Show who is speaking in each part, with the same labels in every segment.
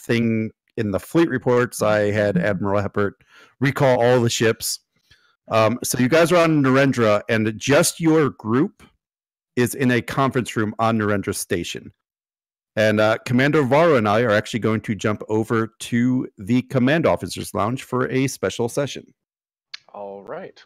Speaker 1: thing in the fleet reports. I had Admiral Heppert recall all the ships. So you guys are on Narendra, and just your group is in a conference room on Narendra Station. And Commander Varro and I are actually going to jump over to the Command Officers Lounge for a special session.
Speaker 2: All right.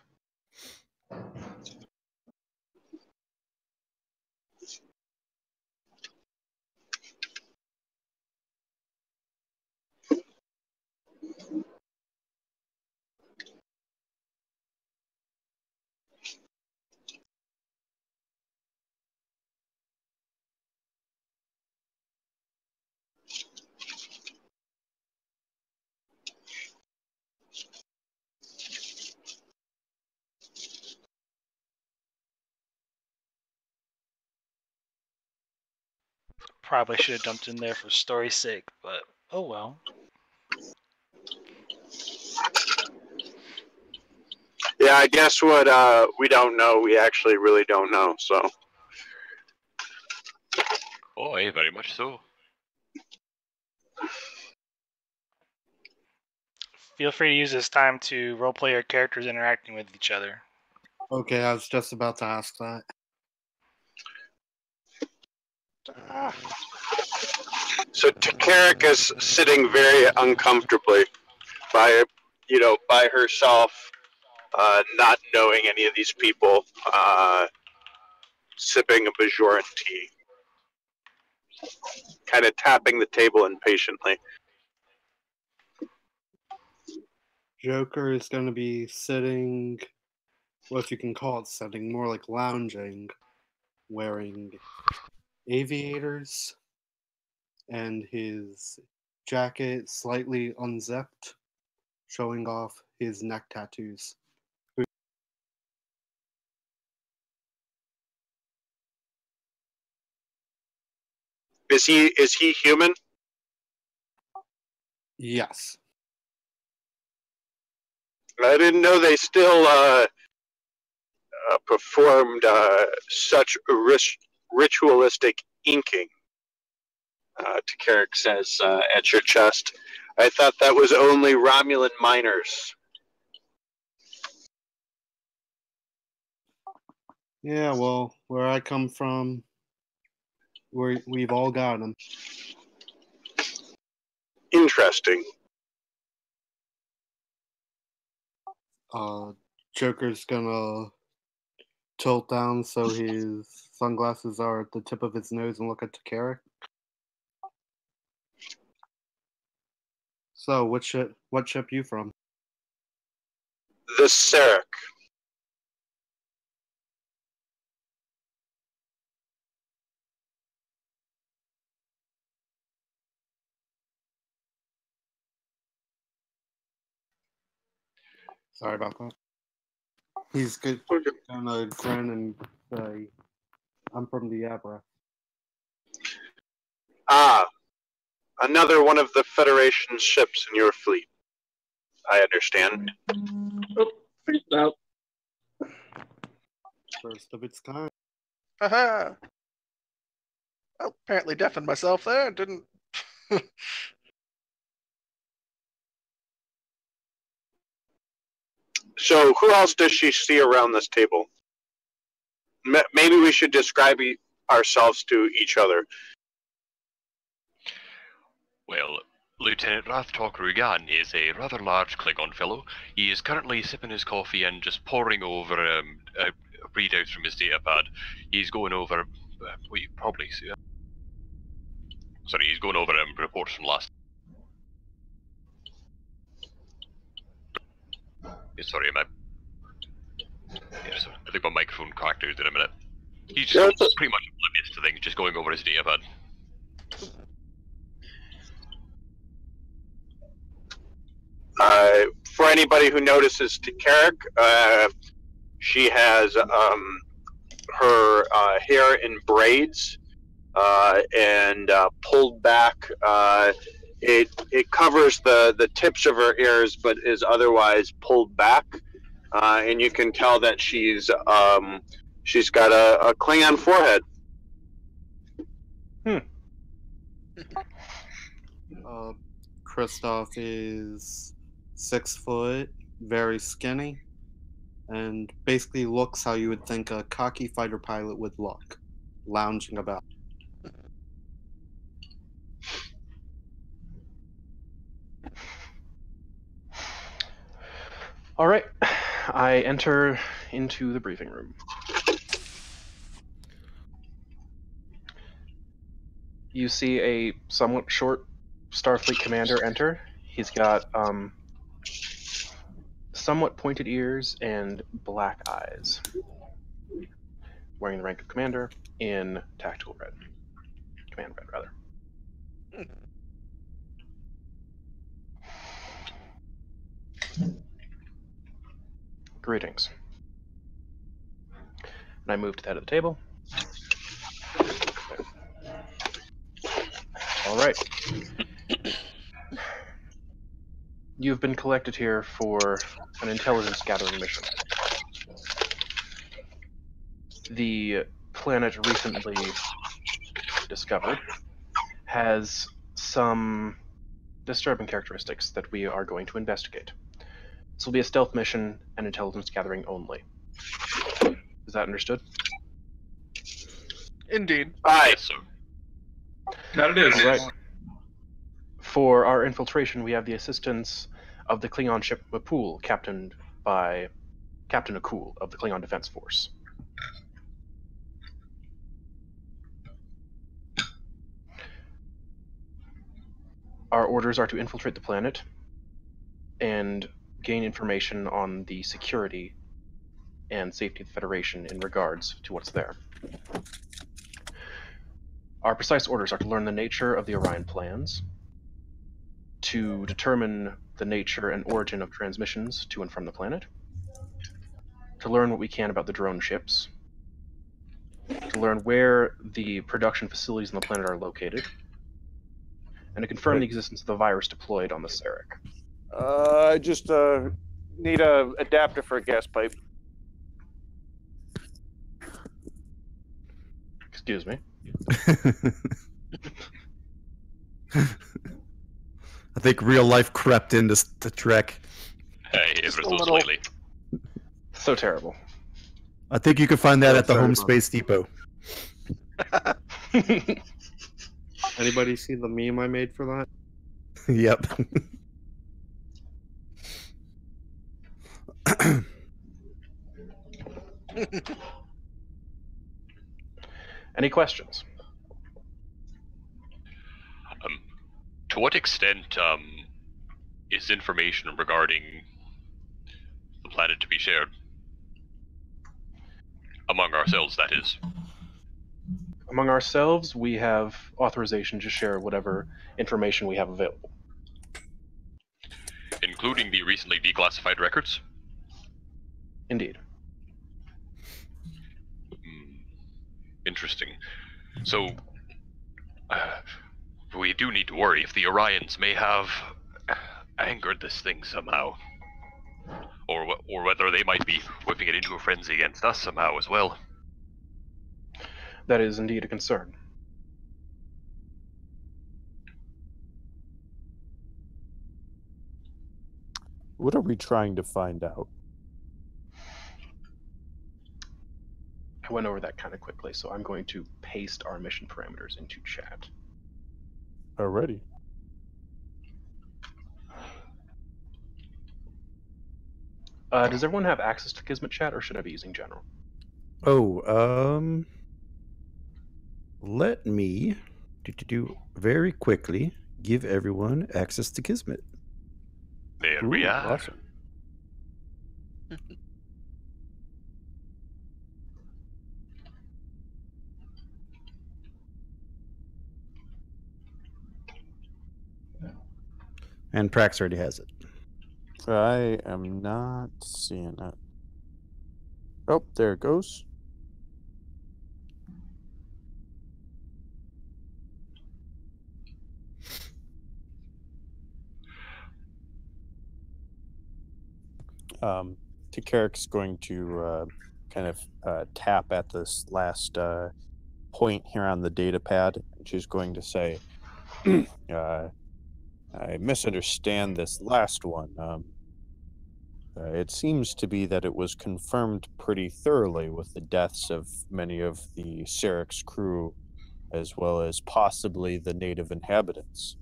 Speaker 2: Probably should have jumped in there for story's sake, but oh well.
Speaker 3: Yeah, I guess what we don't know, we actually really don't know, so.
Speaker 4: Oh, yeah, very much so.
Speaker 2: Feel free to use this time to roleplay your characters interacting with each other.
Speaker 5: Okay, I was just about to ask that.
Speaker 3: So Takarik is sitting very uncomfortably by herself, not knowing any of these people, sipping a Bajoran tea, kind of tapping the table impatiently.
Speaker 5: Joker is going to be sitting, well, if you can call it sitting, more like lounging, wearing aviators and his jacket slightly unzipped, showing off his neck tattoos.
Speaker 3: Is he human?
Speaker 5: Yes.
Speaker 3: I didn't know they still performed such ritualistic inking. Takarik says at your chest. I thought that was only Romulan miners.
Speaker 5: Yeah, well, where I come from, we've all got them.
Speaker 3: Interesting.
Speaker 5: Joker's gonna tilt down so his sunglasses are at the tip of his nose and look at Takarik. So, what ship you from?
Speaker 3: The Sarek.
Speaker 5: Sorry about that. He's good. Gonna grin and say, "I'm from the Abra."
Speaker 3: Ah, another one of the Federation ships in your fleet. I understand.
Speaker 6: Oh, freaked out.
Speaker 5: First of its kind.
Speaker 6: Haha. Well, apparently deafened myself there. Didn't.
Speaker 3: So, who else does she see around this table? Maybe we should describe ourselves to each other.
Speaker 4: Well, Lieutenant Rathtok Rugan is a rather large Klingon fellow. He is currently sipping his coffee and just poring over readouts from his datapad. He's going over what you probably see. Sorry, he's going over reports from last. Sorry, I think my microphone cracked out in a minute. He's just pretty much oblivious to things, just going over his datapad.
Speaker 3: For anybody who notices Takarik, she has her hair in braids and pulled back. It covers the tips of her ears, but is otherwise pulled back, and you can tell that she's got a Klingon forehead.
Speaker 5: Kristoff is 6 foot, very skinny, and basically looks how you would think a cocky fighter pilot would look, lounging about.
Speaker 7: All right, I enter into the briefing room. You see a somewhat short Starfleet commander enter. He's got somewhat pointed ears and black eyes. Wearing the rank of commander in tactical red. Command red, rather. Greetings. And I move to the head of the table. All right. You've been collected here for an intelligence gathering mission. The planet recently discovered has some disturbing characteristics that we are going to investigate. This will be a stealth mission and intelligence gathering only. Is that understood?
Speaker 6: Indeed.
Speaker 3: Aye.
Speaker 4: Yes, sir.
Speaker 8: That it is.
Speaker 7: All right. For our infiltration, we have the assistance of the Klingon ship Mapul, captained by Captain Akul of the Klingon Defense Force. Our orders are to infiltrate the planet and gain information on the security and safety of the Federation in regards to what's there. Our precise orders are to learn the nature of the Orion plans, to determine the nature and origin of transmissions to and from the planet, to learn what we can about the drone ships, to learn where the production facilities on the planet are located, and to confirm the existence of the virus deployed on the Sarek.
Speaker 9: I just need a adapter for a gas pipe.
Speaker 7: Excuse me.
Speaker 1: I think real life crept into the Trek.
Speaker 4: Hey,
Speaker 6: Just
Speaker 4: ever
Speaker 6: a
Speaker 4: so
Speaker 6: little.
Speaker 4: slightly.
Speaker 7: So terrible.
Speaker 1: I think you can find that at the
Speaker 5: Sorry
Speaker 1: Home
Speaker 5: about
Speaker 1: Space Depot.
Speaker 5: Anybody see the meme I made for that?
Speaker 1: Yep.
Speaker 7: Any questions?
Speaker 4: To what extent is information regarding the planet to be shared? Among ourselves, that is.
Speaker 7: Among ourselves, we have authorization to share whatever information we have available.
Speaker 4: Including the recently declassified records?
Speaker 7: Indeed.
Speaker 4: Interesting. So, we do need to worry if the Orions may have angered this thing somehow. Or whether they might be whipping it into a frenzy against us somehow as well.
Speaker 7: That is indeed a concern.
Speaker 10: What are we trying to find out?
Speaker 7: I went over that kind of quickly, so I'm going to paste our mission parameters into chat.
Speaker 10: Already.
Speaker 7: Does everyone have access to Kismet chat, or should I be using general?
Speaker 1: Oh, let me do very quickly give everyone access to Kismet.
Speaker 4: There we are.
Speaker 10: Awesome.
Speaker 1: And Prax already has it.
Speaker 10: I am not seeing it. Oh, there it goes. Takarik's going to kind of tap at this last point here on the data pad. She's going to say, I misunderstand this last one. It seems to be that it was confirmed pretty thoroughly with the deaths of many of the Syrinx crew, as well as possibly the native inhabitants.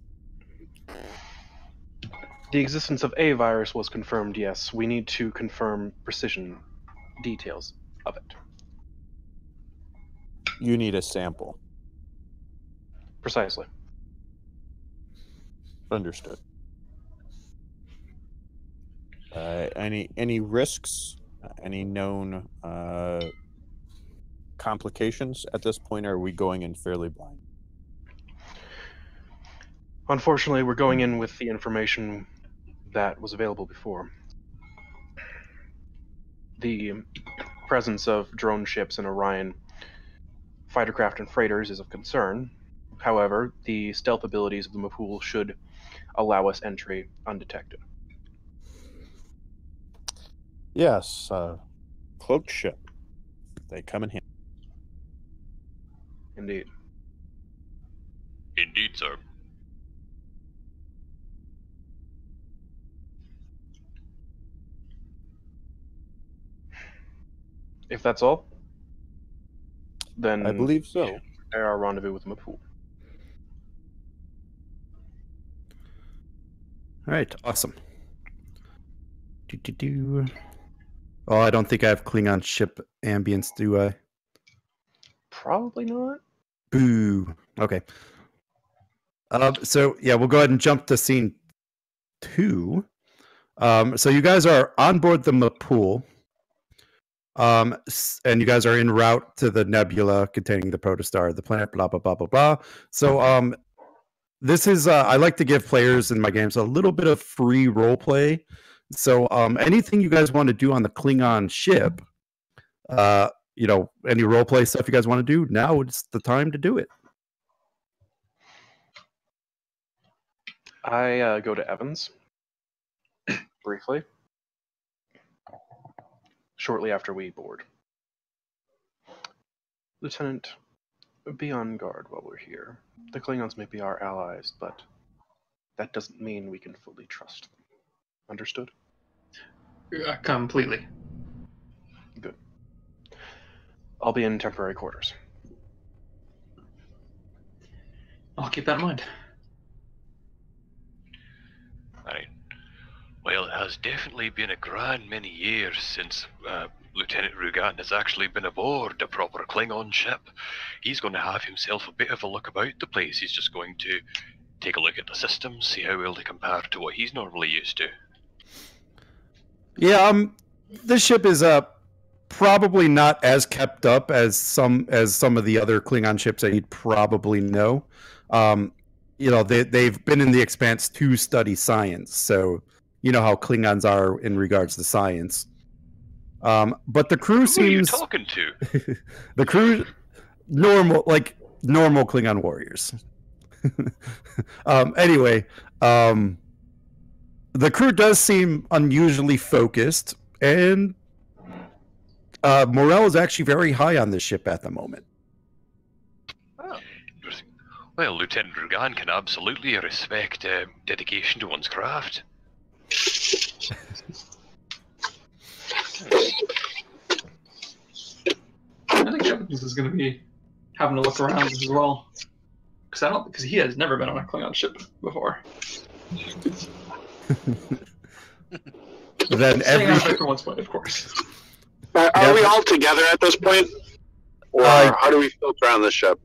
Speaker 7: The existence of a virus was confirmed, yes. We need to confirm precision details of it.
Speaker 10: You need a sample.
Speaker 7: Precisely.
Speaker 10: Understood. Any risks? Any known complications at this point, or are we going in fairly blind?
Speaker 7: Unfortunately, we're going in with the information that was available before. The presence of drone ships in Orion, fightercraft and freighters is of concern. However, the stealth abilities of the Mapool should allow us entry undetected.
Speaker 10: Yes, cloaked ship. They come in handy.
Speaker 7: Indeed.
Speaker 4: Indeed, sir.
Speaker 7: If that's all, then
Speaker 10: I believe so.
Speaker 7: Our rendezvous with Mapool.
Speaker 1: All right, awesome. Oh, I don't think I have Klingon ship ambience, do I?
Speaker 7: Probably not.
Speaker 1: Boo. Okay. So yeah, we'll go ahead and jump to scene 2. So you guys are on board the Mapool. And you guys are en route to the nebula containing the protostar, the planet, blah, blah, blah, blah, blah. So this is, I like to give players in my games a little bit of free role play. So anything you guys want to do on the Klingon ship, you know, any role play stuff you guys want to do, now is the time to do it.
Speaker 7: I go to Evans briefly. Shortly after we board. Lieutenant, be on guard while we're here. The Klingons may be our allies, but that doesn't mean we can fully trust them. Understood?
Speaker 8: Completely.
Speaker 7: Good. I'll be in temporary quarters.
Speaker 8: I'll keep that in mind.
Speaker 4: Right. Well, it has definitely been a grand many years since Lieutenant Rugan has actually been aboard a proper Klingon ship. He's going to have himself a bit of a look about the place. He's just going to take a look at the systems, see how well they compare to what he's normally used to.
Speaker 1: Yeah, this ship is probably not as kept up as some of the other Klingon ships that you'd probably know. You know, they've been in the Expanse to study science, so you know how Klingons are in regards to science. But the crew seems...
Speaker 4: Who are you talking to?
Speaker 1: The crew, normal Klingon warriors. Anyway, the crew does seem unusually focused, and morale is actually very high on this ship at the moment.
Speaker 4: Oh. Well, Lieutenant Rugan can absolutely respect dedication to one's craft.
Speaker 8: I think Shepkins is going to be having a look around as well, because he has never been on a Klingon ship before.
Speaker 1: Then
Speaker 8: every for one's point, of course.
Speaker 3: Are we all together at this point, or how do we filter on the ship?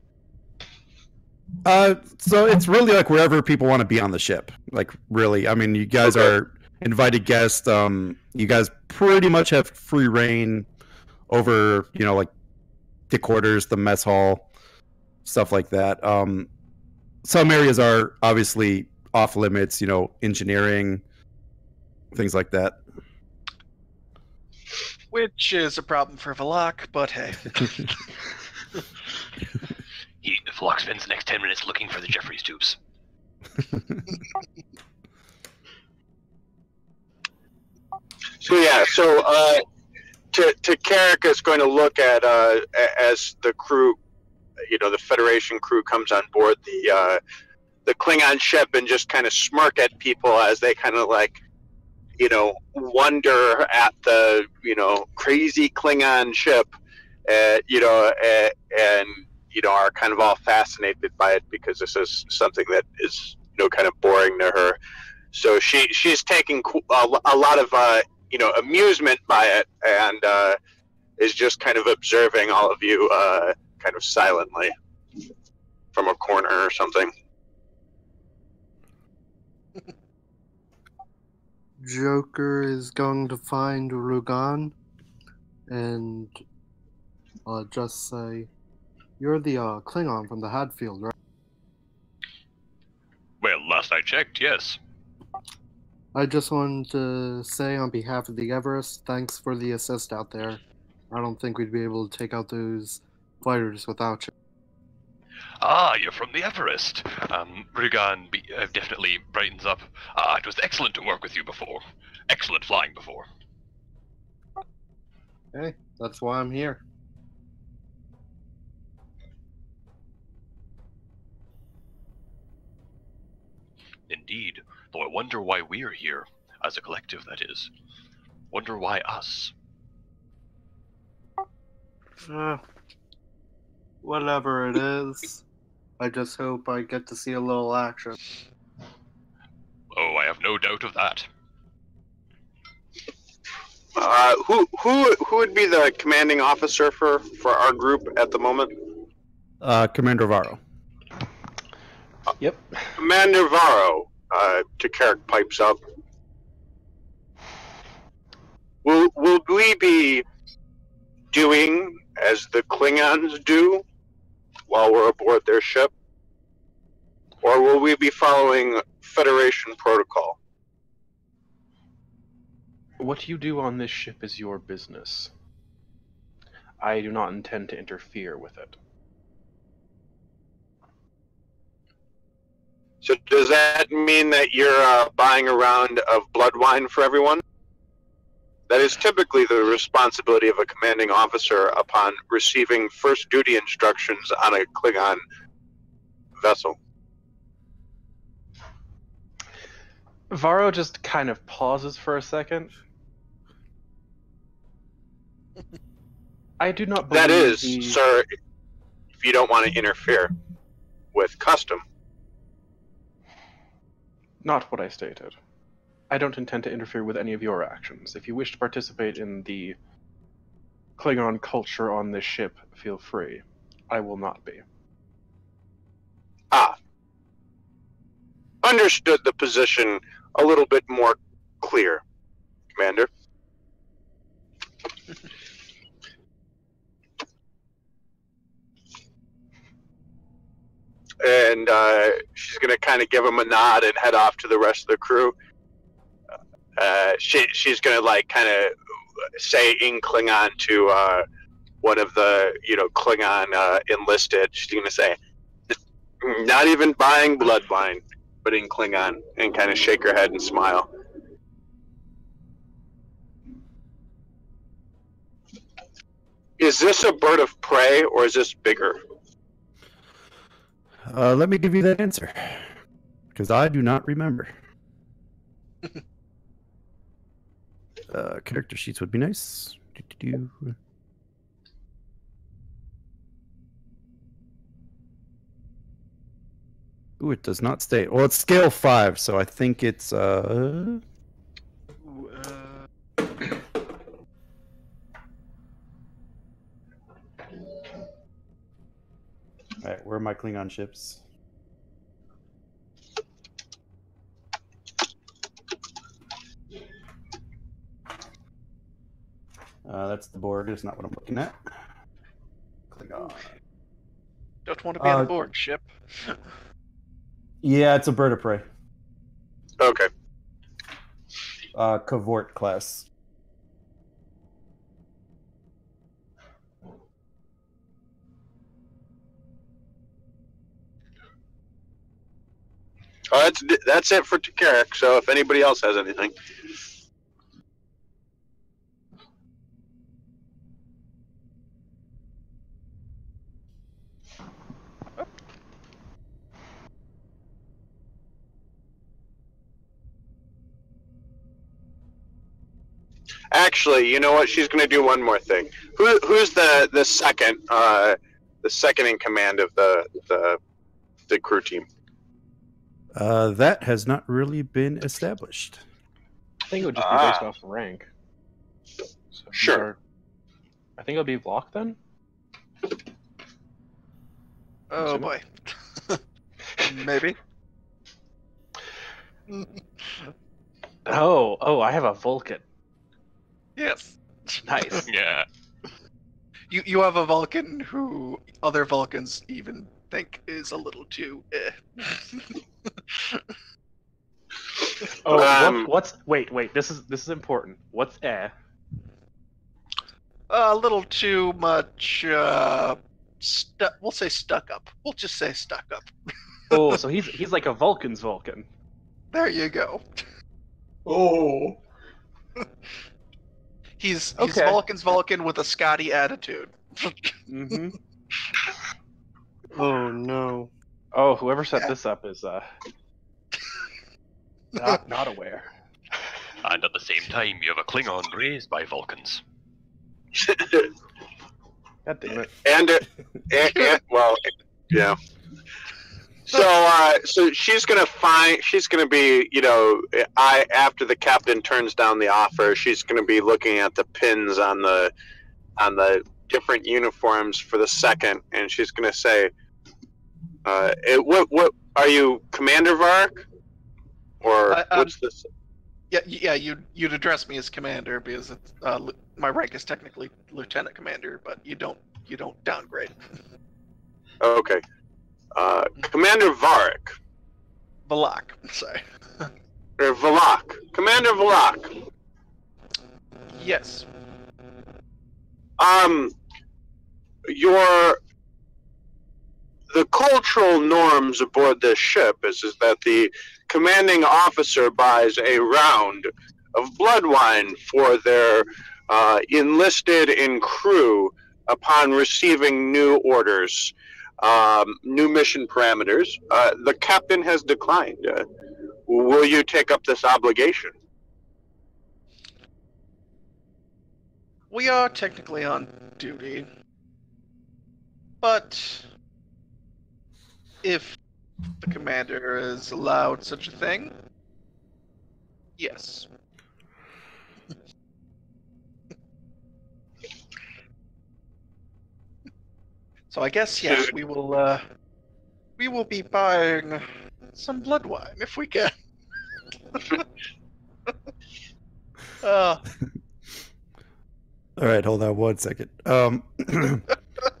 Speaker 1: So it's really like wherever people want to be on the ship. Like, really, I mean, you guys are invited guests. You guys pretty much have free reign over, you know, like the quarters, the mess hall, stuff like that. Some areas are obviously off limits, you know, engineering, things like that.
Speaker 6: Which is a problem for Valak, but hey.
Speaker 4: Valak spends the next 10 minutes looking for the Jeffries tubes.
Speaker 3: So Carrick is going to look at as the crew, you know, the Federation crew comes on board the the Klingon ship and just kind of smirk at people as they kind of like, wonder at the, crazy Klingon ship, and are kind of all fascinated by it because this is something that is, kind of boring to her. So she's taking a lot of, amusement by it, and is just kind of observing all of you kind of silently from a corner or something.
Speaker 5: Joker is going to find Rugan and just say, "You're the Klingon from the Hadfield, right?"
Speaker 4: Well, last I checked, yes.
Speaker 5: I just wanted to say on behalf of the Everest, thanks for the assist out there. I don't think we'd be able to take out those fighters without you.
Speaker 4: Ah, you're from the Everest. Rugan definitely brightens up. It was excellent to work with you before. Excellent flying before.
Speaker 5: Hey, that's why I'm here.
Speaker 4: Indeed, though I wonder why we're here, as a collective, that is. Wonder why us?
Speaker 5: Whatever it is, I just hope I get to see a little action.
Speaker 4: Oh, I have no doubt of that.
Speaker 3: Who would be the commanding officer for our group at the moment?
Speaker 1: Commander Varro.
Speaker 7: Yep.
Speaker 3: Commander Varro, Takerik pipes up. Will we be doing as the Klingons do while we're aboard their ship? Or will we be following Federation protocol?
Speaker 7: What you do on this ship is your business. I do not intend to interfere with it.
Speaker 3: So does that mean that you're buying a round of blood wine for everyone? That is typically the responsibility of a commanding officer upon receiving first duty instructions on a Klingon vessel.
Speaker 7: Varro just kind of pauses for a second. I do not believe
Speaker 3: That is, sir, if you don't want to interfere with custom.
Speaker 7: Not what I stated. I don't intend to interfere with any of your actions. If you wish to participate in the Klingon culture on this ship, feel free. I will not be.
Speaker 3: Ah. Understood the position a little bit more clear, Commander. And she's going to kind of give him a nod and head off to the rest of the crew. She's going to like kind of say in Klingon to one of the Klingon enlisted. She's going to say, "Not even buying blood wine," but in Klingon, and kind of shake her head and smile. Is this a bird of prey or is this bigger?
Speaker 1: Let me give you that answer, because I do not remember. Character sheets would be nice. Ooh, it does not state. Well, it's scale 5, so I think it's All right, where are my Klingon ships? That's the Borg. It's not what I'm looking at. Klingon.
Speaker 6: Don't want to be on a Borg ship.
Speaker 1: Yeah, it's a bird of prey.
Speaker 3: Okay.
Speaker 1: Cavort class.
Speaker 3: Oh, that's it for Takerik. So if anybody else has anything. Actually, you know what? She's going to do one more thing. Who's the second in command of the crew team?
Speaker 1: That has not really been established.
Speaker 7: I think it would just be based off rank. So
Speaker 3: Sure.
Speaker 7: I think it'll be Vlok then.
Speaker 6: Oh boy. Maybe.
Speaker 7: Oh, I have a Vulcan.
Speaker 6: Yes.
Speaker 7: Nice.
Speaker 4: Yeah.
Speaker 6: You have a Vulcan who other Vulcans even think is a little too
Speaker 7: Oh, wait, this is important. What's
Speaker 6: a little too much we'll say stuck up. We'll just say stuck up.
Speaker 7: Oh, so he's like a Vulcan's Vulcan.
Speaker 6: There you go.
Speaker 8: Oh.
Speaker 6: He's
Speaker 7: Okay.
Speaker 6: Vulcan's Vulcan with a Scotty attitude.
Speaker 7: Mm-hmm.
Speaker 5: Oh no.
Speaker 7: Oh, whoever set this up is not aware.
Speaker 4: And at the same time, you have a Klingon raised by Vulcans.
Speaker 7: God damn it.
Speaker 3: And well, yeah. So she's gonna be, after the captain turns down the offer, she's gonna be looking at the pins on the different uniforms for the second, and she's gonna say, "What are you, Commander Vark, or what's this?"
Speaker 6: Yeah. You'd address me as commander because it's, my rank is technically lieutenant commander, but you don't downgrade.
Speaker 3: Okay, Commander Vark.
Speaker 6: Valak, sorry.
Speaker 3: Or Valak. Commander Valak.
Speaker 6: Yes.
Speaker 3: The cultural norms aboard this ship is that the commanding officer buys a round of blood wine for their enlisted and crew upon receiving new orders, new mission parameters. The captain has declined. Will you take up this obligation?
Speaker 6: We are technically on duty, but if the commander is allowed such a thing, yes. So I guess yes, we will be buying some blood wine if we can.
Speaker 1: All right, hold on one second. All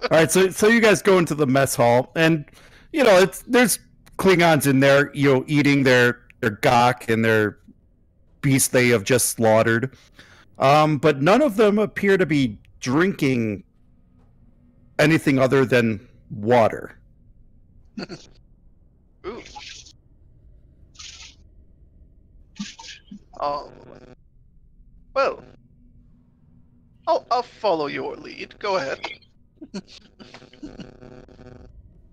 Speaker 1: right, so you guys go into the mess hall, and there's Klingons in there, eating their gok and their beast they have just slaughtered. But none of them appear to be drinking anything other than water.
Speaker 6: Ooh. Oh. Well, I'll follow your lead. Go ahead.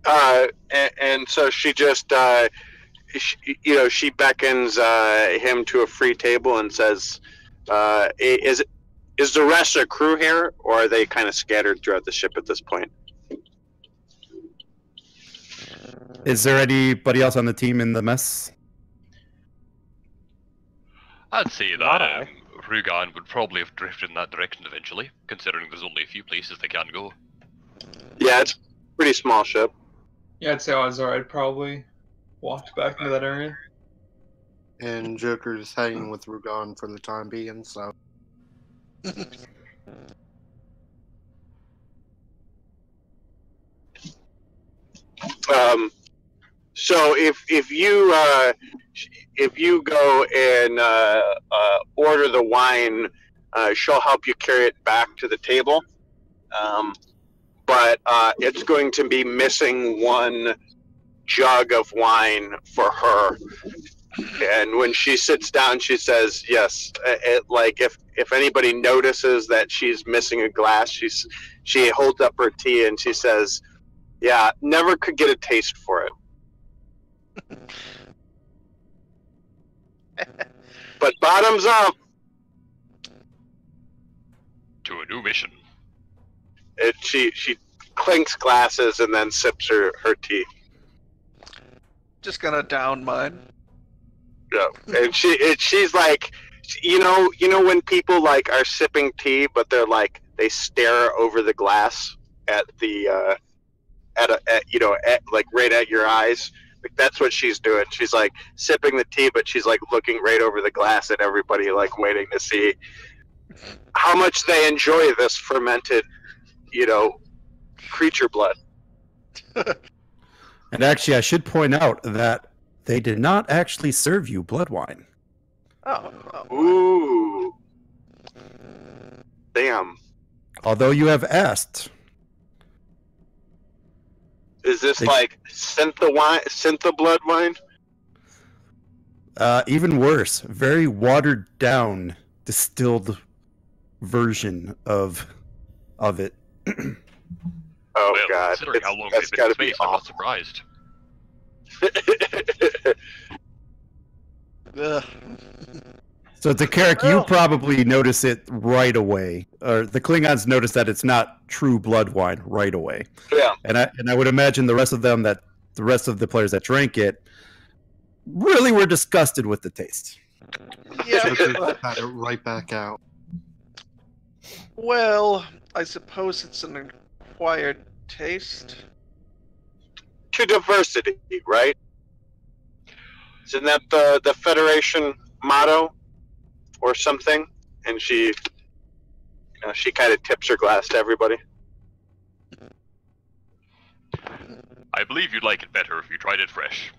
Speaker 3: And so she just, she beckons him to a free table and says, "Is the rest of the crew here, or are they kind of scattered throughout the ship at this point?"
Speaker 1: Is there anybody else on the team in the mess?
Speaker 4: I'd say that Rugan would probably have drifted in that direction eventually, considering there's only a few places they can go.
Speaker 3: Yeah, it's a pretty small ship.
Speaker 8: Yeah, I'd say odds are I'd probably walked back into that area.
Speaker 5: And Joker's hanging with Rugan for the time being, so.
Speaker 3: So if you go and order the wine, she'll help you carry it back to the table. But it's going to be missing one jug of wine for her. And when she sits down, she says, "Yes." If anybody notices that she's missing a glass, she holds up her tea and she says, "Yeah, never could get a taste for it." But bottoms up. And she clinks glasses and then sips her tea.
Speaker 6: Just gonna down mine.
Speaker 3: Yeah, and she's like, you know when people like are sipping tea, but they're like they stare over the glass at the like right at your eyes. Like that's what she's doing. She's like sipping the tea, but she's like looking right over the glass at everybody, like waiting to see how much they enjoy this fermented, creature blood.
Speaker 1: And actually, I should point out that they did not actually serve you blood wine.
Speaker 6: Oh.
Speaker 3: Ooh. Damn.
Speaker 1: Although you have asked.
Speaker 3: Is this like Syntha blood wine?
Speaker 1: Even worse, very watered down, distilled version of it.
Speaker 3: Oh
Speaker 4: well,
Speaker 3: God!
Speaker 4: Considering how long
Speaker 3: That's
Speaker 4: they've been in
Speaker 3: gotta be
Speaker 4: space, I'm not
Speaker 3: awful.
Speaker 4: surprised.
Speaker 6: Ugh.
Speaker 1: So to Carrick, you probably notice it right away, or the Klingons notice that it's not true blood wine right away.
Speaker 3: Yeah.
Speaker 1: And I would imagine the rest of the players that drank it really were disgusted with the taste.
Speaker 6: Yeah.
Speaker 5: Had it right back out.
Speaker 6: Well, I suppose it's an acquired taste.
Speaker 3: To diversity, right? Isn't that the Federation motto or something? And she kind of tips her glass to everybody.
Speaker 4: I believe you'd like it better if you tried it fresh.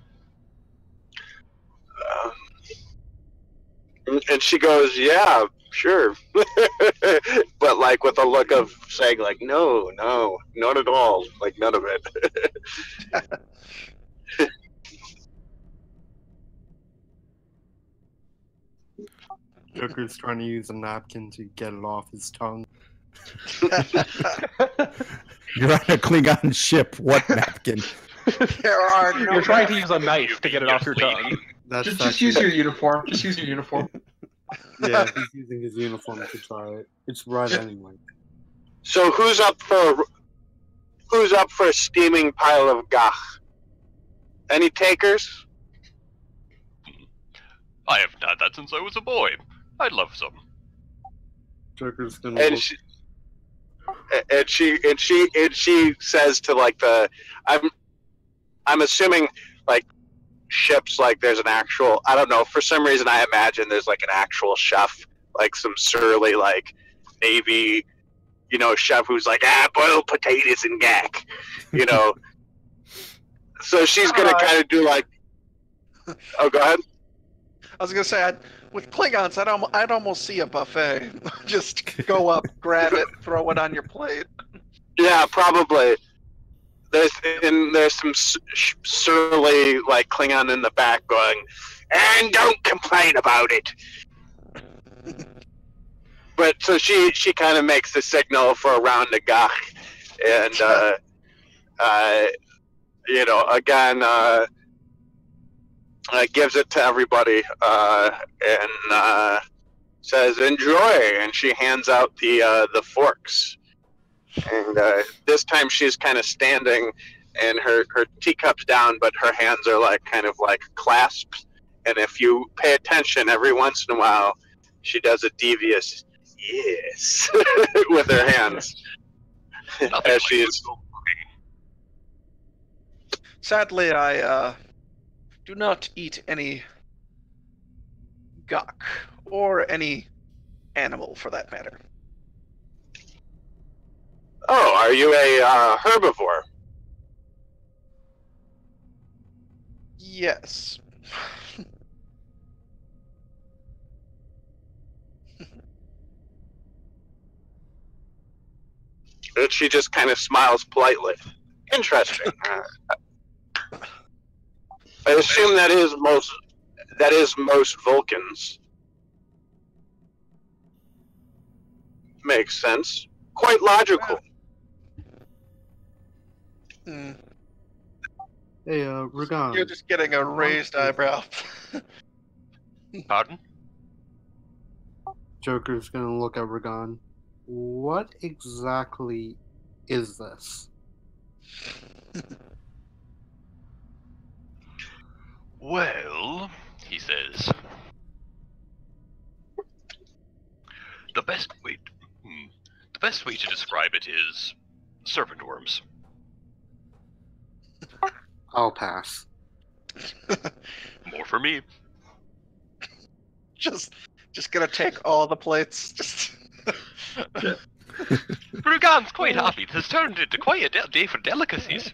Speaker 3: And she goes, "Yeah, sure," but like with a look of saying, like, "No, not at all, like none of it."
Speaker 5: Joker's trying to use a napkin to get it off his tongue.
Speaker 1: You're on a Klingon ship. What napkin?
Speaker 6: There are no.
Speaker 11: You're trying to use a knife to get it off your tongue.
Speaker 8: Just use your uniform. Just use your uniform.
Speaker 5: Yeah, he's using his uniform to try it. It's right anyway.
Speaker 3: So who's up for a steaming pile of gach? Any takers?
Speaker 4: I haven't had that since I was a boy. I'd love some.
Speaker 5: Joker's gonna
Speaker 3: And
Speaker 5: look.
Speaker 3: she says to like I'm assuming like ships, like there's an actual, I don't know, for some reason I imagine there's like an actual chef, like some surly like Navy, chef who's like, boiled potatoes and gack, So she's gonna kind of do like, oh, go ahead.
Speaker 6: I was gonna say, with Klingons, I'd almost see a buffet. Just go up, grab it, throw it on your plate.
Speaker 3: Yeah, probably. There's some surly like Klingon in the back going, and don't complain about it. But so she kind of makes the signal for a round of gach, and again gives it to everybody and says enjoy, and she hands out the forks. And this time she's kind of standing, and her teacup's down, but her hands are like kind of like clasped. And if you pay attention, every once in a while, she does a devious yes with her hands as she's.
Speaker 6: Sadly, I do not eat any gach or any animal for that matter.
Speaker 3: Oh, are you a herbivore?
Speaker 6: Yes.
Speaker 3: And she just kind of smiles politely. Interesting. I assume that is most Vulcans. Makes sense. Quite logical.
Speaker 6: Mm.
Speaker 5: Hey, Ragan.
Speaker 6: You're just getting a raised eyebrow.
Speaker 4: Pardon?
Speaker 5: Joker's gonna look at Ragan. What exactly is this?
Speaker 4: Well, he says, the best way to describe it is serpent worms.
Speaker 5: I'll pass.
Speaker 4: More for me.
Speaker 6: Just gonna take all the plates. Just.
Speaker 4: Rugan's quite happy. It has turned into quite a day for delicacies.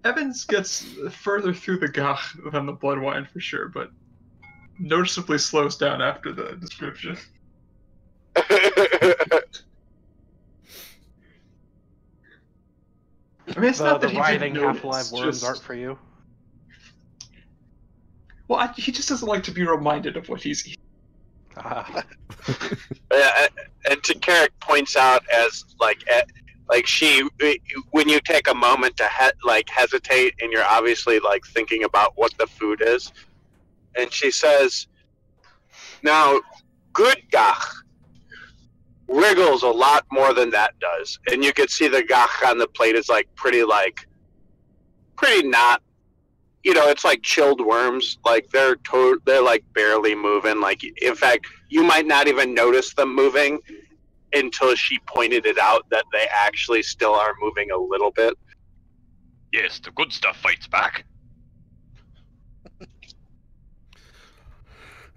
Speaker 8: Evans gets further through the gach than the blood wine for sure, but noticeably slows down after the description.
Speaker 11: The
Speaker 8: Not that he
Speaker 11: writhing
Speaker 8: didn't notice,
Speaker 11: half-alive worms
Speaker 8: just-
Speaker 11: aren't for you.
Speaker 8: Well, he just doesn't like to be reminded of what he's eating.
Speaker 3: And Carrick points out as she, when you take a moment to hesitate and you're obviously thinking about what the food is, and she says, "Now, good gach wriggles a lot more than that does," and you can see the gach on the plate is pretty not. It's like chilled worms. They're barely moving. In fact, you might not even notice them moving until she pointed it out that they actually still are moving a little bit.
Speaker 4: Yes, the good stuff fights back.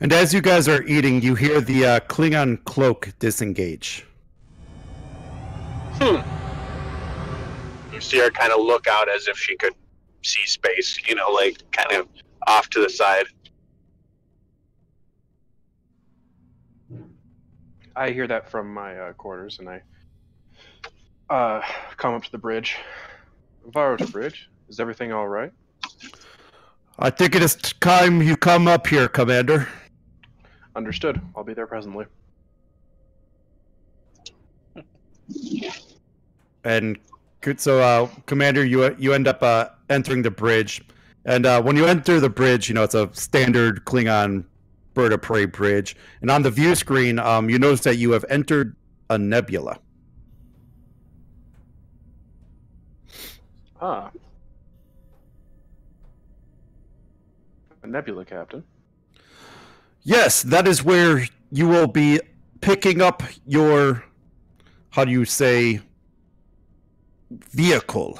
Speaker 1: And as you guys are eating, you hear the Klingon cloak disengage.
Speaker 3: You see her kind of look out as if she could see space, kind of off to the side.
Speaker 7: I hear that from my quarters, and I come up to the bridge. Varro to bridge. Is everything all right?
Speaker 1: I think it is time you come up here, Commander.
Speaker 7: Understood. I'll be there presently.
Speaker 1: And so, Commander, you end up entering the bridge, and when you enter the bridge, it's a standard Klingon bird of prey bridge, and on the view screen, you notice that you have entered a nebula.
Speaker 7: Ah. A nebula, Captain.
Speaker 1: Yes, that is where you will be picking up your, how do you say, vehicle.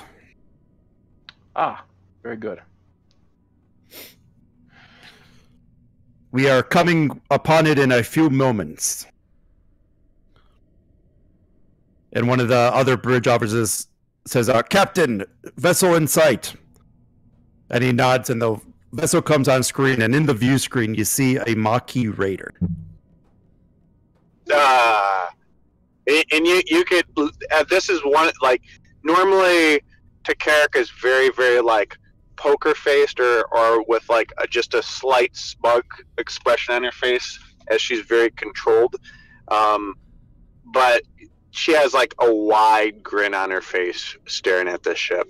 Speaker 7: Ah, very good.
Speaker 1: We are coming upon it in a few moments. And one of the other bridge officers says, Captain, vessel in sight. And he nods, and the vessel comes on screen, and in the view screen, you see a Maquis raider.
Speaker 3: And you could, this is one, normally Carrick is very, very, poker faced or with just a slight smug expression on her face as she's very controlled, but she has a wide grin on her face staring at this ship.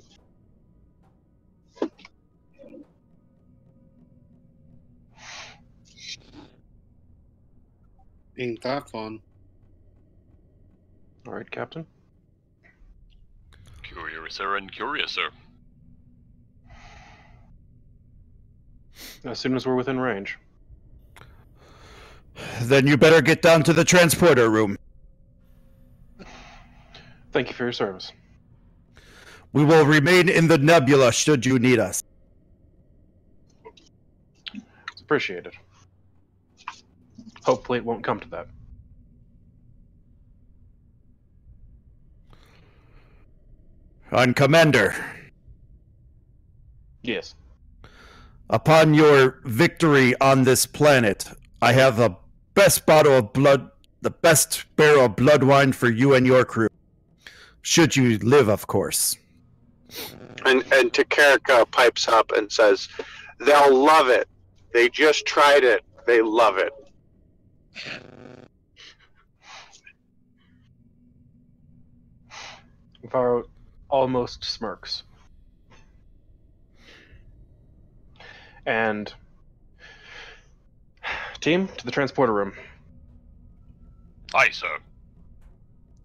Speaker 5: Ain't that fun?
Speaker 7: All right, Captain.
Speaker 4: Curiouser and curiouser.
Speaker 7: As soon as we're within range.
Speaker 1: Then you better get down to the transporter room.
Speaker 7: Thank you for your service.
Speaker 1: We will remain in the nebula should you need us.
Speaker 7: It's appreciated. Hopefully it won't come to that.
Speaker 1: And Commander.
Speaker 7: Yes.
Speaker 1: Upon your victory on this planet, I have the best bottle of blood, the best barrel of blood wine for you and your crew. Should you live, of course.
Speaker 3: And Carrick pipes up and says, "They'll love it. They just tried it. They love it."
Speaker 7: Varro almost smirks. And team, to the transporter room.
Speaker 4: Aye, sir.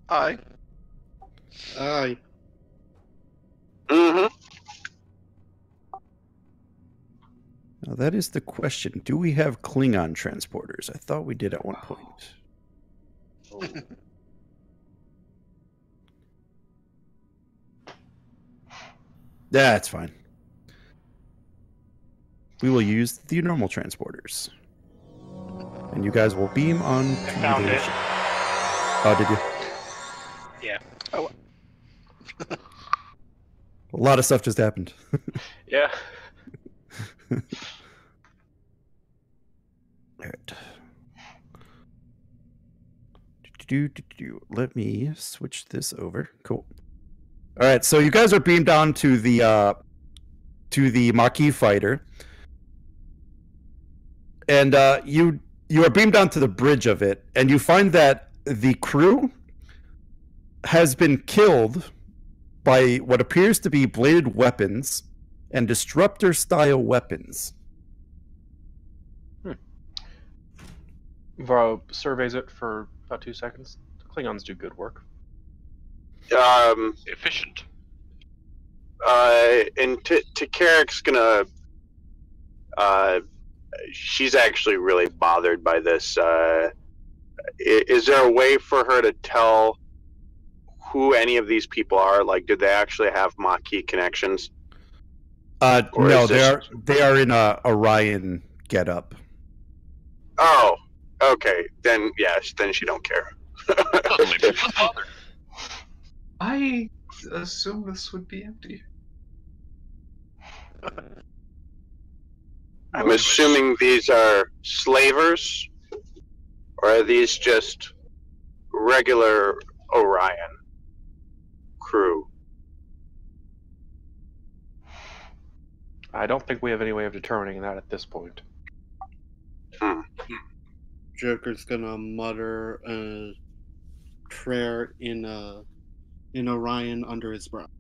Speaker 6: Aye.
Speaker 5: Aye.
Speaker 3: Mm-hmm.
Speaker 1: Now that is the question. Do we have Klingon transporters? I thought we did at one point. That's fine. We will use the normal transporters. And you guys will beam on
Speaker 2: I found it.
Speaker 1: ship. Oh, did you?
Speaker 2: Yeah.
Speaker 6: Oh,
Speaker 1: A lot of stuff just happened.
Speaker 7: Yeah.
Speaker 1: Alright. Let me switch this over. Cool. Alright, so you guys are beamed down to the Maquis fighter. And you are beamed down to the bridge of it, and you find that the crew has been killed by what appears to be bladed weapons and disruptor-style weapons.
Speaker 7: Varro surveys it for about 2 seconds. The Klingons do good work.
Speaker 4: Efficient.
Speaker 3: And Karek's gonna. She's actually really bothered by this. Is there a way for her to tell who any of these people are? Like, do they actually have Maquis connections?
Speaker 1: No, they are in a Orion getup.
Speaker 3: Oh, okay. Then yes, then she don't care.
Speaker 8: I assume this would be empty.
Speaker 3: I'm assuming these are slavers, or are these just regular Orion crew?
Speaker 7: I don't think we have any way of determining that at this point.
Speaker 5: Joker's gonna mutter a prayer in Orion under his breath.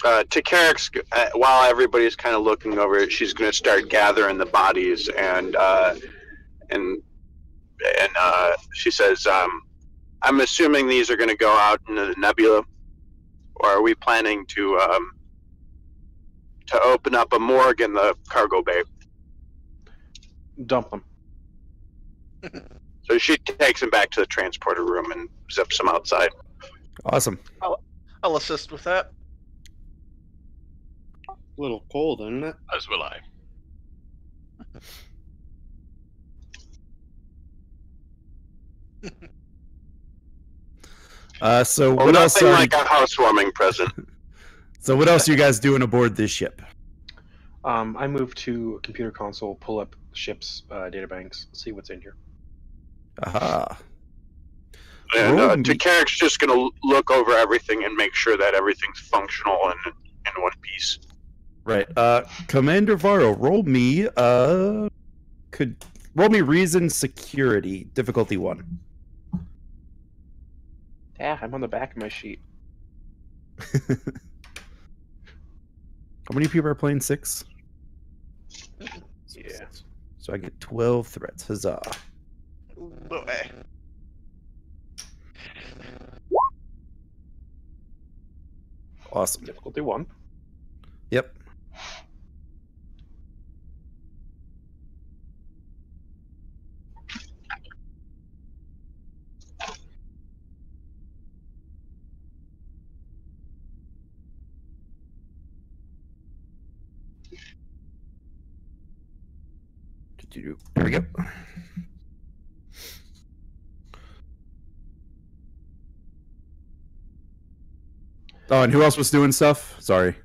Speaker 3: To Karek's, while everybody's kind of looking over it, she's going to start gathering the bodies, and she says, "I'm assuming these are going to go out into the nebula, or are we planning to open up a morgue in the cargo bay?"
Speaker 7: Dump them.
Speaker 3: So she takes him back to the transporter room and zips him outside.
Speaker 1: Awesome.
Speaker 6: I'll assist with that.
Speaker 5: A little cold, isn't it?
Speaker 4: As will I.
Speaker 1: So
Speaker 3: Well,
Speaker 1: what else?
Speaker 3: nothing like a housewarming present.
Speaker 1: So what else are you guys doing aboard this ship?
Speaker 7: I move to a computer console, pull up the ship's databanks, see what's in here.
Speaker 1: Aha.
Speaker 3: And Karek's just going to look over everything and make sure that everything's functional and in one piece.
Speaker 1: Right. Commander Varro, roll me reason security, difficulty 1.
Speaker 7: Yeah, I'm on the back of my sheet.
Speaker 1: How many people are playing 6?
Speaker 7: Yeah.
Speaker 1: So I get 12 threats. Huzzah.
Speaker 6: Boy.
Speaker 1: Awesome.
Speaker 7: Difficulty 1.
Speaker 1: Yep. There we go. Oh, and who else was doing stuff? Sorry.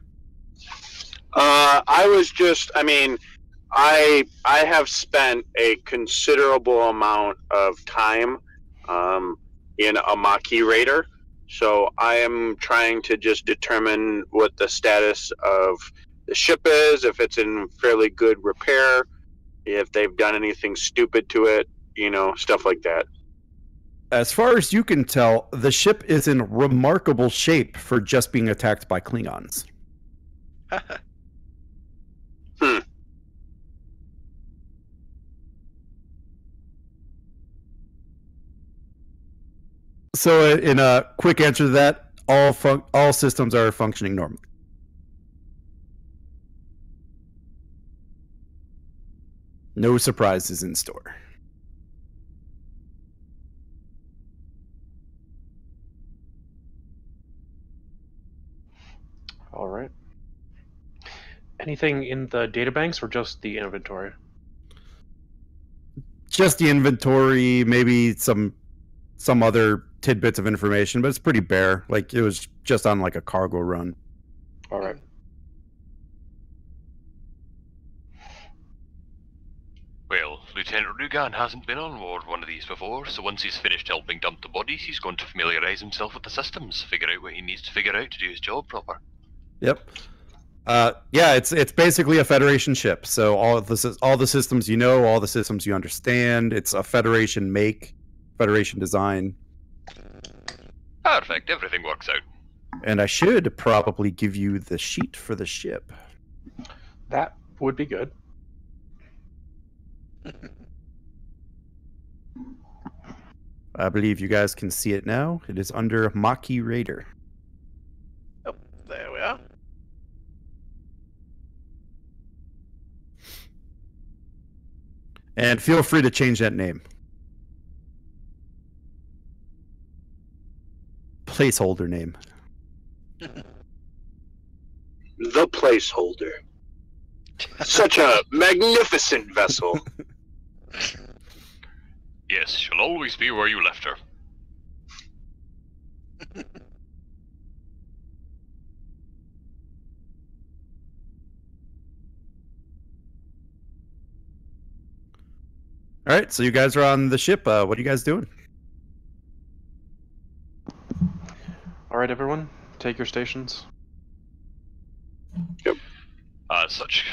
Speaker 3: I was just, I have spent a considerable amount of time in a Maquis Raider, so I am trying to just determine what the status of the ship is, if it's in fairly good repair, if they've done anything stupid to it, stuff like that.
Speaker 1: As far as you can tell, the ship is in remarkable shape for just being attacked by Klingons. So, in a quick answer to that, all systems are functioning normally. No surprises in store.
Speaker 7: All right. Anything in the databanks or just the inventory?
Speaker 1: Just the inventory, maybe some other tidbits of information, but it's pretty bare. Like it was just on like a cargo run.
Speaker 7: All right.
Speaker 4: Well, Lieutenant Rugan hasn't been on board one of these before, so once he's finished helping dump the bodies, he's going to familiarize himself with the systems, figure out what he needs to figure out to do his job proper.
Speaker 1: Yep. Yeah, it's basically a Federation ship. So all the systems you know, all the systems you understand. It's a Federation make, Federation design.
Speaker 4: Perfect. Everything works out.
Speaker 1: And I should probably give you the sheet for the ship.
Speaker 7: That would be good.
Speaker 1: I believe you guys can see it now. It is under Maki Raider.
Speaker 6: Oh, there we are.
Speaker 1: And feel free to change that name. Placeholder name.
Speaker 3: The placeholder. Such a magnificent vessel.
Speaker 4: Yes, she'll always be where you left her.
Speaker 1: All right, so you guys are on the ship. What are you guys doing?
Speaker 7: All right, everyone, take your stations.
Speaker 3: Yep.
Speaker 4: Such.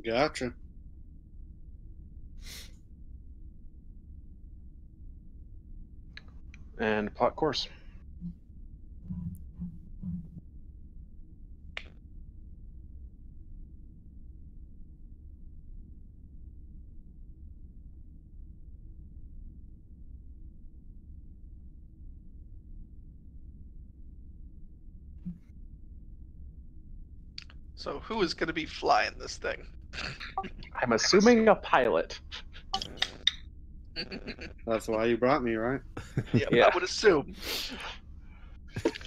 Speaker 5: Gotcha.
Speaker 7: And plot course.
Speaker 6: So who is going to be flying this thing?
Speaker 7: I'm assuming a pilot.
Speaker 5: That's why you brought me, right?
Speaker 6: Yeah, I would assume.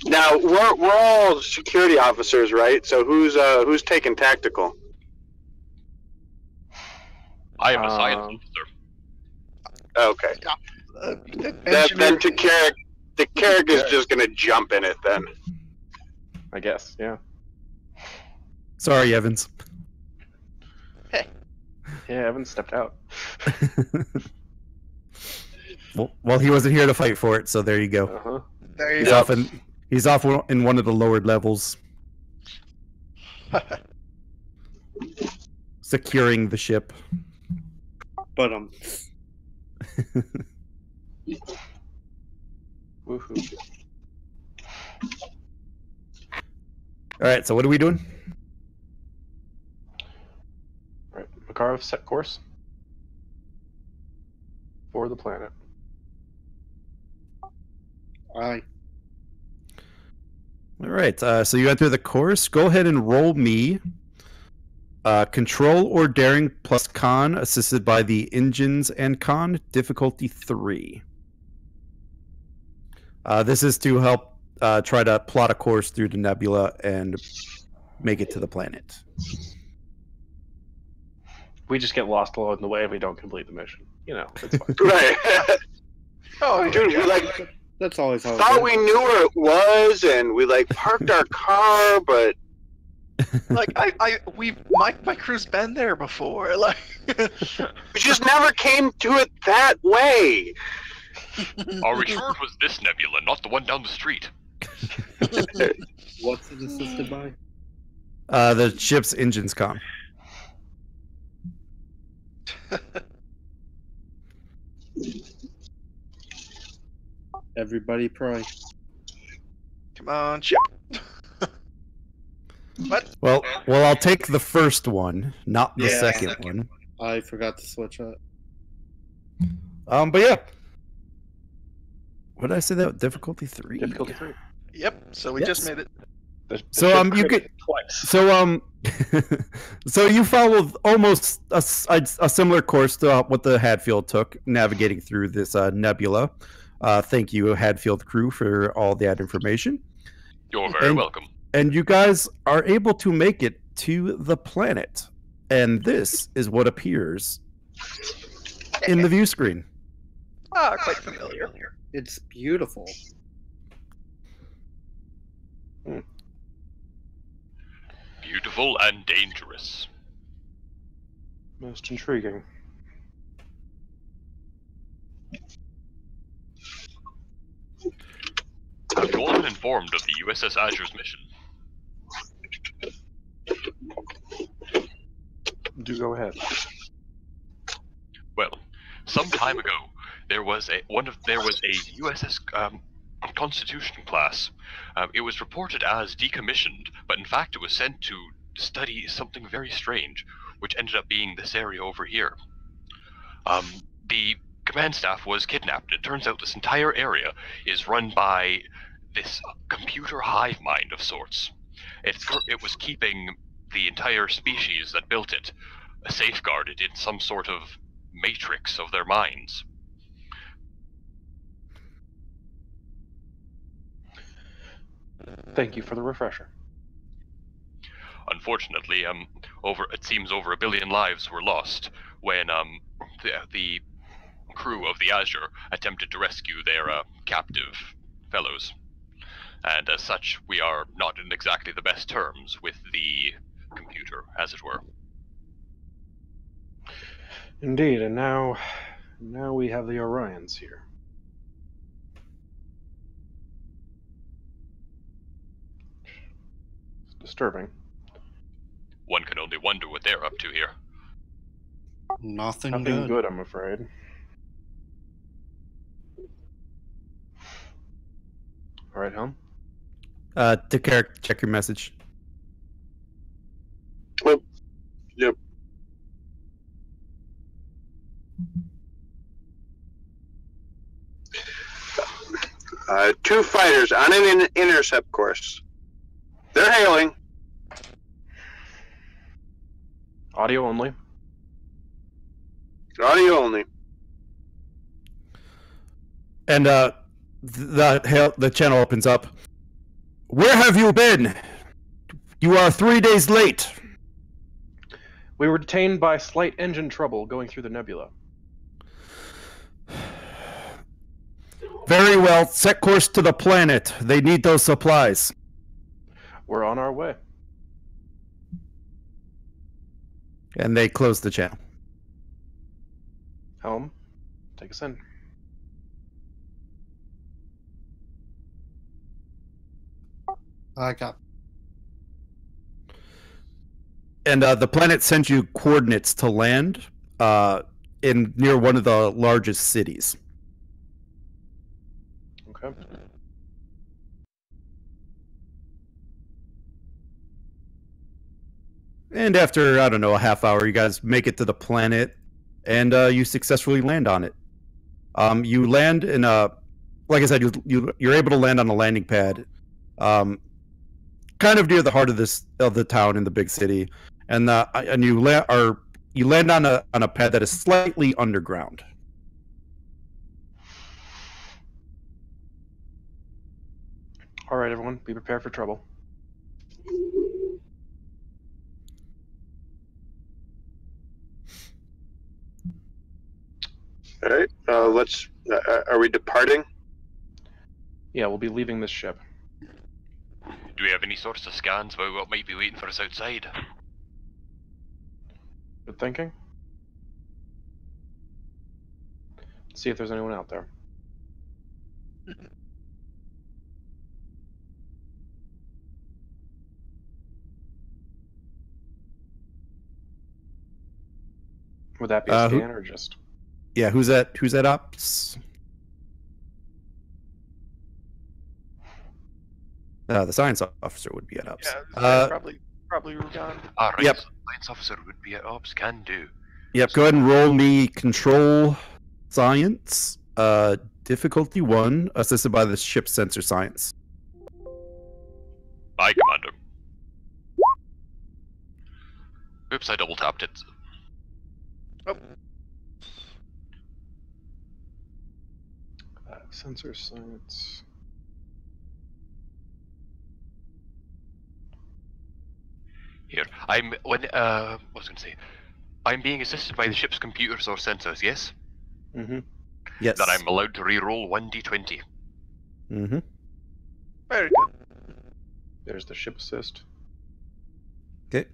Speaker 3: Now we're all security officers, right? So who's taking tactical?
Speaker 4: I am a science officer.
Speaker 3: Okay. Then
Speaker 6: Engineer-
Speaker 3: to Carrick, the Carrick is just gonna jump in it then.
Speaker 7: I guess, yeah.
Speaker 1: Sorry, Evans.
Speaker 7: Yeah, Evan stepped out.
Speaker 1: Well, he wasn't here to fight for it, so there you go.
Speaker 7: Uh-huh.
Speaker 6: There you
Speaker 1: He's
Speaker 6: go.
Speaker 1: He's off in one of the lowered levels, securing the ship.
Speaker 5: But
Speaker 7: Woohoo.
Speaker 1: All right, so what are we doing?
Speaker 7: All right, Makarov, set course for the planet.
Speaker 5: Aye.
Speaker 1: All right, so you enter the course. Go ahead and roll me. Control or daring plus con, assisted by the engines and con, difficulty 3. This is to help try to plot a course through the nebula and make it to the planet.
Speaker 7: We just get lost along the way if we don't complete the mission. You know, it's fine.
Speaker 3: Right.
Speaker 6: Oh,
Speaker 3: Dude, we like
Speaker 5: That's always how it
Speaker 3: thought
Speaker 5: goes.
Speaker 3: we knew where it was, and we like parked our car, but
Speaker 6: like my crew's been there before. Like,
Speaker 3: we just never came to it that way.
Speaker 4: Our return was this nebula, not the one down the street.
Speaker 5: What's it assisted by?
Speaker 1: The ship's engines con.
Speaker 5: Everybody pray.
Speaker 6: come on, ship. What?
Speaker 1: Well, I'll take the first one, not the
Speaker 6: Yeah,
Speaker 1: second one.
Speaker 5: I forgot to switch it.
Speaker 1: But yeah. What did I say that? Difficulty 3?
Speaker 7: Difficulty 3.
Speaker 6: Yep. So we
Speaker 1: Yes.
Speaker 6: just made it.
Speaker 7: The
Speaker 1: So,
Speaker 7: ship
Speaker 1: you
Speaker 7: crit
Speaker 1: could-
Speaker 7: twice.
Speaker 1: So so you followed almost a similar course to what the Hadfield took, navigating through this nebula. Thank you, Hadfield crew, for all that information.
Speaker 4: You're very welcome.
Speaker 1: And you guys are able to make it to the planet, and this is what appears in the view screen.
Speaker 6: Ah, quite familiar.
Speaker 5: It's beautiful.
Speaker 4: Beautiful and dangerous.
Speaker 7: Most intriguing.
Speaker 4: Have you all been informed of the USS Azure's mission?
Speaker 7: Do go ahead.
Speaker 4: Well, some time ago, there was a USS Constitution class. It was reported as decommissioned, but in fact it was sent to study something very strange, which ended up being this area over here. The command staff was kidnapped. It turns out this entire area is run by this computer hive mind of sorts. It was keeping the entire species that built it safeguarded in some sort of matrix of their minds.
Speaker 7: Thank you for the refresher.
Speaker 4: Unfortunately, it seems over 1 billion lives were lost when the crew of the Azure attempted to rescue their captive fellows. And as such, we are not in exactly the best terms with the computer, as it were.
Speaker 7: Indeed, and now we have the Orions here. It's disturbing.
Speaker 4: One can only wonder what they're up to here.
Speaker 5: Nothing
Speaker 7: good, I'm afraid. All right, Helm.
Speaker 1: To Carrick, check your message.
Speaker 3: Yep. Two fighters on an intercept course. They're hailing.
Speaker 7: Audio only.
Speaker 3: Audio only.
Speaker 1: And the channel opens up. Where have you been? You are 3 days late.
Speaker 7: We were detained by slight engine trouble going through the nebula.
Speaker 1: Very well. Set course to the planet. They need those supplies.
Speaker 7: We're on our way.
Speaker 1: And they close the channel.
Speaker 7: Helm, take us in.
Speaker 5: I got.
Speaker 1: And the planet sent you coordinates to land near one of the largest cities.
Speaker 7: Okay.
Speaker 1: And after, I don't know, a half hour, you guys make it to the planet, and you successfully land on it. You land in a, like I said, you're able to land on a landing pad, kind of near the heart of the town in the big city, and you land on a pad that is slightly underground.
Speaker 7: All right, everyone, be prepared for trouble.
Speaker 3: All right. Let's. Are we departing?
Speaker 7: Yeah, we'll be leaving this ship.
Speaker 4: Do we have any sorts of scans about what might be waiting for us outside?
Speaker 7: Good thinking. See if there's anyone out there. Would that be a scan or just?
Speaker 1: Yeah, who's that ops? The science officer would be at ops.
Speaker 6: Yeah, probably Rugan.
Speaker 4: Right,
Speaker 1: yep.
Speaker 4: so the science officer would be at ops, can do.
Speaker 1: Yep, go ahead and roll me control science. difficulty 1, assisted by the ship's sensor science.
Speaker 4: Aye, Commander. Oops, I double tapped it.
Speaker 6: Oh.
Speaker 7: Sensor science.
Speaker 4: Here, what was I going to say? I'm being assisted by the ship's computers or sensors, yes?
Speaker 7: Mm-hmm.
Speaker 1: Yes.
Speaker 4: That I'm allowed to re-roll 1d20.
Speaker 1: Mm-hmm.
Speaker 6: Very good.
Speaker 7: There's the ship assist.
Speaker 1: Okay.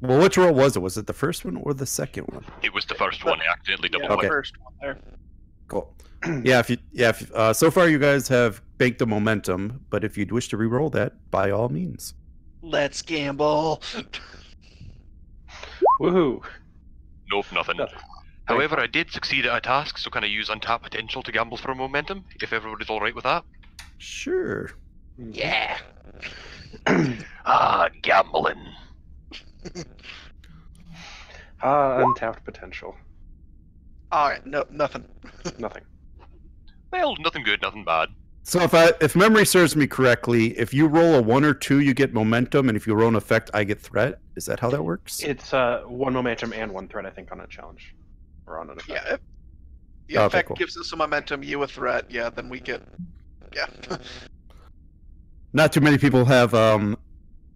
Speaker 1: Well, which roll was it? Was it the first one or the second one?
Speaker 4: It was the first one. I accidentally double
Speaker 6: Yeah,
Speaker 4: clicked.
Speaker 6: the first one there.
Speaker 1: Cool. So far you guys have banked the momentum, but if you'd wish to re-roll that, by all means.
Speaker 6: Let's gamble.
Speaker 7: Woohoo!
Speaker 4: Nope, nothing. However, I did succeed at a task, so can I use untapped potential to gamble for momentum, if everybody's alright with that?
Speaker 1: Sure.
Speaker 6: Yeah.
Speaker 4: Gambling.
Speaker 7: Untapped potential.
Speaker 6: Alright, no, nothing.
Speaker 7: Nothing.
Speaker 4: Well, nothing good, nothing bad.
Speaker 1: So if memory serves me correctly, if you roll a 1 or 2, you get momentum, and if you roll an effect, I get threat. Is that how that works?
Speaker 7: It's 1 momentum and 1 threat, I think, on a challenge. Or on an effect.
Speaker 6: Yeah, if the
Speaker 1: Okay,
Speaker 6: effect
Speaker 1: cool.
Speaker 6: gives us some momentum, you a threat, yeah, then we get... Yeah.
Speaker 1: Not too many people have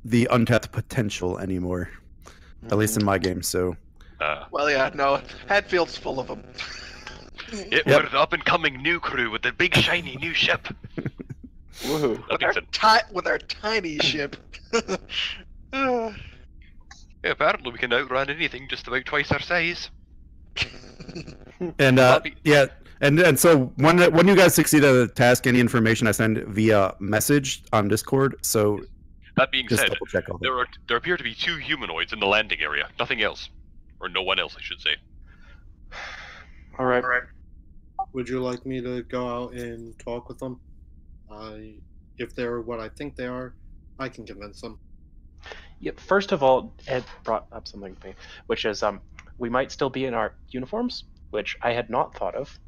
Speaker 1: the untapped potential anymore, at least in my game. So
Speaker 6: Well, yeah, no, Hatfield's full of them.
Speaker 4: We're the up-and-coming new crew with the big shiny new ship.
Speaker 7: Woohoo!
Speaker 6: With our tiny ship.
Speaker 4: Yeah, apparently we can outrun anything just about twice our size.
Speaker 1: and and so when you guys succeed at a task, any information I send via message on Discord. So
Speaker 4: that being
Speaker 1: just
Speaker 4: said,
Speaker 1: double check all that.
Speaker 4: there appear to be 2 humanoids in the landing area. Nothing else, or no one else, I should say.
Speaker 7: All right.
Speaker 5: Would you like me to go out and talk with them? If they're what I think they are, I can convince them.
Speaker 7: Yep. First of all, Ed brought up something to me, which is we might still be in our uniforms, which I had not thought of.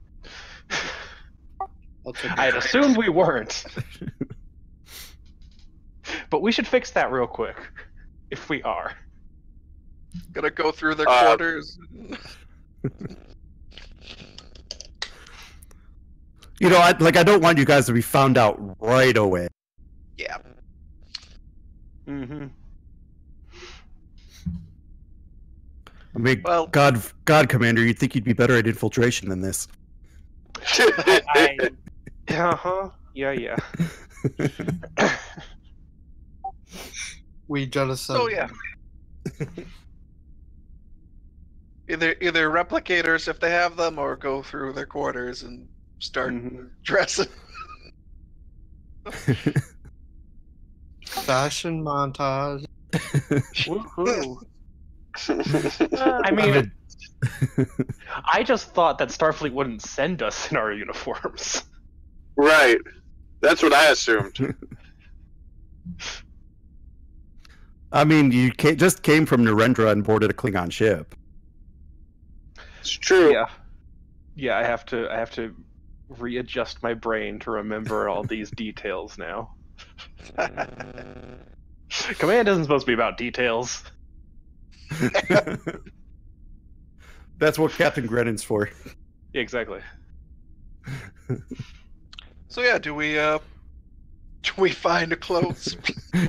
Speaker 7: I had assumed we weren't. But we should fix that real quick, if we are.
Speaker 6: Gonna go through their quarters.
Speaker 1: You know, I don't want you guys to be found out right away.
Speaker 6: Yeah.
Speaker 7: Mm-hmm.
Speaker 1: I mean,
Speaker 6: Well-
Speaker 1: God, Commander, you'd think you'd be better at infiltration than this.
Speaker 7: Uh-huh. Yeah.
Speaker 5: We jettison.
Speaker 6: So yeah. Either replicators if they have them, or go through their quarters and start dressing.
Speaker 5: Fashion montage.
Speaker 7: Woohoo! I mean, I just thought that Starfleet wouldn't send us in our uniforms.
Speaker 3: Right. That's what I assumed.
Speaker 1: I mean, you just came from Narendra and boarded a Klingon ship.
Speaker 3: It's true.
Speaker 7: Yeah. I have to readjust my brain to remember all these details now. Command isn't supposed to be about details.
Speaker 1: That's what Captain Grennan's for.
Speaker 7: Exactly.
Speaker 6: So yeah, do we find clothes?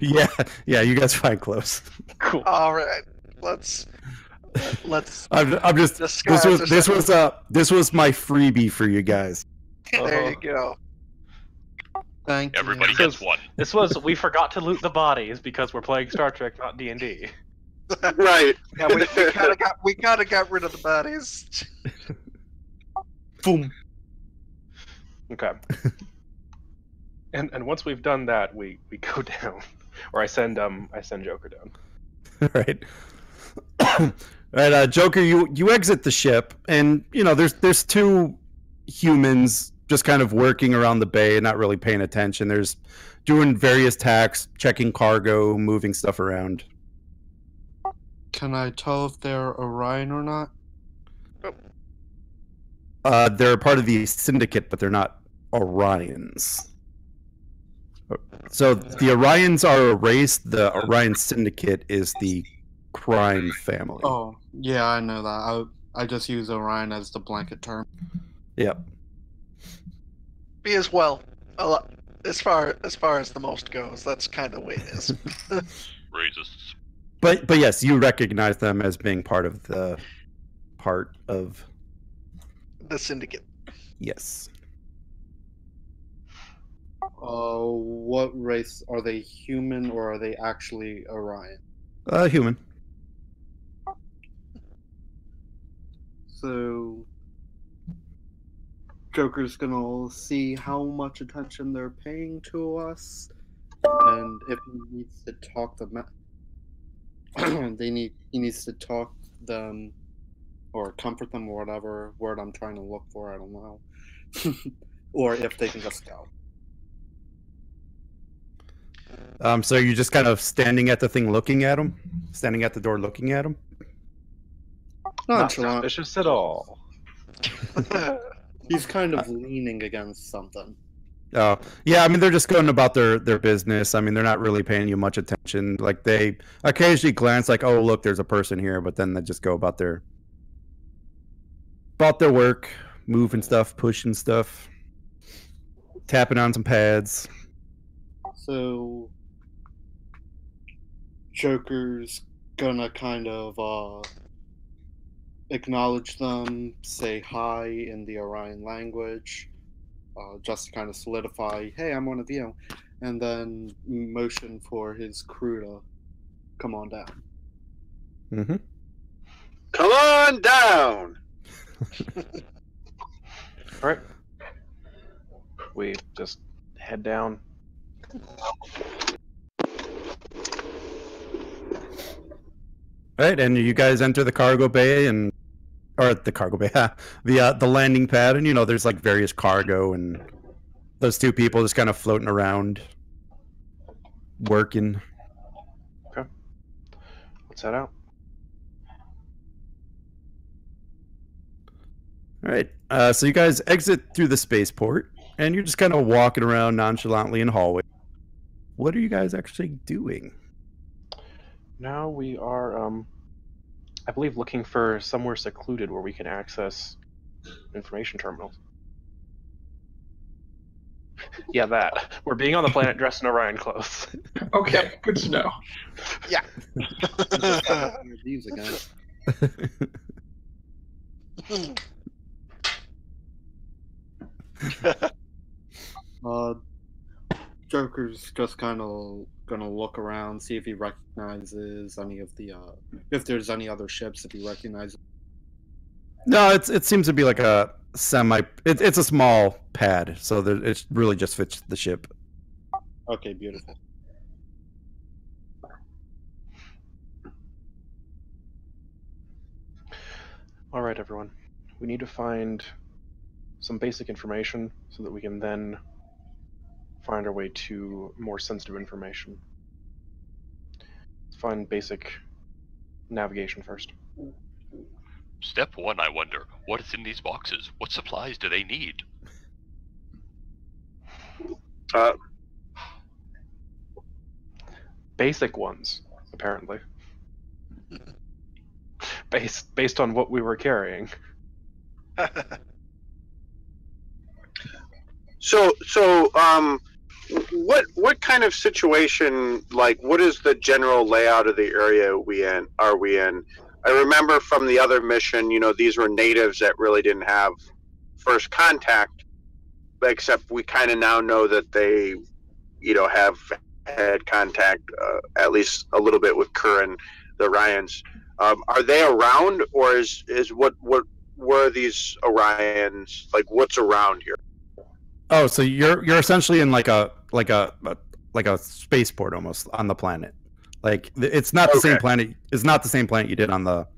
Speaker 1: yeah, you guys find clothes.
Speaker 7: Cool.
Speaker 6: All right, let's.
Speaker 1: I'm just. This was my freebie for you guys.
Speaker 6: There you go.
Speaker 5: Thank
Speaker 4: Everybody
Speaker 5: you.
Speaker 4: gets one.
Speaker 7: This was we forgot to loot the bodies because we're playing Star Trek, not D&D.
Speaker 3: Right.
Speaker 6: Yeah, we kind of got rid of the bodies.
Speaker 1: Boom.
Speaker 7: Okay. And once we've done that, we go down, or I send Joker down.
Speaker 1: All right. All right, Joker, you exit the ship, and you know there's 2 humans just kind of working around the bay and not really paying attention. There's doing various tasks, checking cargo, moving stuff around.
Speaker 5: Can I tell if they're Orion or not?
Speaker 1: They're part of the syndicate, but they're not Orions. So the Orions are a race. The Orion Syndicate is the crime family.
Speaker 5: Oh, yeah, I know that. I just use Orion as the blanket term.
Speaker 1: Yep.
Speaker 6: Me as well. As far as the most goes, that's kind of the way it is.
Speaker 4: Racists.
Speaker 1: But yes, you recognize them as being part of the
Speaker 6: syndicate.
Speaker 1: Yes.
Speaker 5: What race are they? Human or are they actually Orion?
Speaker 1: Human.
Speaker 5: So Joker's gonna see how much attention they're paying to us, and if he needs to talk them, he needs to talk them or comfort them or whatever word I'm trying to look for. I don't know, or if they can just go.
Speaker 1: So you're just kind of standing at the thing, looking at him, standing at the door, looking at him.
Speaker 7: Not suspicious at all.
Speaker 5: He's kind of leaning against something.
Speaker 1: Oh, yeah. I mean, they're just going about their business. I mean, they're not really paying you much attention. Like, they occasionally glance, like, "Oh, look, there's a person here," but then they just go about their work, moving stuff, pushing stuff, tapping on some pads.
Speaker 5: So Joker's gonna kind of acknowledge them, say hi in the Orion language, just to kind of solidify, hey, I'm one of you, and then motion for his crew to come on down.
Speaker 1: Mm-hmm.
Speaker 3: Come on down!
Speaker 7: All right. We just head down.
Speaker 1: Right, and you guys enter the cargo bay the landing pad, and there's like various cargo, and those two people just kind of floating around, working.
Speaker 7: Okay. Let's head out.
Speaker 1: All right, so you guys exit through the spaceport, and you're just kind of walking around nonchalantly in the hallway. What are you guys actually doing?
Speaker 7: Now we are, I believe, looking for somewhere secluded where we can access information terminals. Yeah, that. We're being on the planet dressed in Orion clothes.
Speaker 8: Okay, good to know.
Speaker 6: Yeah.
Speaker 5: These again. Joker's just kind of gonna look around, see if he recognizes any of the if there's any other ships, if he recognizes.
Speaker 1: No, it seems to be like a it's a small pad, so it really just fits the ship.
Speaker 5: Okay, beautiful.
Speaker 7: All right, everyone. We need to find some basic information so that we can then find our way to more sensitive information. Let's find basic navigation first.
Speaker 4: Step 1, I wonder, what is in these boxes? What supplies do they need?
Speaker 7: Basic ones, apparently. Based on what we were carrying.
Speaker 3: So, what kind of situation, like, what is the general layout of the area are we in? I remember from the other mission, these were natives that really didn't have first contact, except we kind of now know that they, have had contact, at least a little bit with Curran, the Orions. Are they around, or is what were these Orions, like, what's around here?
Speaker 1: Oh, so you're essentially in like a spaceport almost on the planet. Like, it's not the same planet. It's not the same planet you did on the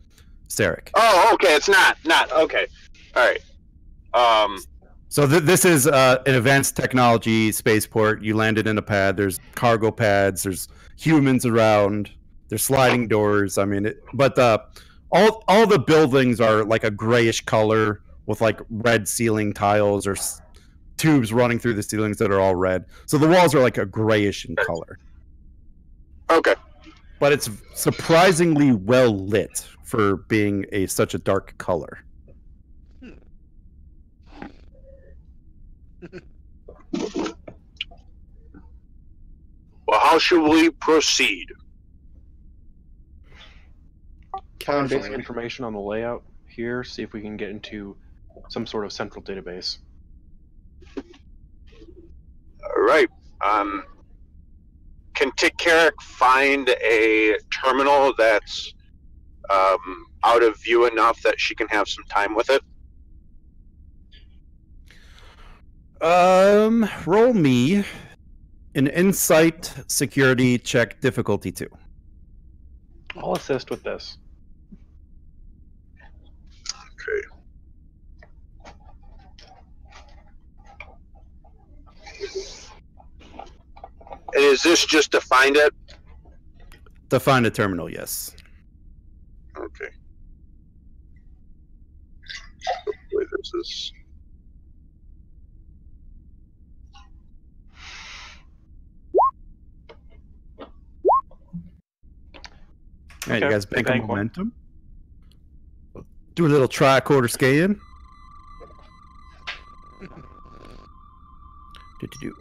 Speaker 1: Sarek.
Speaker 3: Oh, okay. It's not okay. All right.
Speaker 1: So this is an advanced technology spaceport. You landed in a pad. There's cargo pads. There's humans around. There's sliding doors. I mean, but all the buildings are like a grayish color with like red ceiling tiles or tubes running through the ceilings that are all red. So the walls are like a grayish in color.
Speaker 3: Okay.
Speaker 1: But it's surprisingly well lit for being such a dark color.
Speaker 3: Well, how should we proceed?
Speaker 7: Find basic information on the layout here, see if we can get into some sort of central database.
Speaker 3: All right. Can Carrick find a terminal that's out of view enough that she can have some time with it?
Speaker 1: Roll me an insight security check difficulty 2.
Speaker 7: I'll assist with this.
Speaker 3: Okay. And is this just to find it?
Speaker 1: To find a terminal, yes.
Speaker 3: Okay. Hopefully this is...
Speaker 1: All right, you guys bank on momentum. Do a little tricorder scan.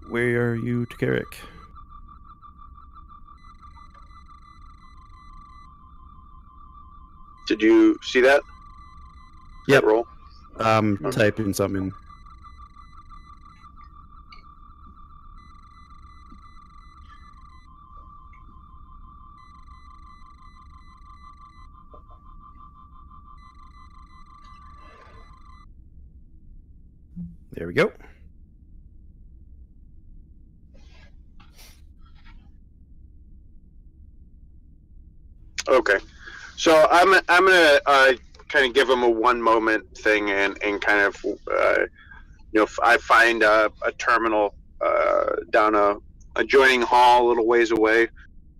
Speaker 1: Where are you, Carrick?
Speaker 3: Did you see that?
Speaker 1: Yep.
Speaker 3: Roll.
Speaker 1: Typing something in. There we go.
Speaker 3: Okay, so I'm gonna kind of give him a 1 moment thing and kind of if I find a terminal down a adjoining hall a little ways away,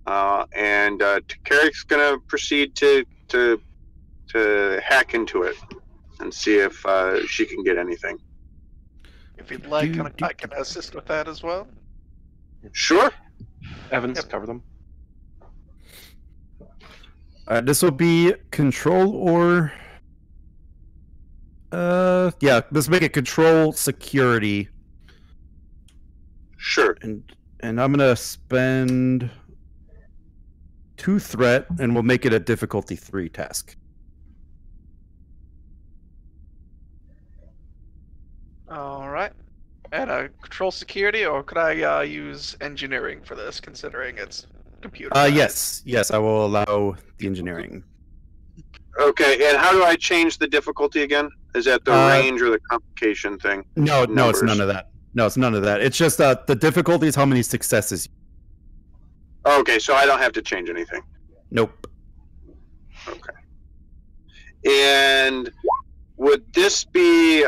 Speaker 3: and Carrick's gonna proceed to hack into it and see if she can get anything.
Speaker 6: If you'd like, I can assist with that as well.
Speaker 3: Sure.
Speaker 7: Evans, cover them.
Speaker 1: This will be control or... yeah, let's make it control security.
Speaker 3: Sure.
Speaker 1: And I'm going to spend 2 threat, and we'll make it a difficulty 3 task.
Speaker 6: All right. And control security, or could I use engineering for this, considering it's computer?
Speaker 1: Yes, I will allow the engineering.
Speaker 3: Okay, and how do I change the difficulty again? Is that the range or the complication thing?
Speaker 1: No, it's none of that. No, it's none of that. It's just the difficulty is how many successes.
Speaker 3: Okay, so I don't have to change anything.
Speaker 1: Nope.
Speaker 3: Okay. And would this be?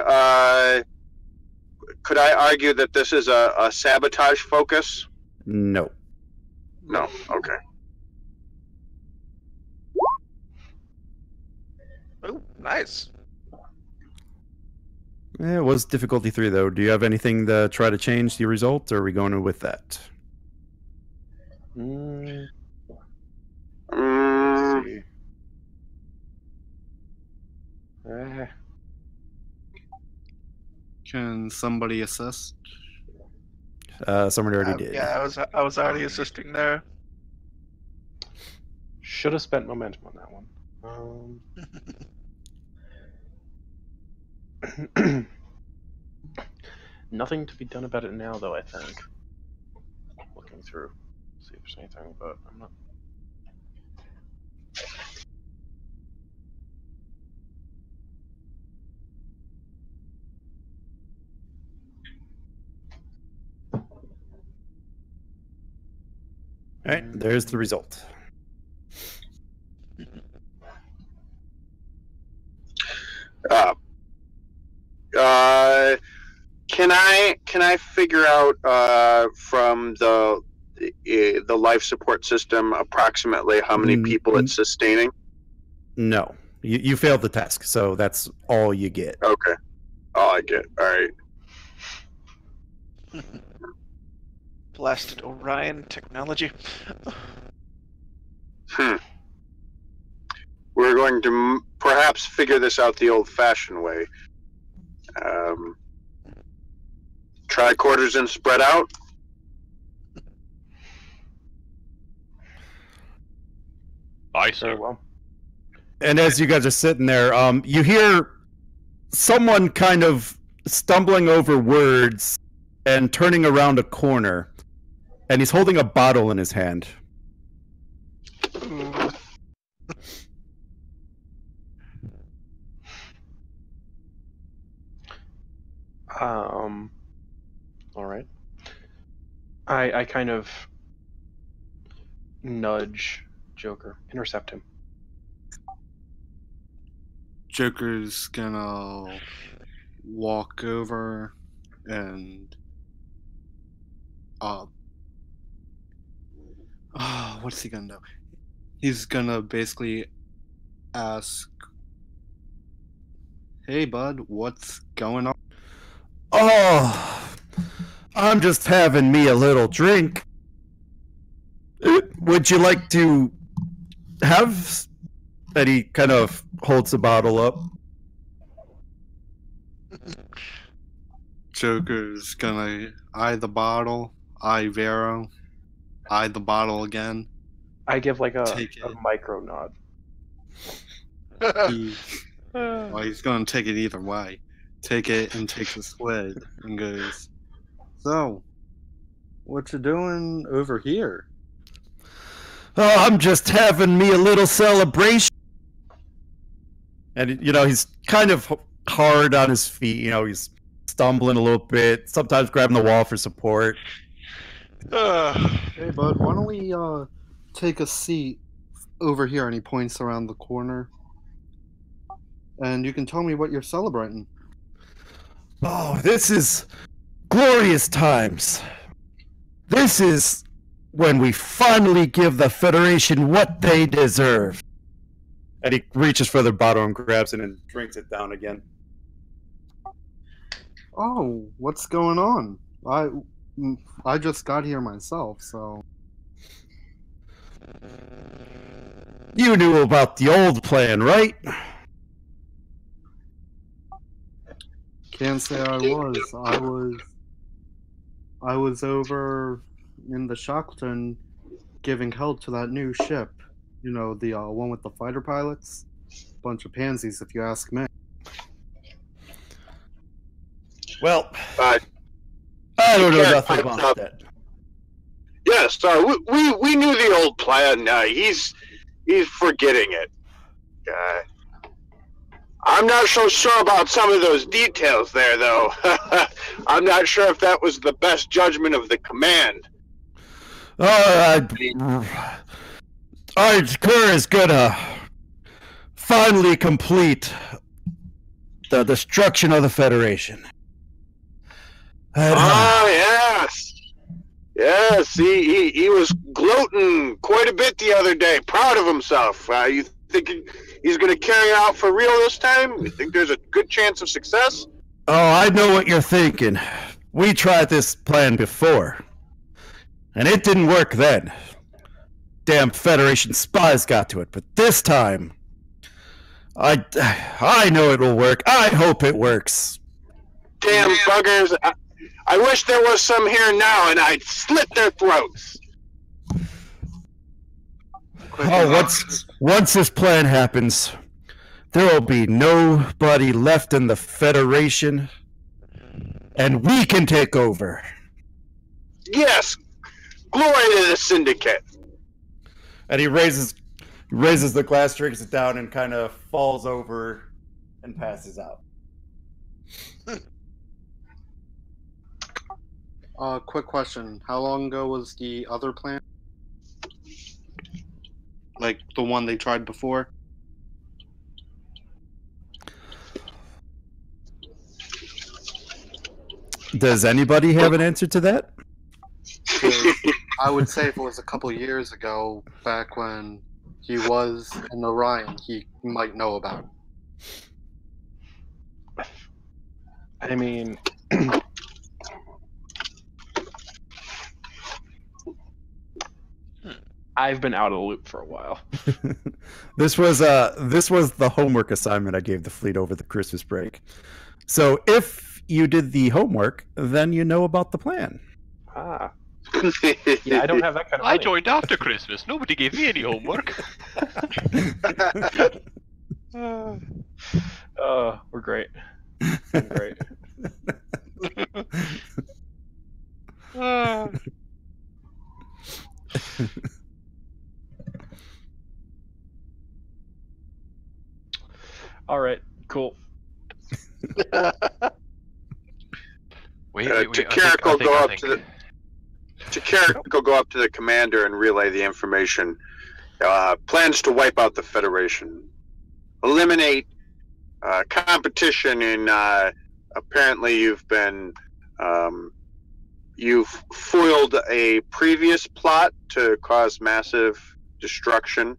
Speaker 3: Could I argue that this is a sabotage focus?
Speaker 1: No.
Speaker 3: No. Okay.
Speaker 6: Oh, nice.
Speaker 1: It was difficulty 3 though. Do you have anything to try to change the result, or are we going with that?
Speaker 7: Let's see.
Speaker 5: Can somebody assist?
Speaker 1: Somebody already did.
Speaker 6: Yeah, I was already assisting there.
Speaker 7: Should have spent momentum on that one. Nothing to be done about it now, though, I think. Looking through, see if there's anything, but I'm not.
Speaker 1: All right, there's the result.
Speaker 3: Can I figure out from the life support system approximately how many people it's sustaining?
Speaker 1: No, you failed the task, so that's all you get.
Speaker 3: Okay. I like it. All right.
Speaker 6: Blasted Orion technology.
Speaker 3: We're going to perhaps figure this out the old-fashioned way. Tricorders and spread out.
Speaker 4: Aye, sir.
Speaker 7: Very well.
Speaker 1: And as you guys are sitting there, you hear someone kind of stumbling over words and turning around a corner, and he's holding a bottle in his hand.
Speaker 7: All right. I kind of nudge Joker, intercept him.
Speaker 5: Joker's gonna walk over and what's he gonna do? He's gonna basically ask, "Hey, bud, what's going on?"
Speaker 1: Oh, I'm just having me a little drink. Would you like to have... And he kind of holds the bottle up.
Speaker 5: Joker's gonna eye the bottle, eye Varro, eye the bottle again.
Speaker 7: I give like a
Speaker 5: Take it.
Speaker 7: micro nod.
Speaker 5: Well, he's gonna take it either way. Take it and takes a swig and goes, "So, what you doing over here?"
Speaker 1: Oh, I'm just having me a little celebration. And, you know, he's kind of hard on his feet. You know, he's stumbling a little bit, sometimes grabbing the wall for support.
Speaker 5: Hey, bud, why don't we take a seat over here? And he points around the corner. And you can tell me what you're celebrating.
Speaker 1: Oh, this is glorious times. This is when we finally give the Federation what they deserve. And he reaches for the bottle and grabs it and drinks it down again.
Speaker 5: Oh, what's going on? I just got here myself, so...
Speaker 1: You knew about the old plan, right?
Speaker 5: Can't say I was. I was over in the Shackleton giving help to that new ship. You know, the one with the fighter pilots? Bunch of pansies, if you ask me.
Speaker 1: Well, I don't know nothing about that.
Speaker 3: Yes, we knew the old plan. He's forgetting it. I'm not so sure about some of those details there, though. I'm not sure if that was the best judgment of the command.
Speaker 1: Our crew is gonna finally complete the destruction of the Federation.
Speaker 3: Yes. Yes, he was gloating quite a bit the other day, proud of himself. You think he's going to carry it out for real this time? You think there's a good chance of success?
Speaker 1: Oh, I know what you're thinking. We tried this plan before, and it didn't work then. Damn Federation spies got to it, but this time, I know it will work. I hope it works.
Speaker 3: Damn buggers. I wish there was some here now, and I'd slit their throats.
Speaker 1: Once this plan happens, there will be nobody left in the Federation, and we can take over.
Speaker 3: Yes, glory to the Syndicate.
Speaker 1: And he raises the glass, drinks it down, and kind of falls over and passes out.
Speaker 5: Quick question. How long ago was the other plan? Like, the one they tried before?
Speaker 1: Does anybody have an answer to that?
Speaker 5: I would say if it was a couple years ago, back when he was in Orion, he might know about it.
Speaker 7: I mean, I've been out of the loop for a while.
Speaker 1: This was the homework assignment I gave the fleet over the Christmas break. So if you did the homework, then you know about the plan.
Speaker 7: Ah. Yeah, I don't have that kind of money.
Speaker 4: I joined after Christmas. Nobody gave me any homework.
Speaker 7: We're great. I'm great. All right, cool.
Speaker 4: Wait.
Speaker 3: Carrick will go up to the commander and relay the information. Plans to wipe out the Federation, eliminate competition in. Apparently, you've foiled a previous plot to cause massive destruction.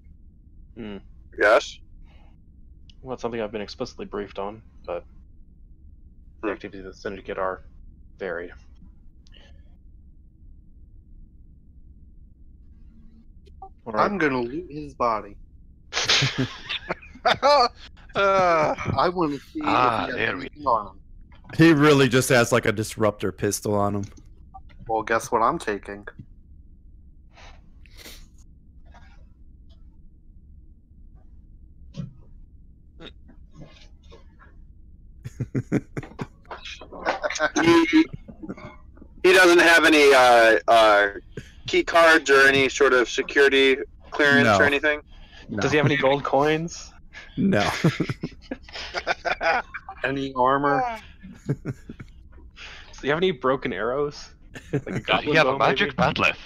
Speaker 3: Yes.
Speaker 7: Well, it's something I've been explicitly briefed on, but the activities of the Syndicate are varied.
Speaker 5: I'm gonna loot his body. I want to see if he has anything on him.
Speaker 1: He really just has like a disruptor pistol on him.
Speaker 5: Well, guess what I'm taking?
Speaker 3: He doesn't have any key cards or any sort of security clearance or anything?
Speaker 7: No. Does he have any gold coins?
Speaker 1: No.
Speaker 5: Any armor?
Speaker 7: Does he have any broken arrows? Like
Speaker 4: Does he have a magic batleth?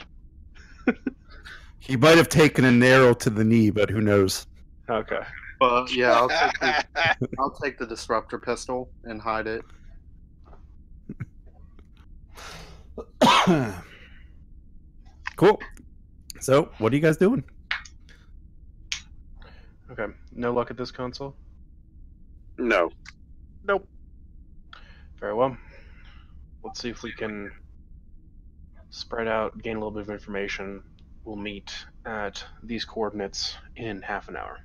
Speaker 1: He might have taken an arrow to the knee, but who knows?
Speaker 7: Okay.
Speaker 5: But yeah, I'll take the disruptor pistol and hide it.
Speaker 1: Cool. So, what are you guys doing?
Speaker 7: Okay. No luck at this console?
Speaker 3: No.
Speaker 6: Nope.
Speaker 7: Very well. Let's see if we can spread out, gain a little bit of information. We'll meet at these coordinates in half an hour.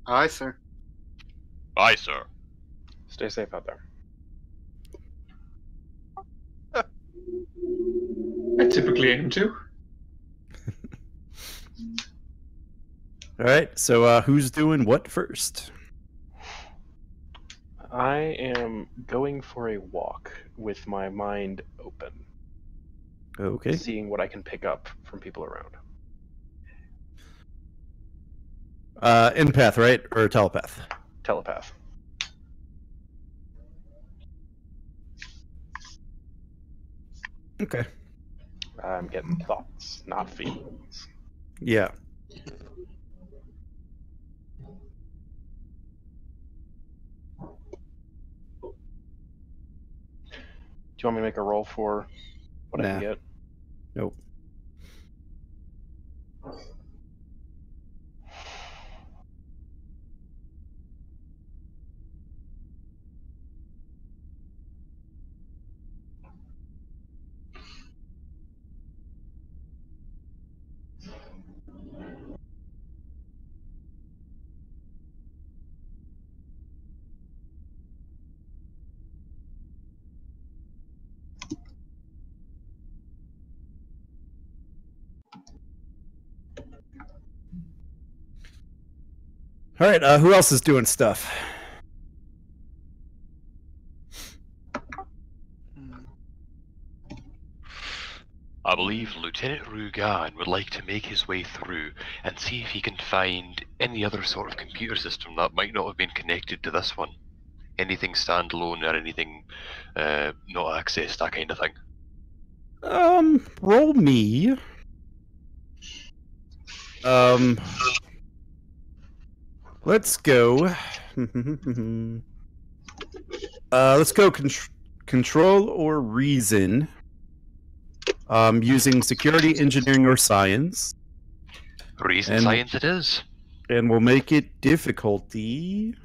Speaker 5: Aye, sir.
Speaker 4: Aye, sir.
Speaker 7: Stay safe out there.
Speaker 8: I typically aim to.
Speaker 1: All right. So, who's doing what first?
Speaker 7: I am going for a walk with my mind open.
Speaker 1: Okay.
Speaker 7: Seeing what I can pick up from people around.
Speaker 1: Empath, right? Or telepath?
Speaker 7: Telepath.
Speaker 1: Okay.
Speaker 7: I'm getting thoughts, not feelings.
Speaker 1: Yeah.
Speaker 7: Do you want me to make a roll for what I can get?
Speaker 1: Nope. All right, who else is doing stuff?
Speaker 4: I believe Lieutenant Rugan would like to make his way through and see if he can find any other sort of computer system that might not have been connected to this one. Anything standalone or anything not accessed, that kind of thing.
Speaker 1: Roll me. Let's go. Let's go control or reason. Using security, engineering, or science.
Speaker 4: Reason
Speaker 1: And-
Speaker 4: science it is.
Speaker 1: And we'll make it difficulty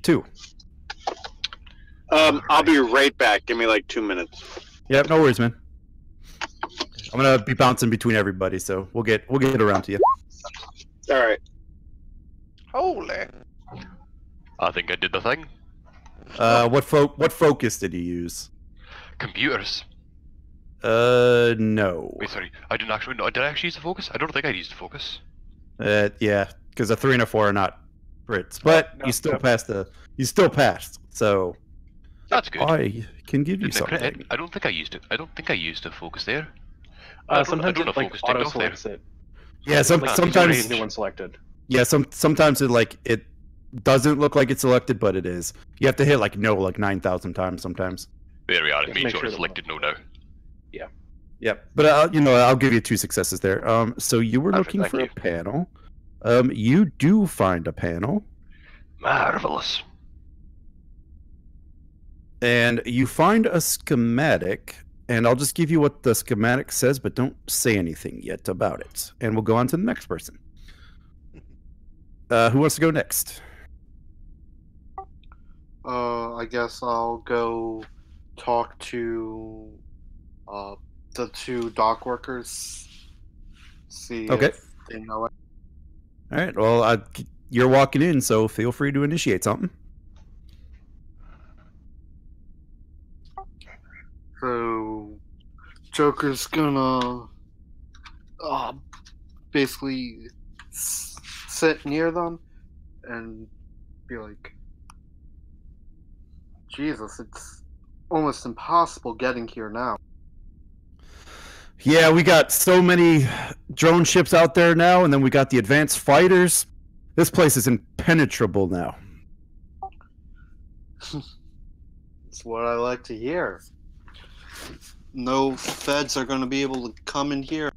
Speaker 1: 2.
Speaker 3: I'll be right back. Give me like 2 minutes.
Speaker 1: Yep, no worries, man. I'm gonna be bouncing between everybody, so we'll get around to you.
Speaker 3: All right.
Speaker 6: Holy.
Speaker 4: I think I did the thing.
Speaker 1: What focus did you use?
Speaker 4: Computers.
Speaker 1: No.
Speaker 4: Wait, sorry. I didn't actually. No, did I actually use the focus? I don't think I used the focus.
Speaker 1: Yeah, because a 3 and a 4 are not Brits, but
Speaker 11: no,
Speaker 1: you still
Speaker 11: no.
Speaker 1: passed you still passed, so
Speaker 4: That's good.
Speaker 1: I can give you
Speaker 4: Didn't I crit
Speaker 1: something.
Speaker 4: hit? I don't think I used it. I don't think I used the focus there.
Speaker 7: Sometimes
Speaker 4: I don't
Speaker 7: it like
Speaker 4: focus ticked
Speaker 7: auto
Speaker 4: off there.
Speaker 7: selects it.
Speaker 1: Yeah,
Speaker 7: Like,
Speaker 1: sometimes
Speaker 7: new one selected.
Speaker 1: yeah, sometimes it doesn't look like it's selected, but it is. You have to hit like no like 9,000 times sometimes.
Speaker 4: There we are.
Speaker 7: Just
Speaker 4: Made
Speaker 7: make
Speaker 4: sure
Speaker 7: sure
Speaker 4: it's
Speaker 7: that-
Speaker 4: selected no now.
Speaker 1: Yep, but I'll give you 2 successes there. So you were
Speaker 4: Perfect,
Speaker 1: looking
Speaker 4: thank
Speaker 1: for a panel. You do find a panel,
Speaker 4: Marvelous.
Speaker 1: and you find a schematic. And I'll just give you what the schematic says, but don't say anything yet about it. And we'll go on to the next person. Who wants to go next?
Speaker 5: I guess I'll go talk to the 2 dock workers. See
Speaker 1: Okay.
Speaker 5: if they know it.
Speaker 1: All right. Well, you're walking in, so feel free to initiate something.
Speaker 5: So, Joker's gonna basically sit near them and be like, Jesus, it's almost impossible getting here now.
Speaker 1: Yeah, we got so many drone ships out there now, and then we got the advanced fighters. This place is impenetrable now.
Speaker 5: It's what I like to hear. No feds are gonna be able to come in here.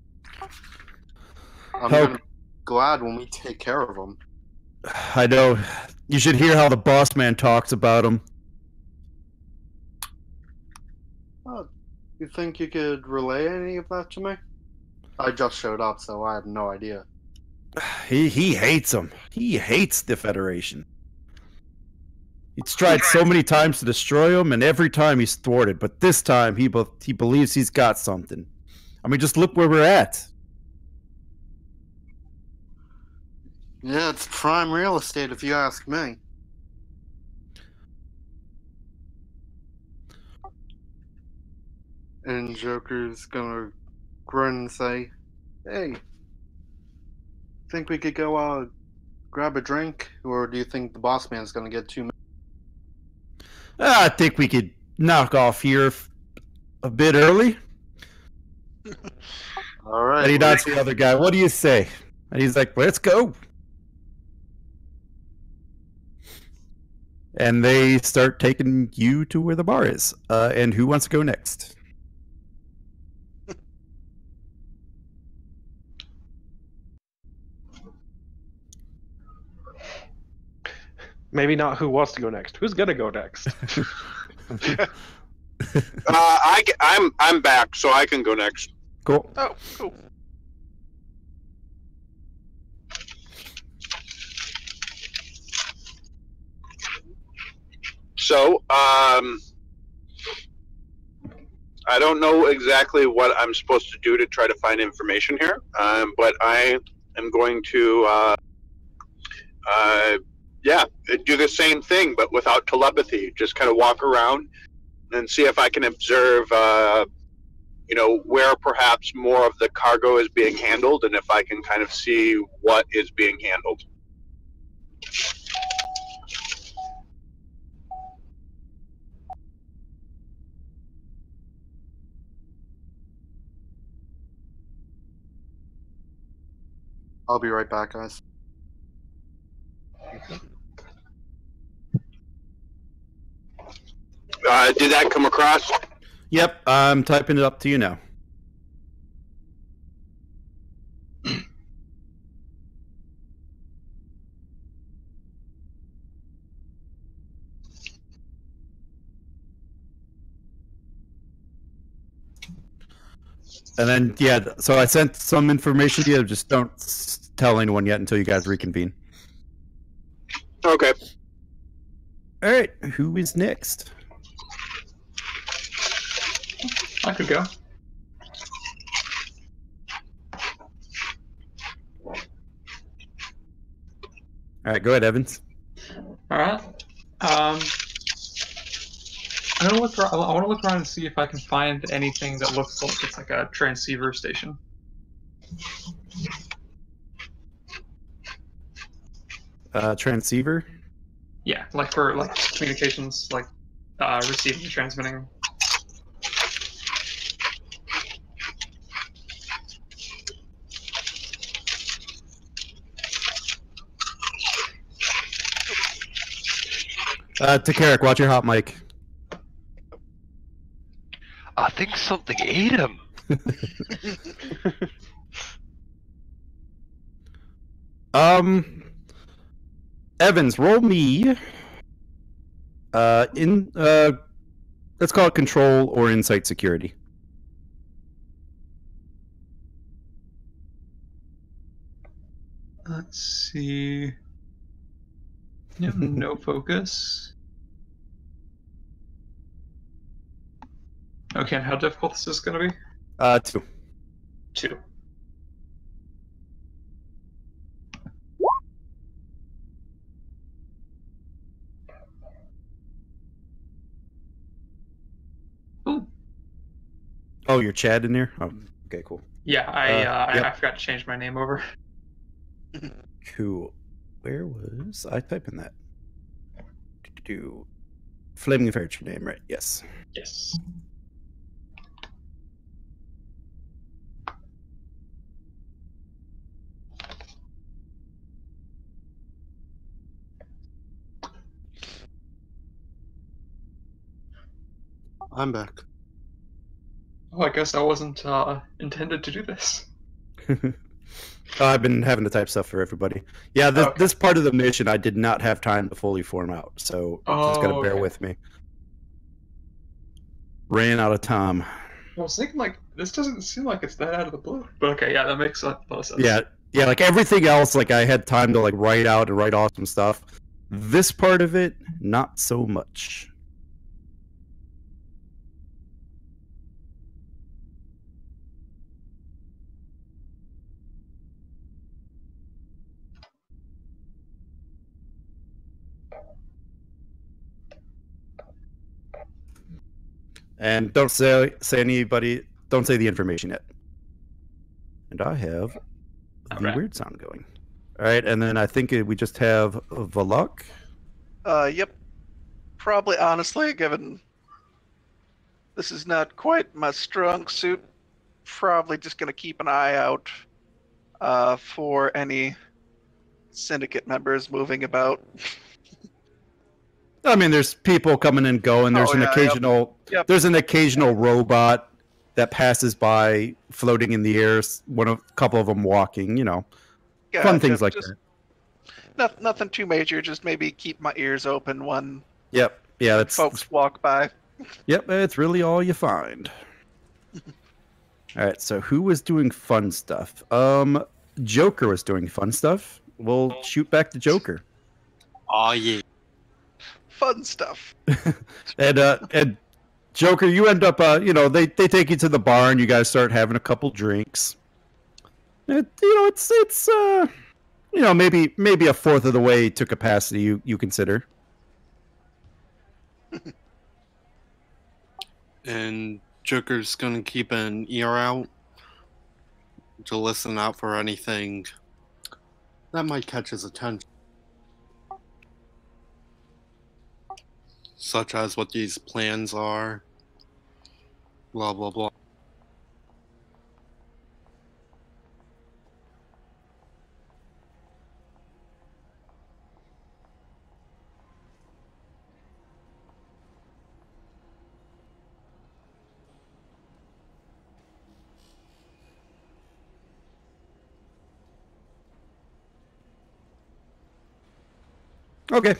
Speaker 5: I'm
Speaker 1: How-
Speaker 5: gonna be glad when we take care of them.
Speaker 1: I know. You should hear how the boss man talks about them.
Speaker 5: You think you could relay any of that to me? I just showed up, so I have no idea.
Speaker 1: He hates them. He hates the Federation. He's tried so many times to destroy them, and every time he's thwarted. But this time, he believes he's got something. I mean, just look where we're at.
Speaker 5: Yeah, it's prime real estate if you ask me. And Joker's gonna grin and say, "Hey, think we could go grab a drink, or do you think the boss man's gonna get too many?"
Speaker 1: I think we could knock off here a bit early.
Speaker 5: All right.
Speaker 1: And he nods to the other guy. What do you say? And he's like, let's go. And they start taking you to where the bar is. And who wants to go next?
Speaker 7: Maybe not who wants to go next. Who's gonna go next?
Speaker 3: I'm back, so I can go next.
Speaker 1: Cool.
Speaker 6: Oh, cool.
Speaker 3: So, I don't know exactly what I'm supposed to do to try to find information here, but I am going to, do the same thing, but without telepathy. Just kind of walk around and see if I can observe, where perhaps more of the cargo is being handled, and if I can kind of see what is being handled.
Speaker 5: I'll be right back, guys.
Speaker 3: Did that come across?
Speaker 1: Yep, I'm typing it up to you now. And then, yeah, so I sent some information to you. Just don't tell anyone yet until you guys reconvene.
Speaker 3: Okay.
Speaker 1: All right, who is next?
Speaker 8: I could go.
Speaker 1: All right, go ahead, Evans.
Speaker 8: All right. I'm gonna look. I want to look around and see if I can find anything that looks like it's like a transceiver station.
Speaker 1: Transceiver?
Speaker 8: Yeah, like for like communications, like receiving and transmitting.
Speaker 1: Takarik, watch your hot mic.
Speaker 4: I think something ate him.
Speaker 1: Evans, roll me. Let's call it control or insight security.
Speaker 8: Let's see. You have no focus. Okay, and how difficult is this going to be?
Speaker 1: 2.
Speaker 8: 2. Ooh.
Speaker 1: Oh, you're Chad in there? Oh, okay, cool.
Speaker 8: Yeah, I
Speaker 1: yep.
Speaker 8: forgot to change my name over.
Speaker 1: Cool. Where was I typing that? Flaming Fair's your name, right? Yes.
Speaker 8: Yes.
Speaker 5: I'm back.
Speaker 8: Oh, I guess I wasn't intended to do this.
Speaker 1: I've been having to type stuff for everybody. Yeah, this part of the mission I did not have time to fully form out, so just gotta bear with me. Ran out of time.
Speaker 8: I was thinking, like, this doesn't seem like it's that out of the blue. But okay, yeah, that makes a lot of sense.
Speaker 1: Yeah, like everything else, like I had time to like write out and write off some stuff. This part of it, not so much. And don't say the information yet. And I have the weird sound going. All right, and then I think we just have Valak.
Speaker 6: Yep. Probably, honestly, given this is not quite my strong suit, probably just going to keep an eye out for any syndicate members moving about.
Speaker 1: I mean, there's people coming and going. There's there's an occasional robot that passes by, floating in the air. A couple of them walking. Fun things like that.
Speaker 6: Nothing too major. Just maybe keep my ears open when.
Speaker 1: Yep. Yeah.
Speaker 6: Folks walk by.
Speaker 1: Yep. It's really all you find. All right. So who was doing fun stuff? Joker was doing fun stuff. We'll shoot back to Joker.
Speaker 5: Oh yeah.
Speaker 6: Fun stuff.
Speaker 1: and Joker, you end up, they take you to the bar and you guys start having a couple drinks. It's maybe a fourth of the way to capacity you consider.
Speaker 5: And Joker's gonna keep an ear out to listen out for anything that might catch his attention. Such as what these plans are. Blah, blah, blah.
Speaker 1: Okay.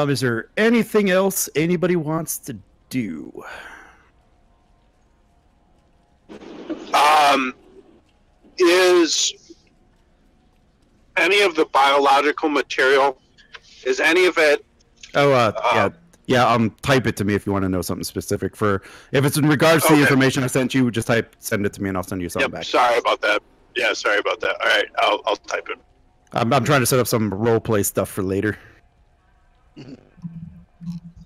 Speaker 1: Is there anything else anybody wants to do?
Speaker 3: Is any of the biological material, is any of it...
Speaker 1: Yeah, type it to me if you want to know something specific. If it's in regards to the information I sent you, just send it to me and I'll send you something back.
Speaker 3: Sorry about that. Yeah, sorry about that. All right, I'll type it.
Speaker 1: I'm trying to set up some role play stuff for later.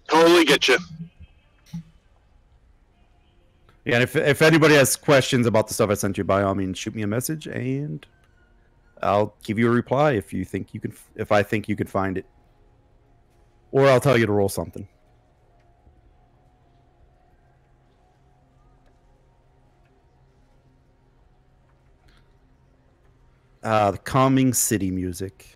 Speaker 3: Totally get you.
Speaker 1: Yeah, and if anybody has questions about the stuff I sent you, by all means, shoot me a message and I'll give you a reply if I think you can find it, or I'll tell you to roll something. The calming city music.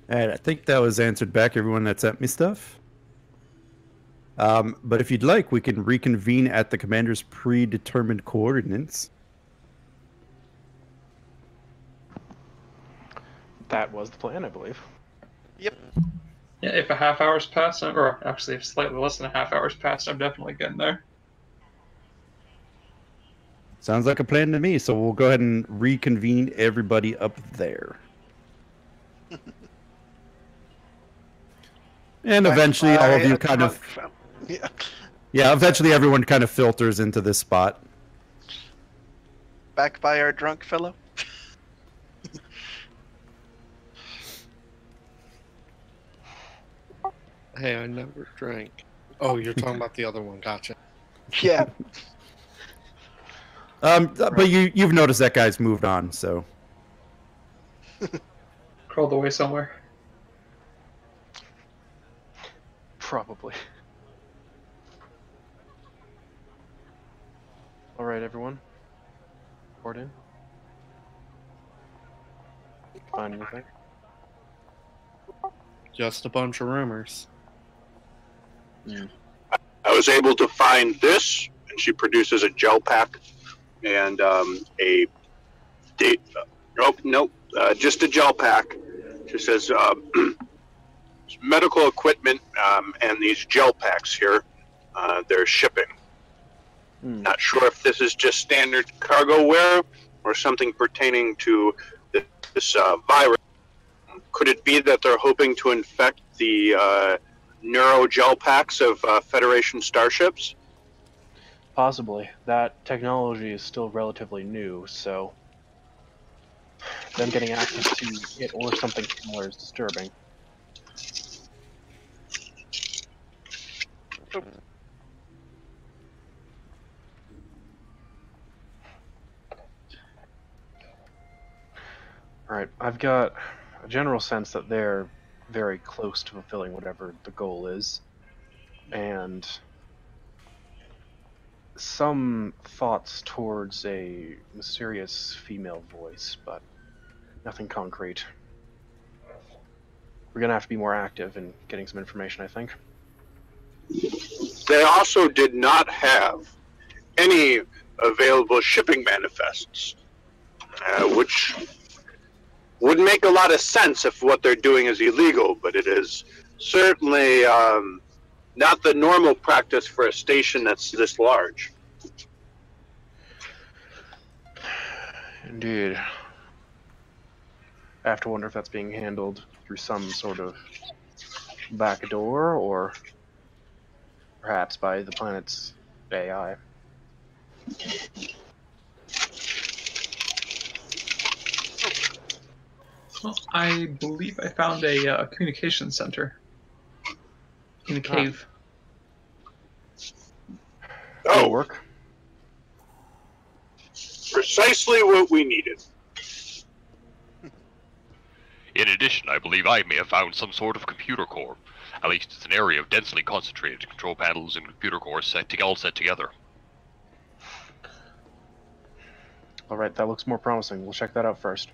Speaker 1: Alright, I think that was answered back, everyone that sent me stuff. But if you'd like, we can reconvene at the commander's predetermined coordinates.
Speaker 7: That was the plan, I believe.
Speaker 6: Yep.
Speaker 8: Yeah, if a half hour's passed, or actually if slightly less than a half hour's passed, I'm definitely getting there.
Speaker 1: Sounds like a plan to me, so we'll go ahead and reconvene everybody up there. And eventually all of you kind of... Yeah, eventually everyone kind of filters into this spot.
Speaker 6: Back by our drunk fellow?
Speaker 5: Hey, I never drank. Oh, you're talking about the other one. Gotcha.
Speaker 6: Yeah.
Speaker 1: But you've noticed that guy's moved on, so...
Speaker 8: Crawled away somewhere.
Speaker 7: Probably. All right, everyone. Report in. Find anything?
Speaker 5: Just a bunch of rumors.
Speaker 3: I was able to find this, and she produces a gel pack and a date. Nope, just a gel pack. She says medical equipment and these gel packs here. They're shipping. Not sure if this is just standard cargo wear or something pertaining to this virus. Could it be that they're hoping to infect the neuro gel packs of Federation starships?
Speaker 7: Possibly. That technology is still relatively new, so them getting access to it or something similar is disturbing. Alright, I've got a general sense that they're very close to fulfilling whatever the goal is, and some thoughts towards a mysterious female voice, but Nothing concrete. We're gonna have to be more active in getting some information, I think.
Speaker 3: They also did not have any available shipping manifests, which would make a lot of sense if what they're doing is illegal, but it is certainly not the normal practice for a station that's this large.
Speaker 7: Indeed. I have to wonder if that's being handled through some sort of back door, or perhaps by the planet's AI.
Speaker 8: Well, I believe I found a communication center in a cave.
Speaker 3: Oh,
Speaker 7: Work.
Speaker 3: Precisely what we needed.
Speaker 4: In addition, I believe I may have found some sort of computer core. At least it's an area of densely concentrated control panels and computer cores all set together.
Speaker 7: Alright, that looks more promising. We'll check that out first.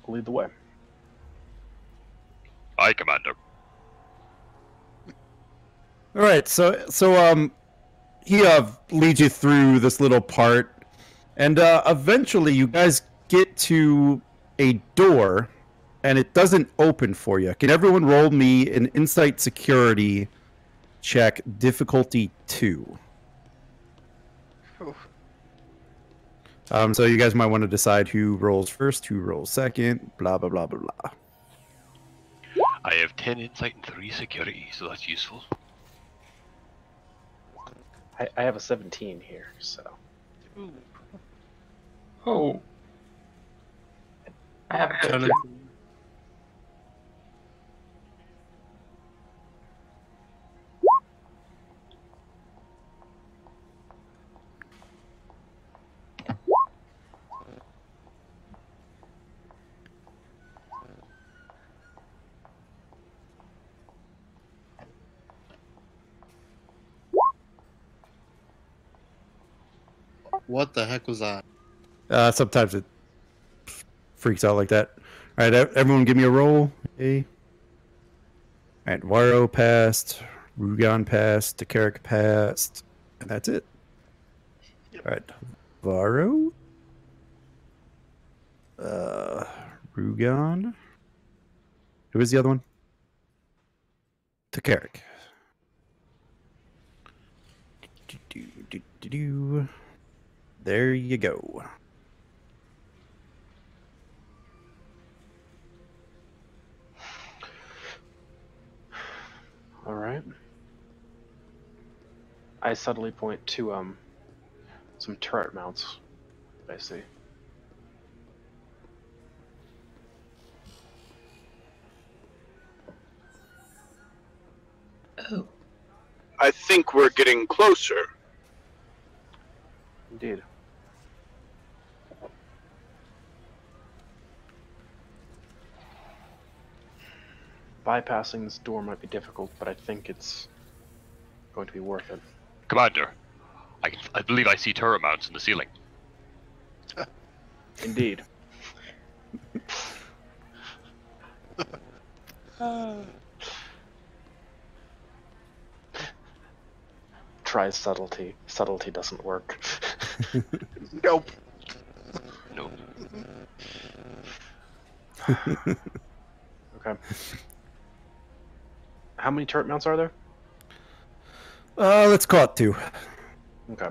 Speaker 7: Lead the way.
Speaker 4: Aye, Commander.
Speaker 1: All right, so he leads you through this little part, and eventually you guys get to a door, and it doesn't open for you. Can everyone roll me an insight security check, difficulty 2? So you guys might want to decide who rolls first, who rolls second, blah, blah, blah, blah, blah.
Speaker 4: I have 10 insight and 3 security, so that's useful.
Speaker 7: I have a 17 here, so.
Speaker 8: Oh. I have a 13.
Speaker 5: What the heck was that?
Speaker 1: Sometimes it freaks out like that. All right, everyone give me a roll. Okay. All right, Varro passed, Rugan passed, Takarik passed, and that's it. All right, Varro, Rugan. Who was the other one? Takarik. There you go.
Speaker 7: All right. I subtly point to some turret mounts. I see.
Speaker 8: Oh.
Speaker 3: I think we're getting closer.
Speaker 7: Indeed. Bypassing this door might be difficult, but I think it's going to be worth it.
Speaker 4: Commander, I believe I see turret mounts in the ceiling.
Speaker 7: Indeed. Try subtlety. Subtlety doesn't work.
Speaker 6: Nope.
Speaker 4: No.
Speaker 7: Okay. How many turret mounts are there?
Speaker 1: Let's call it 2.
Speaker 7: Okay.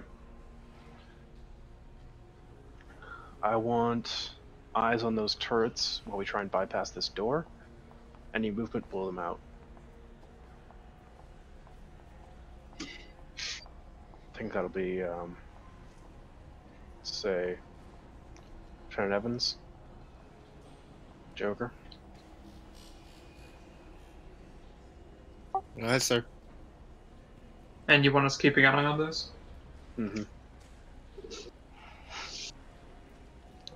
Speaker 7: I want eyes on those turrets while we try and bypass this door. Any movement, blow them out. I think that'll be, say, Shannon Evans, Joker.
Speaker 5: Nice, sir.
Speaker 8: And you want us keeping an eye on this?
Speaker 7: Mm-hmm.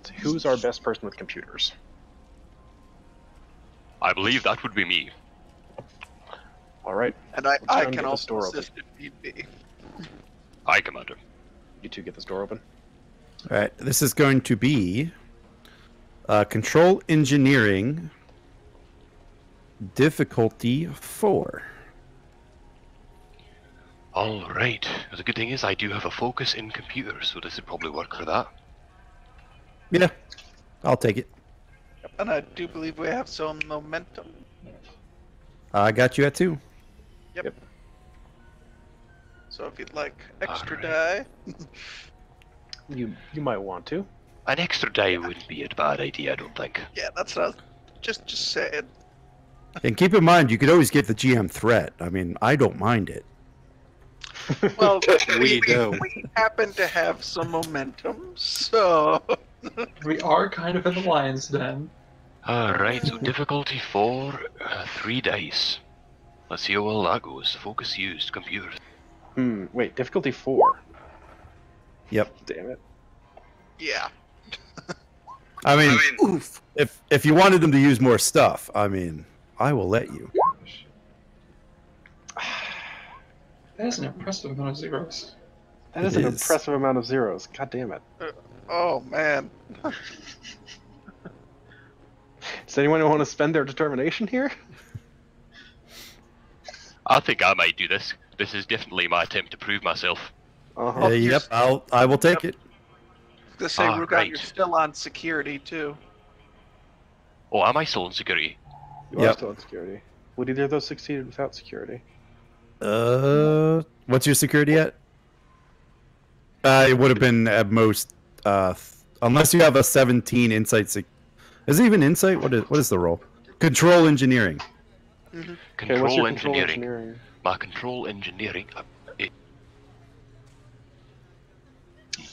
Speaker 7: So who's our best person with computers?
Speaker 4: I believe that would be me.
Speaker 7: All right.
Speaker 6: And I
Speaker 7: try and
Speaker 6: can
Speaker 7: get this door
Speaker 6: also
Speaker 7: open.
Speaker 6: assist if need be.
Speaker 4: Aye, Commander.
Speaker 7: You two get this door open.
Speaker 1: All right, this is going to be control engineering difficulty 4.
Speaker 4: All right. The good thing is I do have a focus in computers, so this would probably work for that.
Speaker 1: Yeah, I'll take it.
Speaker 6: And I do believe we have some momentum.
Speaker 1: I got you at 2.
Speaker 6: Yep. So if you'd like extra
Speaker 4: Alright.
Speaker 6: die.
Speaker 7: You might want to.
Speaker 4: An extra die wouldn't be a bad idea, I don't think.
Speaker 6: Yeah, that's what I was just saying.
Speaker 1: And keep in mind, you could always get the GM threat. I mean, I don't mind it.
Speaker 6: Well,
Speaker 5: We do.
Speaker 6: we happen to have some momentum, so
Speaker 8: We are kind of in the lion's den.
Speaker 4: Alright, so difficulty 4, 3 dice. Let's see how well that goes. Focus used, computers.
Speaker 7: Wait, difficulty 4.
Speaker 1: Yep.
Speaker 7: Damn it.
Speaker 6: yeah.
Speaker 1: I mean,
Speaker 5: Oof.
Speaker 1: if you wanted them to use more stuff, I mean, I will let you.
Speaker 8: That is an impressive amount of zeros.
Speaker 7: That is
Speaker 1: It
Speaker 7: an
Speaker 1: is.
Speaker 7: impressive amount of zeros. God damn it.
Speaker 6: Oh man.
Speaker 7: Does anyone want to spend their determination here?
Speaker 4: I think I might do this. This is definitely my attempt to prove myself.
Speaker 7: Uh-huh.
Speaker 1: Yep, I will take it.
Speaker 6: To say, Rugal,
Speaker 4: right.
Speaker 6: you're still on security too.
Speaker 4: Oh, am I still in security?
Speaker 7: You are still in security. Would either of those succeeded without security?
Speaker 1: What's your security at? It would have been at most, unless you have a 17 insight. Is it even insight? What is the roll? Control engineering.
Speaker 6: Mm-hmm.
Speaker 7: Okay, what's your
Speaker 4: Control
Speaker 7: control
Speaker 4: engineering.
Speaker 7: engineering?
Speaker 4: My control engineering.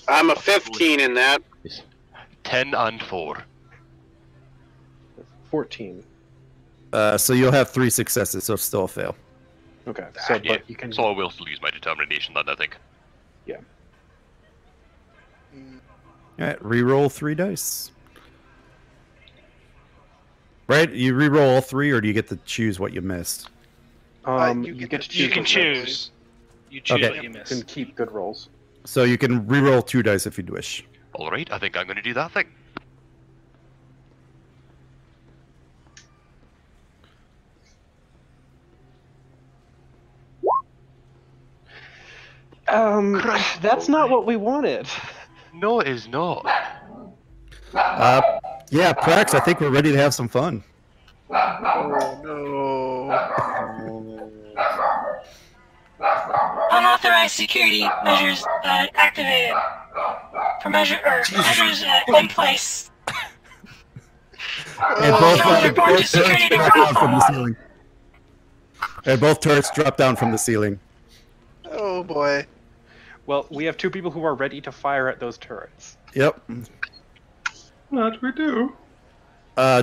Speaker 3: I'm a 15 in that.
Speaker 4: 10 and 4.
Speaker 7: 14.
Speaker 1: So you'll have 3 successes, so still a fail.
Speaker 7: Okay, so
Speaker 4: Yeah,
Speaker 7: but you can.
Speaker 4: so I will still use my determination then, I think.
Speaker 7: Yeah.
Speaker 1: All right, re-roll 3 dice. Right, you re-roll all 3, or do you get to choose what you missed?
Speaker 7: You get to choose.
Speaker 2: You can
Speaker 7: what you miss.
Speaker 2: choose. You choose
Speaker 1: Okay.
Speaker 2: what you
Speaker 7: You
Speaker 2: miss.
Speaker 7: can keep good rolls.
Speaker 1: So you can re-roll 2 dice if you wish.
Speaker 4: Alright, I think I'm going to do that thing.
Speaker 7: That's not what we wanted.
Speaker 4: No, it is not.
Speaker 1: Yeah, Prax, I think we're ready to have some fun.
Speaker 6: Oh no.
Speaker 12: Unauthorized security measures activated. Measures in place.
Speaker 1: And both,
Speaker 12: Controls report to
Speaker 1: both
Speaker 12: security
Speaker 1: turrets drop down from the ceiling. And both turrets drop down from the ceiling.
Speaker 6: Oh boy.
Speaker 7: Well, we have 2 people who are ready to fire at those turrets.
Speaker 1: Yep.
Speaker 8: That we do.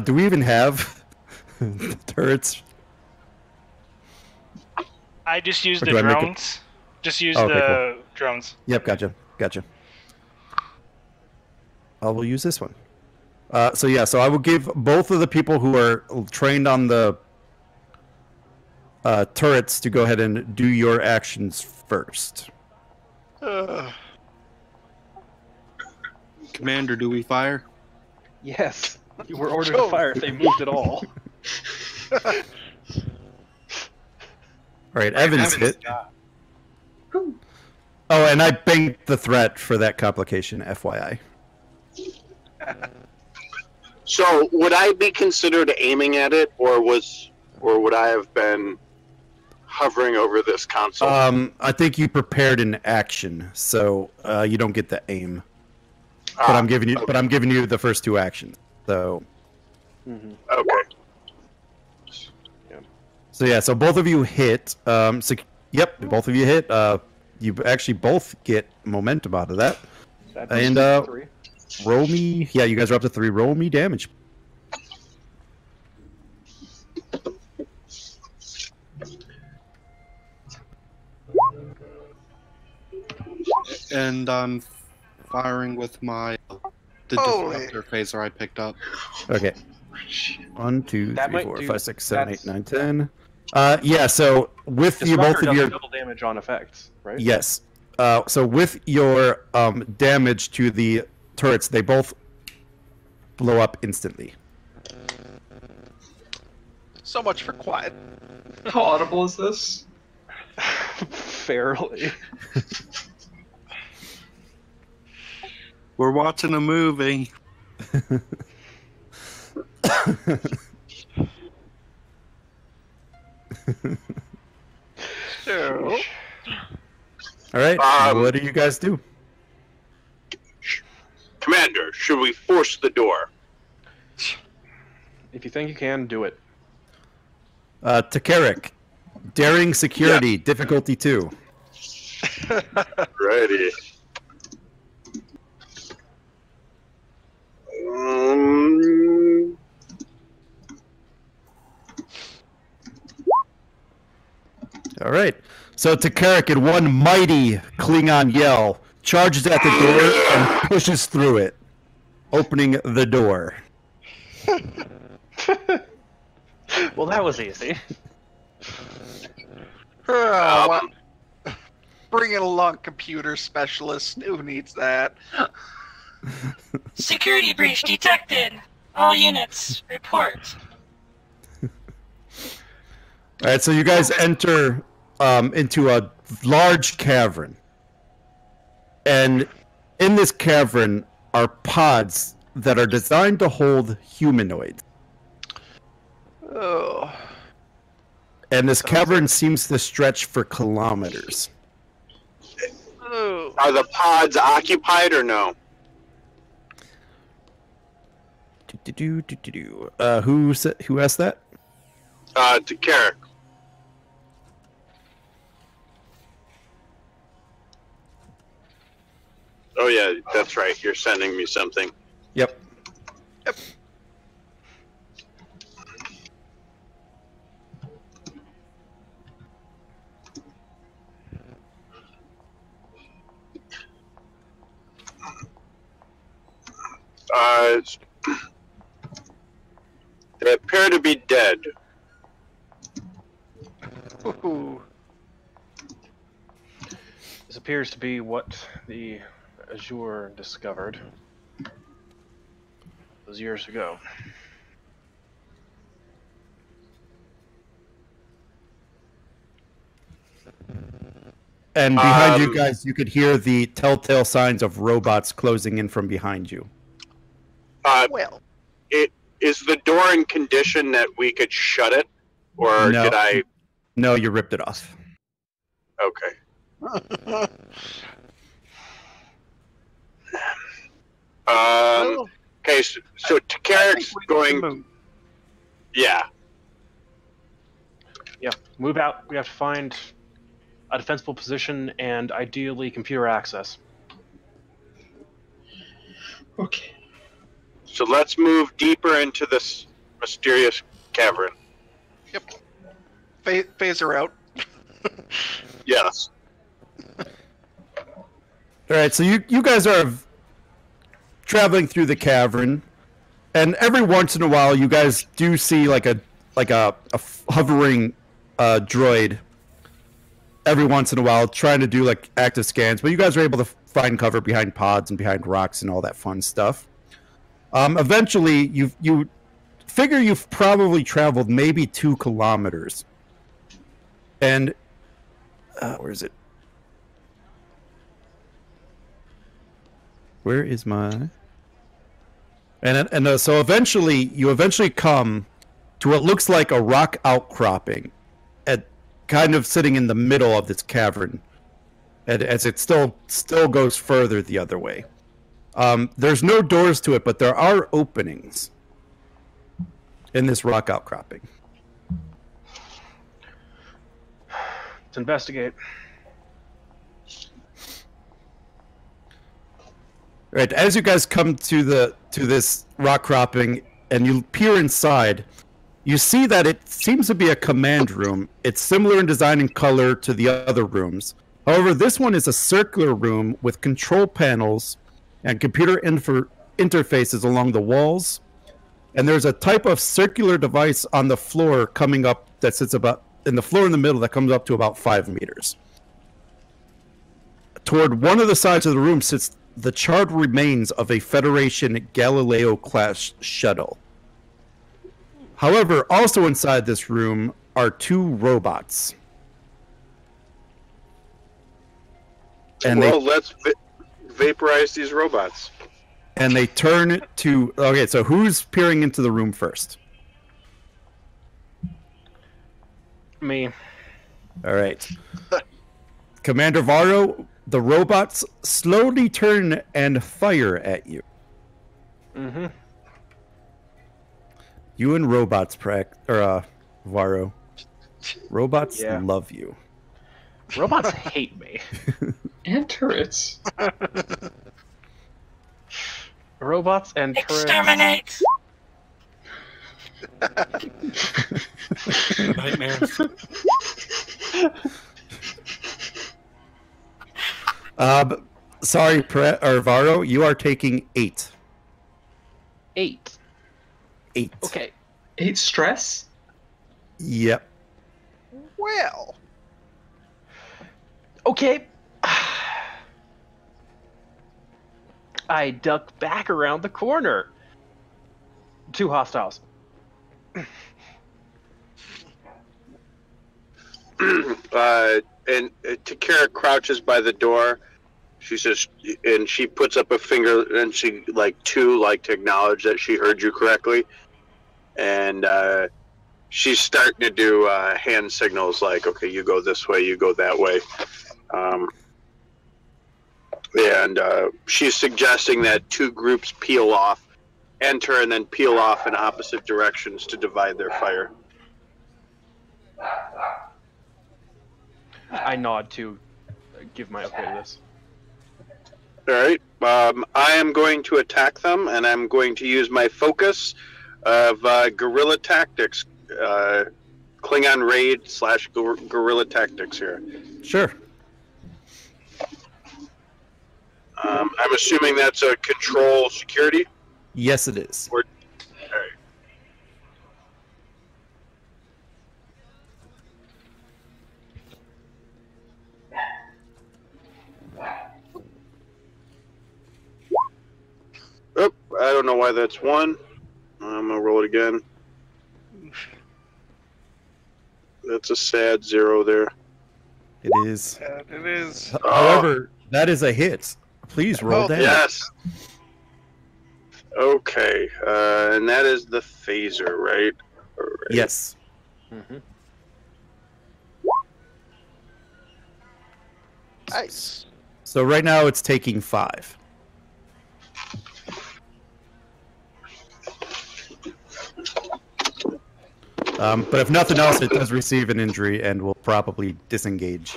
Speaker 1: Do we even have turrets?
Speaker 2: I just use
Speaker 1: Or
Speaker 2: the
Speaker 1: do I make it-
Speaker 2: drones. Just use
Speaker 1: Oh, okay,
Speaker 2: the drones.
Speaker 1: Yep, gotcha. I will use this one. So I will give both of the people who are trained on the turrets to go ahead and do your actions first.
Speaker 5: Commander, do we fire?
Speaker 7: Yes. You were ordered to fire if they moved at all.
Speaker 1: All right, Evans hit. Oh, and I banked the threat for that complication, FYI.
Speaker 3: So would I be considered aiming at it, or would I have been hovering over this console?
Speaker 1: I think you prepared an action, so you don't get the aim. But I'm giving you the first 2 actions. So
Speaker 3: Okay.
Speaker 1: So both of you hit. Yep, both of you hit. You actually both get momentum out of that. And roll me. Yeah, you guys are up to 3. Roll me damage.
Speaker 5: And I'm firing with my the disruptor phaser I picked up.
Speaker 1: Okay. 1, 2,
Speaker 7: That
Speaker 1: 3,
Speaker 7: might
Speaker 1: 4,
Speaker 7: do-
Speaker 1: 5, 6, 7, 8,
Speaker 7: that's-
Speaker 1: 9, 10. Yeah. So with you both
Speaker 7: Disruptor
Speaker 1: of
Speaker 7: does
Speaker 1: your
Speaker 7: double damage on effects, right?
Speaker 1: yes. So with your damage to the turrets, they both blow up instantly.
Speaker 6: So much for quiet.
Speaker 8: How audible is this?
Speaker 7: Fairly.
Speaker 5: We're watching a movie.
Speaker 6: So,
Speaker 1: All right. What do you guys do?
Speaker 3: Commander, should we force the door?
Speaker 7: If you think you can, do it.
Speaker 1: Takarik, daring security, difficulty 2.
Speaker 3: Ready.
Speaker 1: All right. So Takarik, in one mighty Klingon yell, charges at the door and pushes through it, opening the door.
Speaker 11: Well, that was easy.
Speaker 6: Bring it along, computer specialist. Who needs that?
Speaker 12: Security breach detected. All units, report.
Speaker 1: All right, so you guys enter into a large cavern. And in this cavern are pods that are designed to hold humanoids.
Speaker 6: Oh.
Speaker 1: And this cavern seems to stretch for kilometers.
Speaker 6: Oh.
Speaker 3: Are the pods occupied or no?
Speaker 1: Who asked that?
Speaker 3: To Carrick. Oh yeah, that's right. You're sending me something.
Speaker 1: Yep.
Speaker 6: Yep.
Speaker 3: They appear to be dead.
Speaker 6: Ooh.
Speaker 7: This appears to be what the Azure discovered those years ago.
Speaker 1: And behind you guys, you could hear the telltale signs of robots closing in from behind you.
Speaker 6: Well,
Speaker 3: Is the door in condition that we could shut it, or
Speaker 1: No.
Speaker 3: did I?
Speaker 1: No, you ripped it off.
Speaker 3: Okay. Okay, so Takarik's going. Yeah.
Speaker 7: Yeah, move out. We have to find a defensible position and ideally computer access.
Speaker 8: Okay.
Speaker 3: So let's move deeper into this mysterious cavern.
Speaker 6: Yep. Phaser out.
Speaker 3: Yes.
Speaker 1: All right, so you guys are traveling through the cavern, and every once in a while, you guys do see like a hovering droid. Every once in a while, trying to do like active scans, but you guys are able to find cover behind pods and behind rocks and all that fun stuff. Eventually, you figure you've probably traveled maybe 2 kilometers, and where is it? Where is my? And so you eventually come to what looks like a rock outcropping, at kind of sitting in the middle of this cavern, and as it still goes further the other way. There's no doors to it, but there are openings in this rock outcropping.
Speaker 7: Let's investigate.
Speaker 1: Right, as you guys come to this rock cropping and you peer inside, you see that it seems to be a command room. It's similar in design and color to the other rooms. However, this one is a circular room with control panels and computer interfaces along the walls. And there's a type of circular device on the floor coming up that sits about in the floor in the middle that comes up to about 5 meters. Toward one of the sides of the room sits the charred remains of a Federation Galileo-class shuttle. However, also inside this room are 2 robots. And
Speaker 3: let's vaporize these robots.
Speaker 1: And they turn to... Okay, so who's peering into the room first?
Speaker 11: Me.
Speaker 1: All right. Commander Varro, the robots slowly turn and fire at you.
Speaker 11: Mm-hmm.
Speaker 1: You and robots, Varro. Robots love you.
Speaker 11: Robots hate me.
Speaker 8: And turrets.
Speaker 11: Robots and turrets.
Speaker 12: Exterminate!
Speaker 2: Nightmares.
Speaker 1: Sorry, Varro, you are taking 8.
Speaker 11: 8.
Speaker 1: 8.
Speaker 11: Okay.
Speaker 8: 8 stress?
Speaker 1: Yep.
Speaker 6: Well.
Speaker 11: Okay. I duck back around the corner. 2 hostiles.
Speaker 3: And Takara crouches by the door. She says, and she puts up a finger, and she to acknowledge that she heard you correctly. And she's starting to do hand signals like, okay, you go this way, you go that way. And she's suggesting that 2 groups peel off, enter, and then peel off in opposite directions to divide their fire.
Speaker 7: I nod to give my okay to this.
Speaker 3: All right. I am going to attack them, and I'm going to use my focus of guerrilla tactics, Klingon raid / guerrilla tactics here.
Speaker 1: Sure.
Speaker 3: I'm assuming that's a control security?
Speaker 1: Yes, it is.
Speaker 3: All right. Oh, I don't know why that's 1. I'm going to roll it again. That's a sad 0 there.
Speaker 1: It is.
Speaker 6: It is.
Speaker 1: However, that is a hit. Please roll damage.
Speaker 3: Yes. Okay, and that is the phaser, right? Right.
Speaker 1: Yes.
Speaker 11: Mm-hmm.
Speaker 6: Nice.
Speaker 1: So right now it's taking 5. But if nothing else, it does receive an injury and will probably disengage.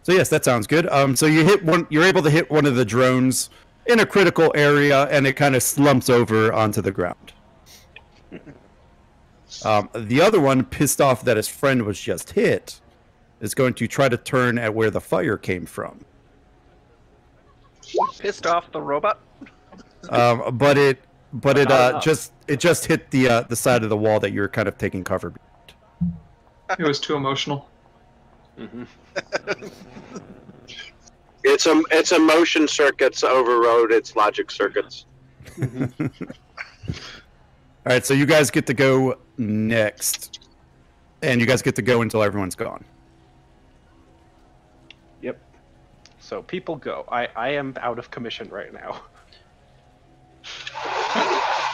Speaker 1: So yes, that sounds good. So you hit one. You're able to hit one of the drones in a critical area, and it kind of slumps over onto the ground. The other one, pissed off that his friend was just hit, is going to try to turn at where the fire came from.
Speaker 6: Pissed off the robot?
Speaker 1: But it just hit the side of the wall that you're kind of taking cover behind.
Speaker 8: It was too emotional.
Speaker 11: Mm-hmm.
Speaker 3: It's emotion circuits overrode its logic circuits.
Speaker 1: All right, so you guys get to go next, and you guys get to go until everyone's gone.
Speaker 7: Yep. So people go. I am out of commission right now.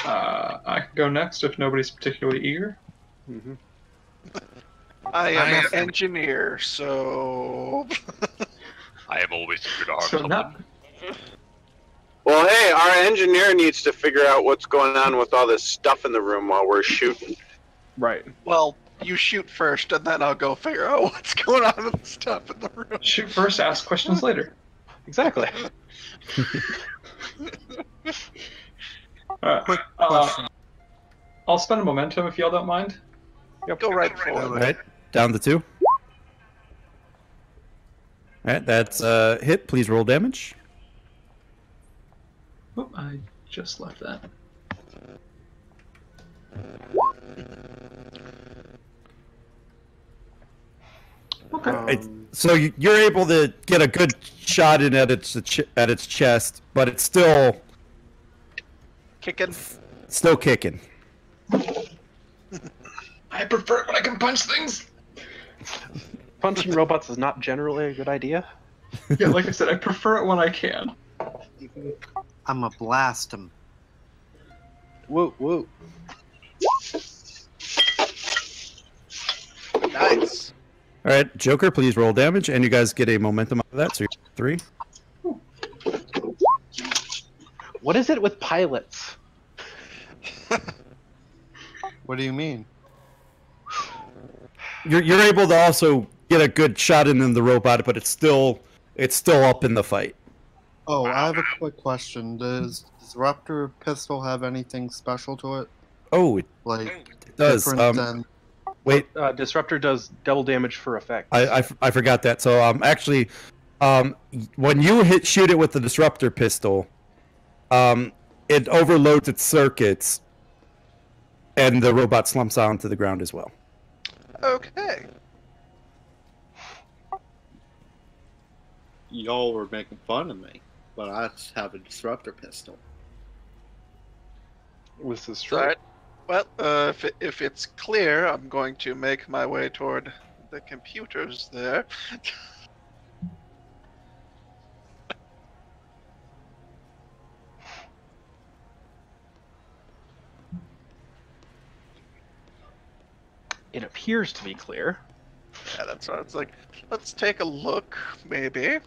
Speaker 8: I can go next if nobody's particularly eager.
Speaker 7: Mm-hmm.
Speaker 6: I am an engineer, so...
Speaker 4: I am always here to harm
Speaker 8: So
Speaker 4: someone.
Speaker 8: not.
Speaker 3: Well, hey, our engineer needs to figure out what's going on with all this stuff in the room while we're shooting.
Speaker 7: Right.
Speaker 6: Well, you shoot first, and then I'll go figure out what's going on with the stuff in the room.
Speaker 8: Shoot first, ask questions later.
Speaker 7: Exactly.
Speaker 8: Quick I'll spend a momentum if y'all don't mind.
Speaker 6: Yep. Go right for
Speaker 1: All
Speaker 6: it.
Speaker 1: right, down to 2. All right, that's hit. Please roll damage.
Speaker 8: Oop, I just left that. Okay.
Speaker 1: So you're able to get a good shot in at its chest, but it's still
Speaker 6: Kicking.
Speaker 1: kicking.
Speaker 8: I prefer it when I can punch things.
Speaker 11: Punching robots is not generally a good idea.
Speaker 8: Yeah, like I said, I prefer it when I can.
Speaker 5: I'm a blast him.
Speaker 11: Whoa, whoa.
Speaker 6: Nice.
Speaker 1: All right, Joker, please roll damage, and you guys get a momentum out of that. So you're 3.
Speaker 11: What is it with pilots?
Speaker 5: What do you mean?
Speaker 1: You're able to also get a good shot in the robot, but it's still up in the fight.
Speaker 5: Oh, I have a quick question. Does Disruptor Pistol have anything special to it?
Speaker 1: Oh, it
Speaker 5: Like
Speaker 1: does.
Speaker 5: different than...
Speaker 1: Wait,
Speaker 11: Disruptor does double damage for effect.
Speaker 1: I forgot that. So actually, when you shoot it with the Disruptor Pistol, it overloads its circuits, and the robot slumps onto the ground as well.
Speaker 6: Okay.
Speaker 5: Y'all were making fun of me, but I have a Disruptor Pistol.
Speaker 11: This is true.
Speaker 6: All right. Well, if it's clear, I'm going to make my way toward the computers there.
Speaker 11: It appears to be clear.
Speaker 6: Yeah, that's what it's like. Let's take a look, maybe.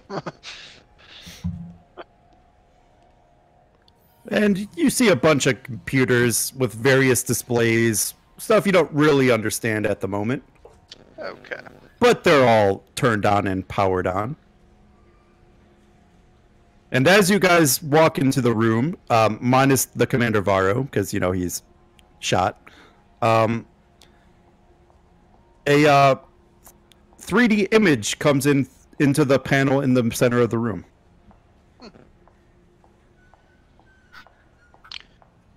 Speaker 1: And you see a bunch of computers with various displays, stuff you don't really understand at the moment.
Speaker 6: Okay.
Speaker 1: But they're all turned on and powered on. And as you guys walk into the room, minus the Commander Varro, because, he's shot, a 3D image comes into the panel in the center of the room.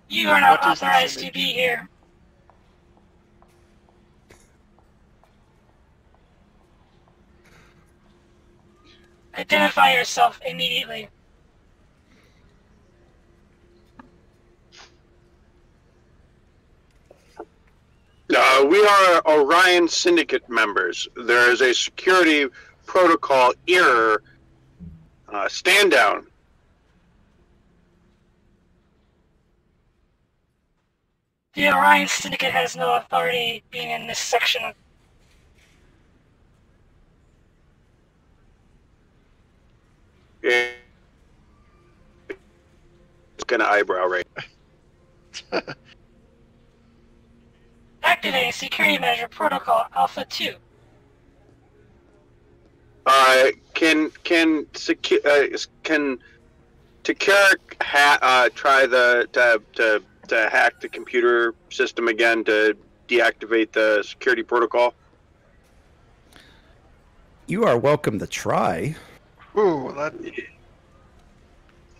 Speaker 12: You are not authorized to be here. Identify yourself immediately.
Speaker 3: We are Orion Syndicate members. There is a security protocol error. Stand down.
Speaker 12: The Orion Syndicate has no authority being in this section of...
Speaker 3: Yeah. It's gonna eyebrow right.
Speaker 12: Activating security measure protocol Alpha 2.
Speaker 3: Can Takara try to hack the computer system again to deactivate the security protocol?
Speaker 1: You are welcome to try.
Speaker 6: Ooh, that...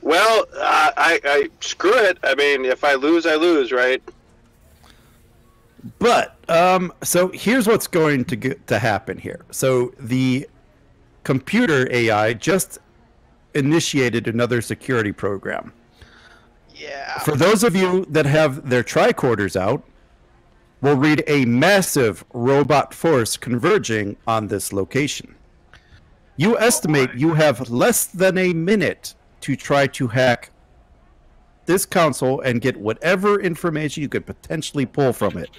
Speaker 3: Well, I screw it. I mean, if I lose, I lose, right?
Speaker 1: But so here's what's going to happen here. So the computer AI just initiated another security program.
Speaker 6: Yeah.
Speaker 1: For those of you that have their tricorders out, we'll read a massive robot force converging on this location. You estimate you have less than a minute to try to hack this console and get whatever information you could potentially pull from it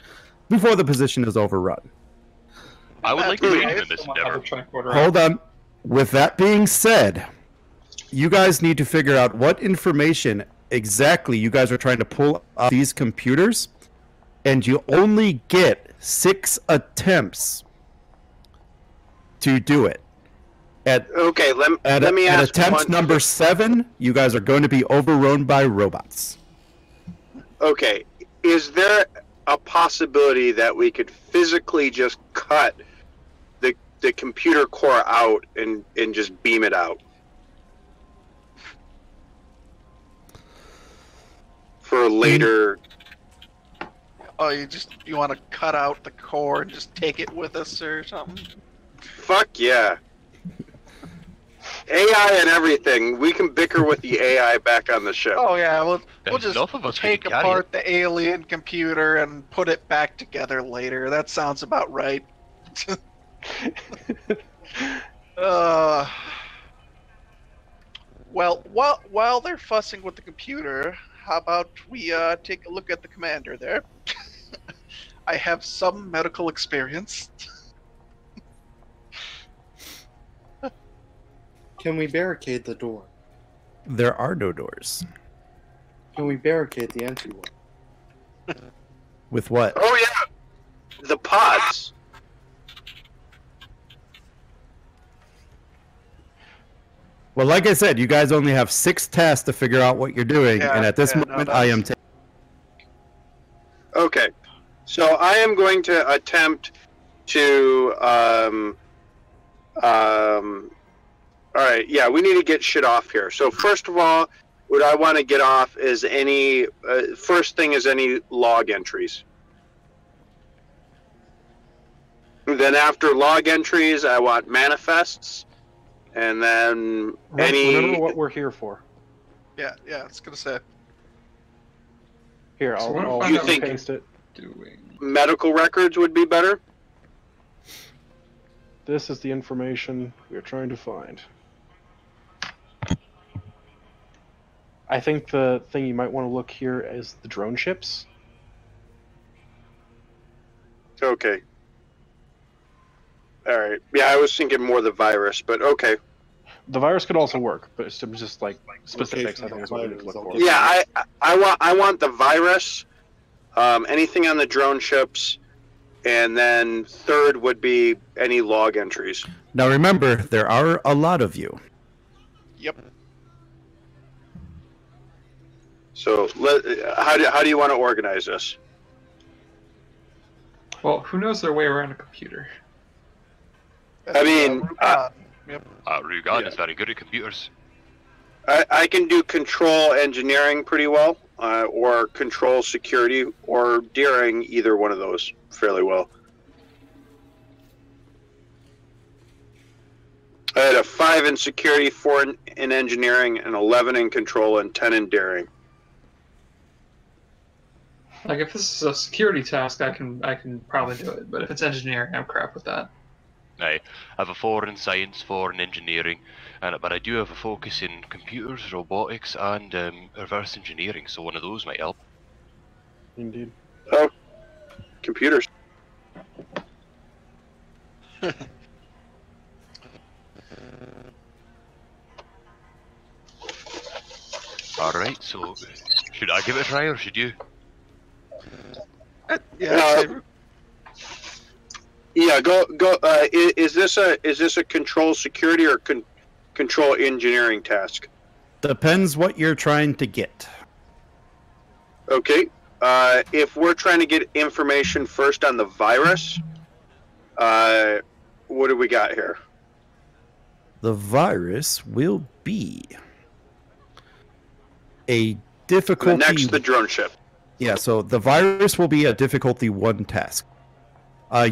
Speaker 1: before the position is overrun.
Speaker 4: I would like to aid you in this endeavor.
Speaker 1: Hold on. With that being said, you guys need to figure out what information exactly you guys are trying to pull off these computers, and you only get 6 attempts to do it. Let me ask. At attempt number 7, you guys are going to be overrun by robots.
Speaker 3: Okay, is there a possibility that we could physically just cut the computer core out and just beam it out for later?
Speaker 6: Oh, you want to cut out the core and just take it with us or something?
Speaker 3: Fuck yeah. AI and everything. We can bicker with the AI back on the ship.
Speaker 6: Oh yeah, we'll
Speaker 4: There's
Speaker 6: just
Speaker 4: enough of us we
Speaker 6: take
Speaker 4: can carry
Speaker 6: apart the alien computer and put it back together later. That sounds about right. Well, while they're fussing with the computer, how about we take a look at the commander there? I have some medical experience.
Speaker 5: Can we barricade the door?
Speaker 1: There are no doors.
Speaker 5: Can we barricade the entryway?
Speaker 1: With what?
Speaker 3: Oh yeah, the pods.
Speaker 1: Well, like I said, you guys only have 6 tasks to figure out what you're doing, and at this moment, I am.
Speaker 3: Okay, so I am going to attempt to. All right, yeah, we need to get shit off here. So first of all, what I want to get off is any. First thing is any log entries. Then after log entries, I want manifests, and then
Speaker 7: Remember what we're here for.
Speaker 6: Yeah, I was gonna say.
Speaker 7: Here,
Speaker 8: So
Speaker 7: I'll
Speaker 3: you think
Speaker 7: paste it.
Speaker 3: medical records would be better?
Speaker 7: This is the information we're trying to find. I think the thing you might want to look here is the drone ships.
Speaker 3: Okay. All right. Yeah, I was thinking more the virus, but okay.
Speaker 7: The virus could also work, but it's just like specifics. I think is what we need to look for.
Speaker 3: Yeah, I want the virus. Anything on the drone ships, and then third would be any log entries.
Speaker 1: Now remember, there are a lot of you.
Speaker 6: Yep.
Speaker 3: So how do you want to organize this?
Speaker 8: Well, who knows their way around a computer?
Speaker 3: I mean,
Speaker 4: Rugan is very good at computers.
Speaker 3: I can do control engineering pretty well, or control security, or daring, either one of those fairly well. I had a 5 in security, 4 in engineering, and 11 in control, and 10 in daring.
Speaker 8: Like if this is a security task, I can probably do it. But if it's engineering, I'm crap with that.
Speaker 4: I have a 4 in science, 4 in engineering, but I do have a focus in computers, robotics, and reverse engineering, so one of those might help.
Speaker 7: Indeed.
Speaker 3: Oh, computers.
Speaker 4: Alright, so should I give it a try or should you?
Speaker 3: Yeah, go. Is this a control security or control engineering task?
Speaker 1: Depends what you're trying to get.
Speaker 3: Okay. If we're trying to get information first on the virus, what do we got here?
Speaker 1: The virus will be a difficulty.
Speaker 3: Next, the drone ship.
Speaker 1: Yeah, so the virus will be a difficulty 1 task. All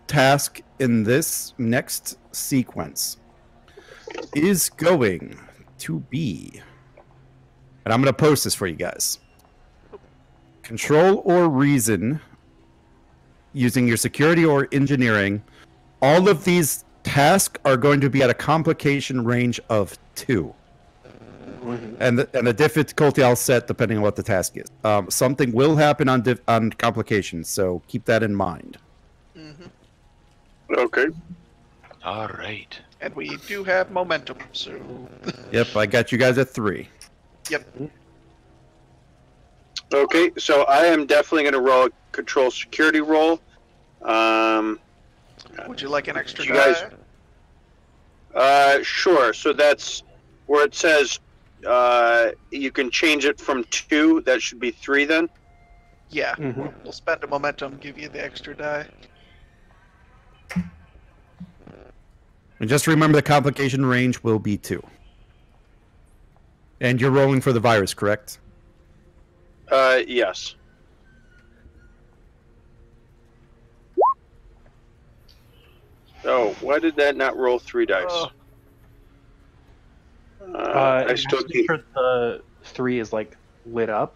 Speaker 1: task in this next sequence is going to be, and I'm going to post this for you guys. Control or reason using your security or engineering. All of these tasks are going to be at a complication range of 2. And the difficulty I'll set depending on what the task is. Something will happen on complications, so keep that in mind.
Speaker 3: Okay.
Speaker 4: All right.
Speaker 6: And we do have momentum, so.
Speaker 1: Yep, I got you guys at 3.
Speaker 6: Yep.
Speaker 3: Okay, so I am definitely going to roll a control security roll.
Speaker 6: Would you like an extra
Speaker 3: you guys? Sure. So that's where it says you can change it from 2. That should be 3 then.
Speaker 6: Yeah. We'll spend a momentum, give you the extra die.
Speaker 1: And just remember the complication range will be 2. And you're rolling for the virus, correct?
Speaker 3: Yes. Oh, why did that not roll 3 dice? I still
Speaker 7: make
Speaker 3: keep.
Speaker 7: sure the 3 is like lit up.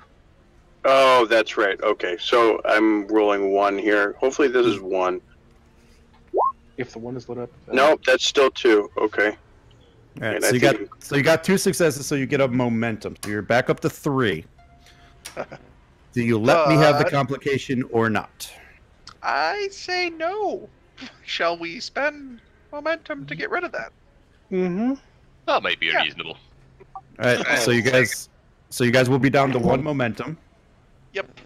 Speaker 3: Oh, that's right. Okay, so I'm rolling 1 here. Hopefully this is 1.
Speaker 7: If the 1 is lit up.
Speaker 3: Nope, that's still 2. Okay.
Speaker 1: All right,
Speaker 3: And
Speaker 1: so
Speaker 3: I
Speaker 1: you
Speaker 3: think-
Speaker 1: got 2 successes, so you get a momentum. So you're back up to 3. Do you let me have the
Speaker 6: But-
Speaker 1: complication or not?
Speaker 6: I say no. Shall we spend momentum to get rid of that?
Speaker 7: Mm-hmm.
Speaker 4: That might be
Speaker 6: Yeah.
Speaker 4: reasonable.
Speaker 1: All right, so you guys will be down to 1 momentum.
Speaker 6: Yep.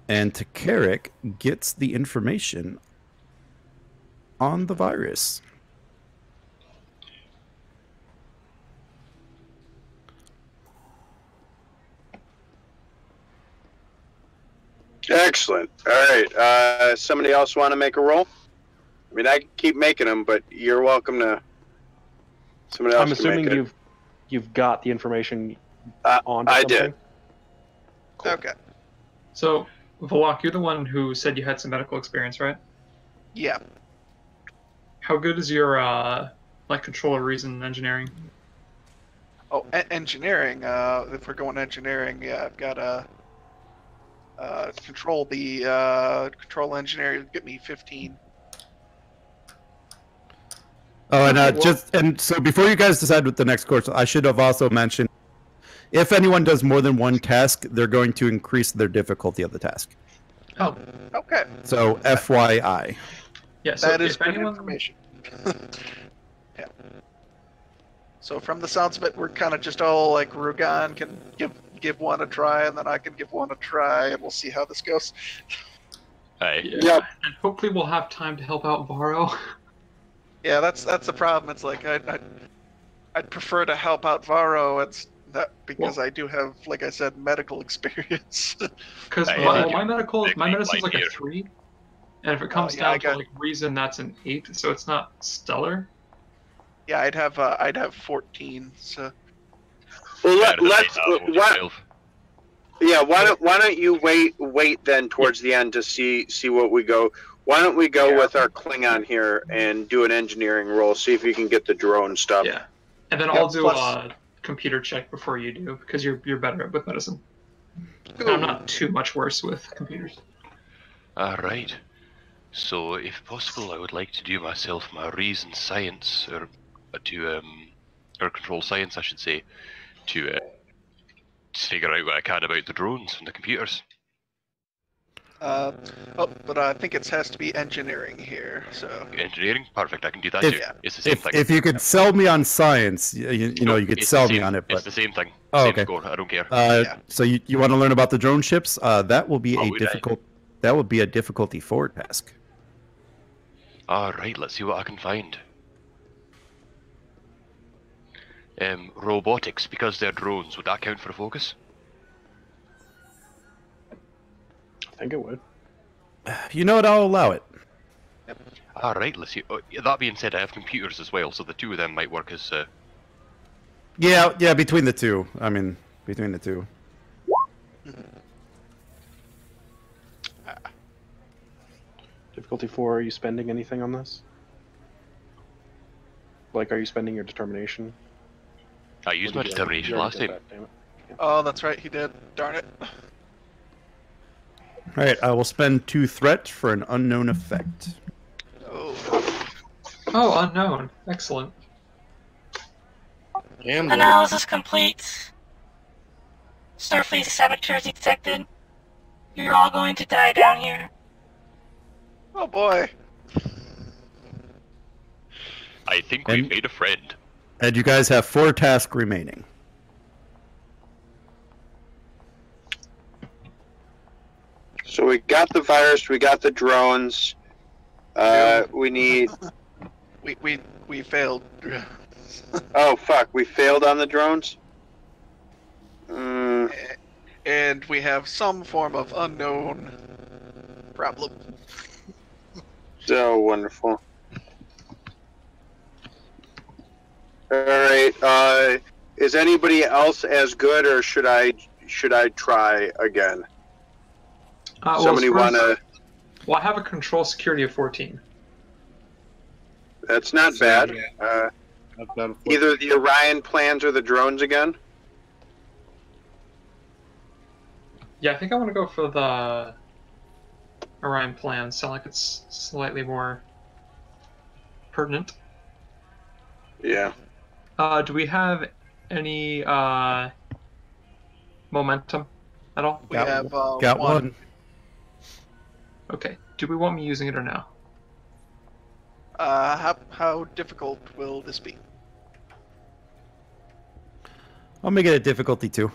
Speaker 1: And Carrick gets the information on the virus.
Speaker 3: Excellent. All right. Somebody else want to make a roll? I mean, I can keep making them, but you're welcome to. Somebody else
Speaker 7: I'm
Speaker 3: can make
Speaker 7: assuming
Speaker 3: it.
Speaker 7: you've got the information on.
Speaker 3: I
Speaker 7: something?
Speaker 3: did.
Speaker 7: Cool.
Speaker 6: Okay.
Speaker 8: So, Valak, you're the one who said you had some medical experience, right?
Speaker 6: Yeah.
Speaker 8: How good is your like control of reason engineering?
Speaker 6: Oh, engineering. If we're going engineering, yeah, I've got control engineering. Get me 15.
Speaker 1: Oh, and
Speaker 8: Okay, well-
Speaker 1: so before you guys decide what the next course, I should have also mentioned, if anyone does more than 1 task, they're going to increase their difficulty of the task.
Speaker 8: Oh,
Speaker 6: Okay.
Speaker 1: So FYI.
Speaker 8: yeah. So
Speaker 6: That is
Speaker 8: if
Speaker 6: good
Speaker 8: anyone,
Speaker 6: information. Yeah. So from the sounds of it, we're kind of just all like Rugan can give one a try, and then I can give one a try, and we'll see how this goes.
Speaker 4: Aye.
Speaker 8: yeah,
Speaker 3: Yep.
Speaker 8: and hopefully we'll have time to help out Varro.
Speaker 6: Yeah, that's the problem. It's like I'd prefer to help out Varro. It's that because
Speaker 8: Well-
Speaker 6: I do have, like I said, medical experience.
Speaker 8: Because
Speaker 4: Aye,
Speaker 8: my
Speaker 4: big
Speaker 8: medicine's like a
Speaker 4: here.
Speaker 8: 3, and if it comes
Speaker 6: yeah, I
Speaker 8: down
Speaker 6: got-
Speaker 8: to like reason, that's an 8. So it's not stellar.
Speaker 6: Yeah, I'd have 14. So
Speaker 3: Well,
Speaker 4: Better than
Speaker 3: let's.
Speaker 4: that, I won't
Speaker 3: Why,
Speaker 4: yourself.
Speaker 3: yeah. Why don't you wait then towards the end to see what we go. Why don't we go with our Klingon here and do an engineering roll? See if you can get the drone stuff.
Speaker 8: Yeah, and then
Speaker 6: Yeah,
Speaker 8: I'll do
Speaker 6: plus-
Speaker 8: a computer check before you do, because you're better with medicine. And I'm not too much worse with computers.
Speaker 4: Alright. So, if possible, I would like to do myself my reason science, or control science, I should say, to figure out what I can about the drones and the computers.
Speaker 6: but I think it has to be engineering here. So
Speaker 4: Engineering? Perfect, I can do that
Speaker 1: If-
Speaker 4: too. It's the same thing.
Speaker 1: If you could sell me on science, you know, you could
Speaker 4: It's
Speaker 1: sell
Speaker 4: the
Speaker 1: me
Speaker 4: same-
Speaker 1: on it,
Speaker 4: It's
Speaker 1: but
Speaker 4: the same thing.
Speaker 1: Oh,
Speaker 4: Same
Speaker 1: okay.
Speaker 4: score, I don't care.
Speaker 6: Yeah.
Speaker 1: so you want to learn about the drone ships? That will be
Speaker 4: Oh,
Speaker 1: a
Speaker 4: would I?
Speaker 1: difficult. That would be a difficulty 4 task.
Speaker 4: Alright, let's see what I can find. Robotics, because they're drones, would that count for a focus?
Speaker 7: I think it would.
Speaker 1: You know what? I'll allow it.
Speaker 4: Alright, let's see. Oh, yeah, that being said, I have computers as well, so the 2 of them might work as...
Speaker 1: Yeah, between the 2. I mean, between the 2.
Speaker 7: Difficulty 4. Are you spending anything on this? Like, are you spending your determination?
Speaker 4: I used my
Speaker 7: Or did you-
Speaker 4: determination
Speaker 7: you already
Speaker 4: last
Speaker 7: did
Speaker 4: time.
Speaker 7: that, damn it.
Speaker 6: Oh, that's right, he did. Darn it.
Speaker 1: All right, I will spend 2 threat for an unknown effect.
Speaker 6: Oh.
Speaker 8: Oh, unknown. Excellent.
Speaker 12: Analysis complete. Starfleet saboteurs detected. You're all going to die down here.
Speaker 6: Oh boy.
Speaker 4: I think
Speaker 1: And-
Speaker 4: we've made a friend.
Speaker 1: And you guys have 4 tasks remaining.
Speaker 3: So we got the virus. We got the drones. We need.
Speaker 6: We failed.
Speaker 3: Oh fuck! We failed on the drones. Mm,
Speaker 6: And we have some form of unknown problem.
Speaker 3: so wonderful. All right. Is anybody else as good, or should I should I try again?
Speaker 8: Well,
Speaker 3: Somebody
Speaker 8: as far
Speaker 3: want
Speaker 8: as-
Speaker 3: to?
Speaker 8: Well, I have a control security of 14.
Speaker 3: That's not bad.
Speaker 5: I've got a
Speaker 3: Either the Orion plans or the drones again.
Speaker 8: Yeah, I think I want to go for the Orion plan. Sound like it's slightly more pertinent.
Speaker 3: Yeah.
Speaker 8: Do we have any momentum at all?
Speaker 6: We have
Speaker 1: Got one.
Speaker 8: Okay. Do we want me using it or no?
Speaker 6: How difficult will this be?
Speaker 1: I'll make it a difficulty 2.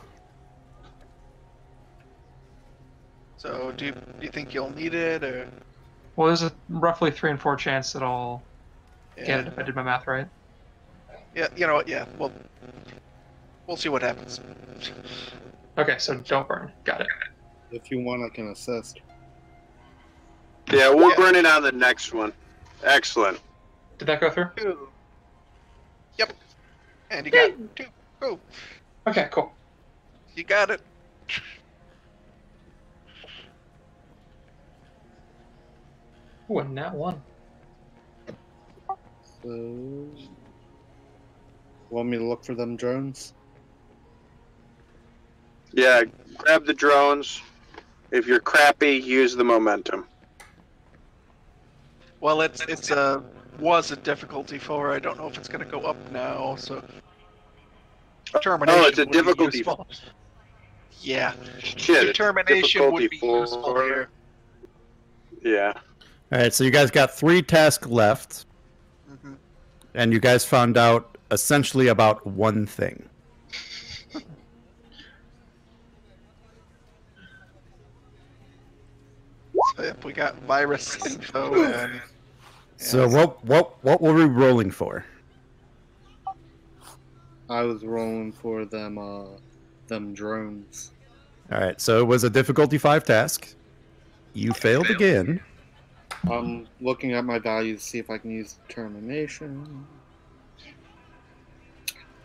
Speaker 6: So do you think you'll need it, or?
Speaker 8: Well, there's a roughly 3 in 4 chance that I'll
Speaker 6: Yeah.
Speaker 8: get it if I did my math right.
Speaker 6: Yeah, you know what? Yeah, we'll see what happens.
Speaker 8: Okay, so don't burn. Got it.
Speaker 5: If you want, I can assist.
Speaker 3: Yeah, we'll burn it on the next one. Excellent.
Speaker 8: Did that go through?
Speaker 6: 2. Yep. And you got 2. Oh,
Speaker 8: Okay, cool.
Speaker 6: you got it.
Speaker 8: Ooh, and that one.
Speaker 5: So, want me to look for them drones?
Speaker 3: Yeah, grab the drones. If you're crappy, use the momentum.
Speaker 6: Well, it's was a difficulty 4. I don't know if it's going to go up now. So determination.
Speaker 3: Oh, it's a
Speaker 6: would be
Speaker 3: difficulty.
Speaker 6: useful. Yeah.
Speaker 3: Shit, it's
Speaker 6: Determination would be
Speaker 3: difficulty
Speaker 6: useful
Speaker 3: 4.
Speaker 6: here.
Speaker 3: Yeah.
Speaker 1: All right, so you guys got 3 tasks left,
Speaker 6: Mhm.
Speaker 1: and you guys found out essentially about one thing.
Speaker 6: So if we got virus info and
Speaker 1: So what were we rolling for?
Speaker 5: I was rolling for them drones.
Speaker 1: All right, so it was a difficulty 5 task. You failed again.
Speaker 5: I'm looking at my values to see if I can use determination.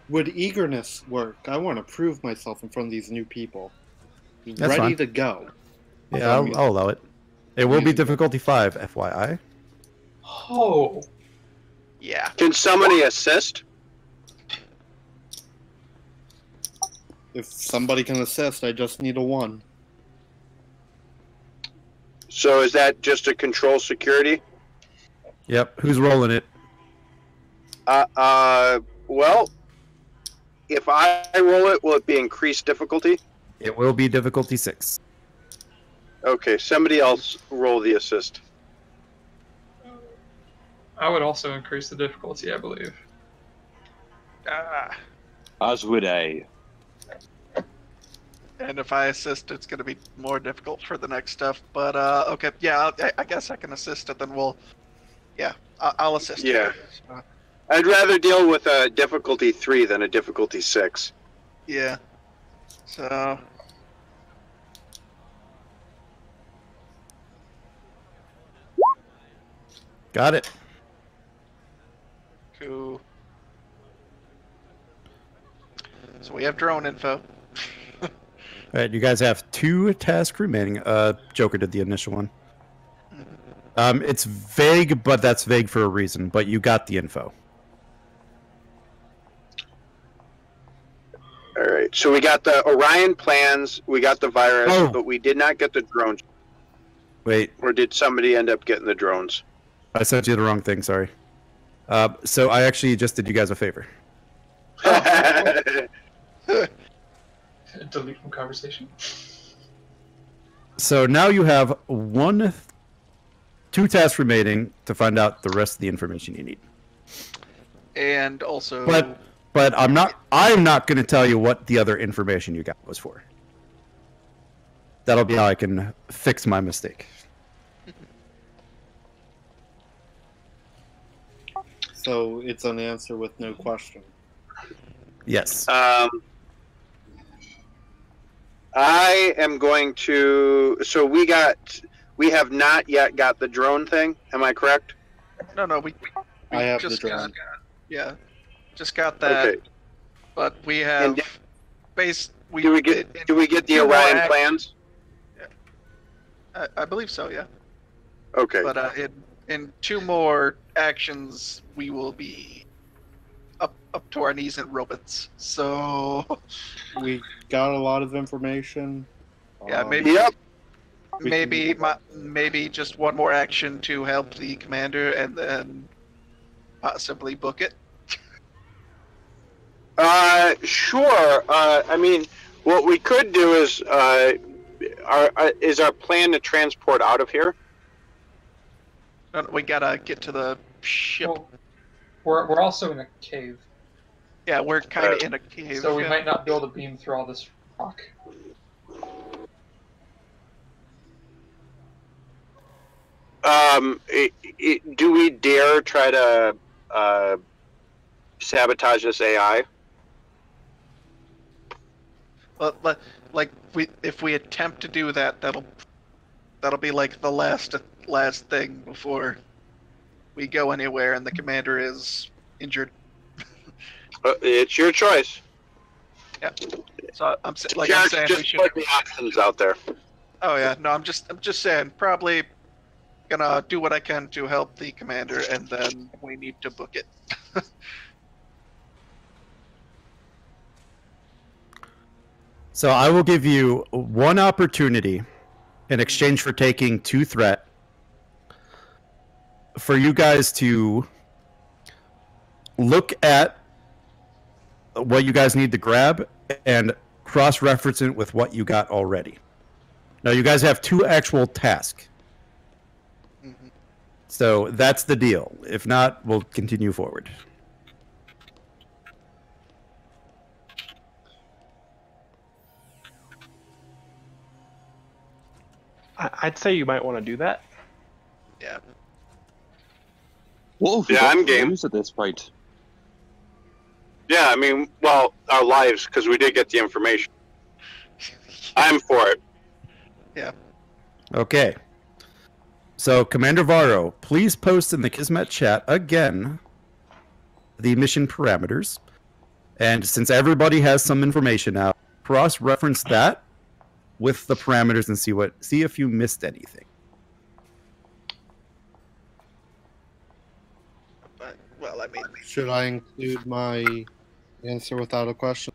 Speaker 5: Would eagerness work? I want to prove myself in front of these new people.
Speaker 1: That's
Speaker 5: Ready
Speaker 1: fine.
Speaker 5: to go.
Speaker 1: Yeah, I'll allow it. It will be difficulty 5, FYI.
Speaker 8: Oh.
Speaker 6: yeah.
Speaker 3: Can somebody assist?
Speaker 5: If somebody can assist, I just need a 1.
Speaker 3: So is that just a control security?
Speaker 1: Yep. Who's rolling it?
Speaker 3: Well, if I roll it, will it be increased difficulty?
Speaker 1: It will be difficulty 6.
Speaker 3: Okay, somebody else roll the assist.
Speaker 8: I would also increase the difficulty, I believe.
Speaker 13: As would I.
Speaker 6: And if I assist, it's going to be more difficult for the next stuff. But okay, yeah, I guess I can assist it. Then we'll, yeah, I'll assist.
Speaker 3: Yeah. I'd rather deal with a difficulty 3 than a difficulty 6.
Speaker 6: Yeah. So.
Speaker 1: Got it.
Speaker 6: Cool. So we have drone info.
Speaker 1: All right, you guys have 2 tasks remaining. Joker did the initial one. It's vague, but that's vague for a reason. But you got the info.
Speaker 3: All right, so we got the Orion plans, we got the virus,
Speaker 1: Oh.
Speaker 3: but we did not get the drones.
Speaker 1: Wait,
Speaker 3: Or did somebody end up getting the drones?
Speaker 1: I sent you the wrong thing. Sorry. So I actually just did you guys a favor.
Speaker 8: Delete from conversation.
Speaker 1: So now you have 2 tasks remaining to find out the rest of the information you need.
Speaker 6: And also.
Speaker 1: But I'm not going to tell you what the other information you got was for. That'll be how I can fix my mistake.
Speaker 5: So it's an answer with no question.
Speaker 1: Yes.
Speaker 3: I am going to. So we have not yet got the drone thing. Am I correct?
Speaker 6: No, we
Speaker 5: I have the
Speaker 6: just
Speaker 5: drone.
Speaker 6: got, yeah, just got that.
Speaker 3: Okay.
Speaker 6: But we have
Speaker 3: Do we get the
Speaker 6: two more
Speaker 3: Orion plans?
Speaker 6: I believe so, yeah.
Speaker 3: Okay.
Speaker 6: But in 2 more actions, we will be up to our knees in robots. So
Speaker 5: We got a lot of information.
Speaker 6: yeah, maybe.
Speaker 3: Yep.
Speaker 6: Maybe just 1 more action to help the commander, and then possibly book it.
Speaker 3: Sure. I mean, what we could do is our plan to transport out of here?
Speaker 6: We gotta get to the ship.
Speaker 8: Well, we're also in a cave.
Speaker 6: Yeah, we're kind of in a cave.
Speaker 8: So we might not be able to beam through all this rock.
Speaker 3: Do we dare try to sabotage this AI?
Speaker 6: Well, like if we attempt to do that, that'll be like the last thing before we go anywhere, and the commander is injured.
Speaker 3: It's your choice.
Speaker 6: Yeah. So I'm saying
Speaker 3: just
Speaker 6: we should
Speaker 3: put the options out there.
Speaker 6: Oh yeah, no, I'm just saying probably gonna do what I can to help the commander, and then we need to book it.
Speaker 1: So I will give you 1 opportunity in exchange for taking 2 threat for you guys to look at what you guys need to grab and cross-reference it with what you got already. Now you guys have 2 actual tasks. So that's the deal. If not, we'll continue forward.
Speaker 7: I'd say you might want to do that.
Speaker 6: Yeah.
Speaker 13: What have we
Speaker 3: Yeah,
Speaker 13: got
Speaker 3: I'm
Speaker 13: to
Speaker 3: game.
Speaker 13: lose at this point?
Speaker 3: Yeah, I mean, well, our lives, because we did get the information. I'm for it.
Speaker 6: Yeah.
Speaker 1: Okay. So, Commander Varro, please post in the Kismet chat again the mission parameters. And since everybody has some information now, cross-reference that with the parameters and see if you missed anything.
Speaker 6: Well, I mean,
Speaker 5: Should I include my answer without a question?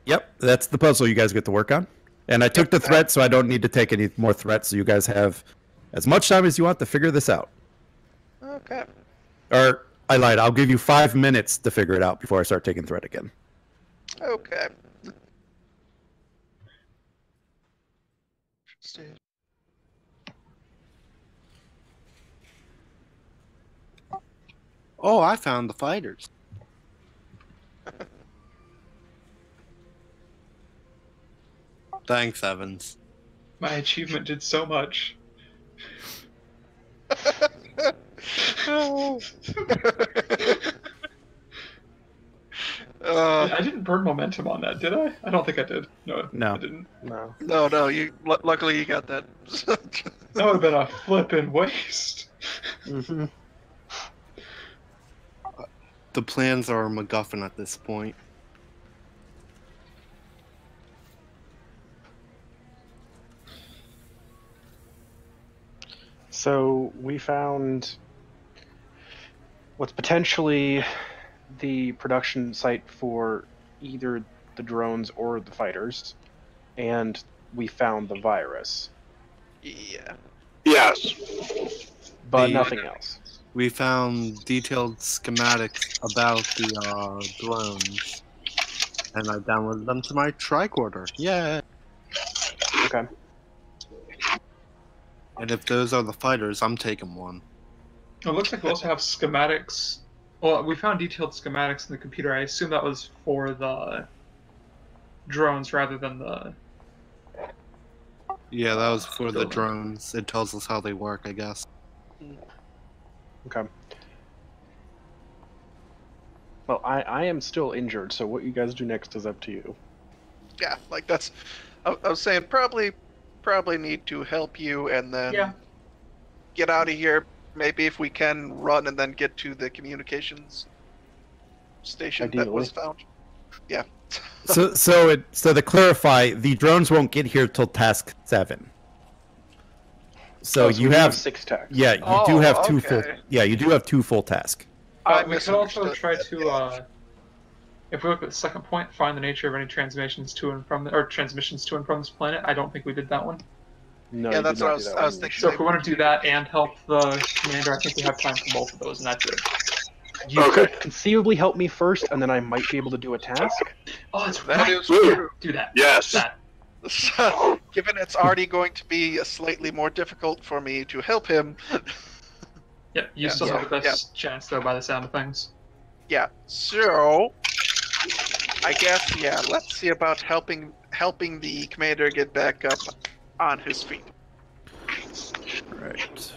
Speaker 1: Yep, that's the puzzle you guys get to work on. And I took the threat, so I don't need to take any more threats, so you guys have as much time as you want to figure this out.
Speaker 6: okay.
Speaker 1: Or, I lied, I'll give you 5 minutes to figure it out before I start taking threat again.
Speaker 6: Okay.
Speaker 5: Oh, I found the fighters. Thanks, Evans.
Speaker 8: My achievement did so much. I didn't burn momentum on that, did I? I don't think I did. No. I didn't.
Speaker 7: No.
Speaker 6: No. You luckily you got that.
Speaker 8: That would have been a flippin' waste.
Speaker 5: Mm-hmm. The plans are a MacGuffin at this point.
Speaker 7: So we found what's potentially the production site for either the drones or the fighters, and we found the virus.
Speaker 6: Yeah.
Speaker 3: Yes.
Speaker 7: But nothing else.
Speaker 5: We found detailed schematics about the drones, and I downloaded them to my tricorder. Yeah.
Speaker 7: Okay.
Speaker 5: And if those are the fighters, I'm taking one.
Speaker 8: It looks like we also have schematics. Well, we found detailed schematics in the computer. I assume that was for the drones rather than the...
Speaker 5: Yeah, that was for the drones. It tells us how they work, I guess.
Speaker 7: Okay. Well, I am still injured, so what you guys do next is up to you.
Speaker 6: Yeah, like that's. I was saying probably need to help you, and then get out of here. Maybe if we can run and then get to the communications station that was found. Yeah.
Speaker 1: So to clarify, the drones won't get here till task 7. So you
Speaker 7: we
Speaker 1: have
Speaker 7: 6 tasks.
Speaker 1: Yeah, you do have 2 full.
Speaker 6: okay.
Speaker 1: Yeah, you do have 2 full tasks.
Speaker 8: We could also try to, if we look at the second point, find the nature of any transmissions to and from this planet. I don't think we did that one.
Speaker 7: No,
Speaker 6: Yeah,
Speaker 7: you
Speaker 6: that's
Speaker 7: did
Speaker 6: what
Speaker 7: not do that
Speaker 6: I was
Speaker 7: one.
Speaker 6: thinking.
Speaker 8: So if we want to do that and help the commander, I think we have time for both of those, and that's it.
Speaker 7: You could conceivably help me first, and then I might be able to do a task.
Speaker 8: Oh, that's
Speaker 6: That
Speaker 8: right.
Speaker 6: is true.
Speaker 8: Do that.
Speaker 3: Yes.
Speaker 8: That.
Speaker 6: Given it's already going to be slightly more difficult for me to help him.
Speaker 8: Yeah, you still have the best chance, though, by the sound of things.
Speaker 6: Yeah. So, I guess let's see about helping the commander get back up on his feet.
Speaker 1: Right.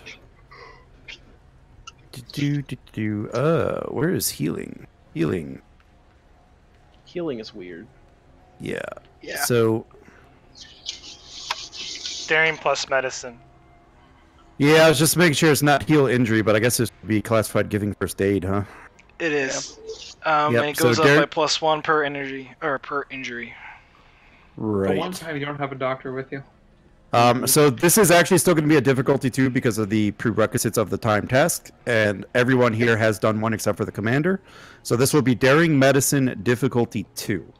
Speaker 1: Where is healing? Healing
Speaker 7: is weird.
Speaker 1: Yeah.
Speaker 6: Yeah.
Speaker 1: So
Speaker 2: Daring plus medicine.
Speaker 1: yeah, I was just making sure it's not heal injury, but I guess it should be classified giving first aid, huh?
Speaker 2: It is.
Speaker 1: Yep,
Speaker 2: And it goes
Speaker 1: so
Speaker 2: up by
Speaker 1: Derek-
Speaker 2: +1 per energy or per injury.
Speaker 8: The one
Speaker 1: Right.
Speaker 8: time you don't have a doctor with you.
Speaker 1: So this is actually still going to be a difficulty 2 because of the prerequisites of the time task, and everyone here has done one except for the commander. So this will be daring medicine difficulty 2.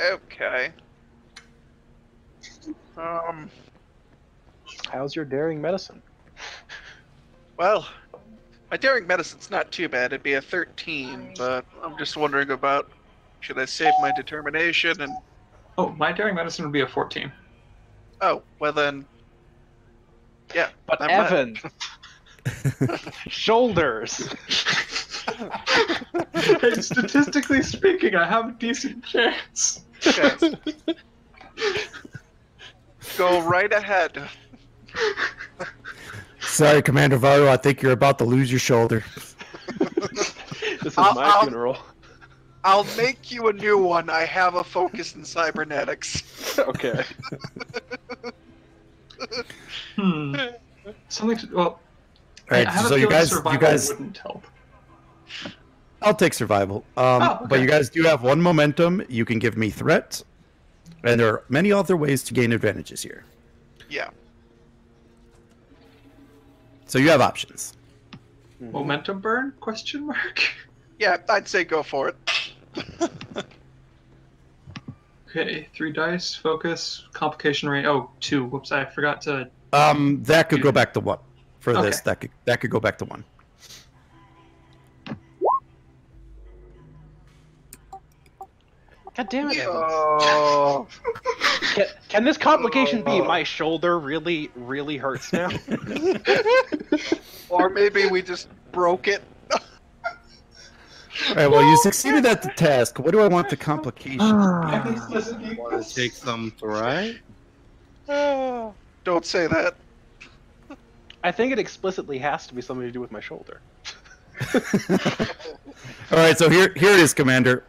Speaker 6: Okay.
Speaker 7: How's your daring medicine?
Speaker 6: Well, my daring medicine's not too bad. It'd be a 13, but I'm just wondering about should I save my determination and.
Speaker 8: Oh, my daring medicine would be a 14.
Speaker 6: Oh, well then. Yeah.
Speaker 7: But
Speaker 6: I'm
Speaker 7: Evan, shoulders.
Speaker 8: Hey, statistically speaking, I have a decent chance.
Speaker 6: Okay. Go right ahead.
Speaker 1: Sorry, Commander Varro, I think you're about to lose your shoulder.
Speaker 7: This is my funeral.
Speaker 6: I'll make you a new one. I have a focus in cybernetics.
Speaker 7: Okay.
Speaker 8: Something to, well,
Speaker 1: All right,
Speaker 8: I have a
Speaker 1: so you
Speaker 8: feeling
Speaker 1: guys
Speaker 8: survival wouldn't help.
Speaker 1: I'll take survival.
Speaker 8: Okay.
Speaker 1: But you guys do have 1 momentum. You can give me threat, and there are many other ways to gain advantages here.
Speaker 6: Yeah.
Speaker 1: So you have options.
Speaker 8: Momentum burn? Question mark.
Speaker 6: Yeah, I'd say go for it.
Speaker 8: Okay, 3 dice, focus, complication rate. Oh, 2. Whoops, I forgot to.
Speaker 1: That could go back to 1 for this.
Speaker 8: Okay.
Speaker 1: That could go back to 1.
Speaker 7: God damn it, Evan.
Speaker 6: Oh.
Speaker 7: Can this complication be my shoulder really, really hurts now?
Speaker 6: Or maybe we just broke it.
Speaker 1: All right, well, you succeeded at the task. What do I want the complication to be?
Speaker 14: Want to take some threat?
Speaker 6: Don't say that.
Speaker 7: I think it explicitly has to be something to do with my shoulder.
Speaker 1: All right, so here it is, Commander.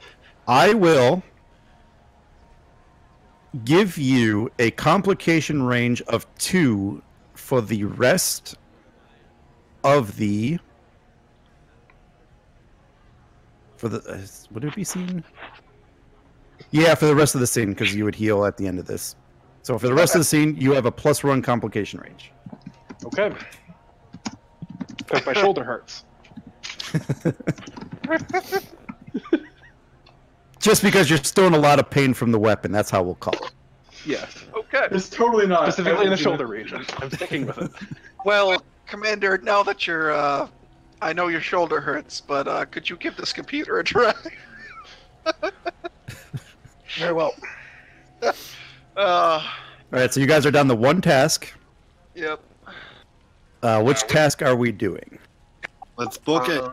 Speaker 1: I will give you a complication range of 2 for the rest of the... For the... would it be scene? Yeah, for the rest of the scene, because you would heal at the end of this. So for the rest of the scene, you have a +1 complication range.
Speaker 7: Okay. Because my shoulder hurts.
Speaker 1: Just because you're still in a lot of pain from the weapon, that's how we'll call it.
Speaker 7: Yes.
Speaker 6: Okay.
Speaker 8: It's totally not.
Speaker 7: Specifically in the shoulder region. I'm sticking with it.
Speaker 6: Well, Commander, now that you're, I know your shoulder hurts, but could you give this computer a try?
Speaker 7: Very well.
Speaker 1: All right, so you guys are down to 1 task.
Speaker 6: Yep.
Speaker 1: Which task are we doing?
Speaker 14: Let's book it.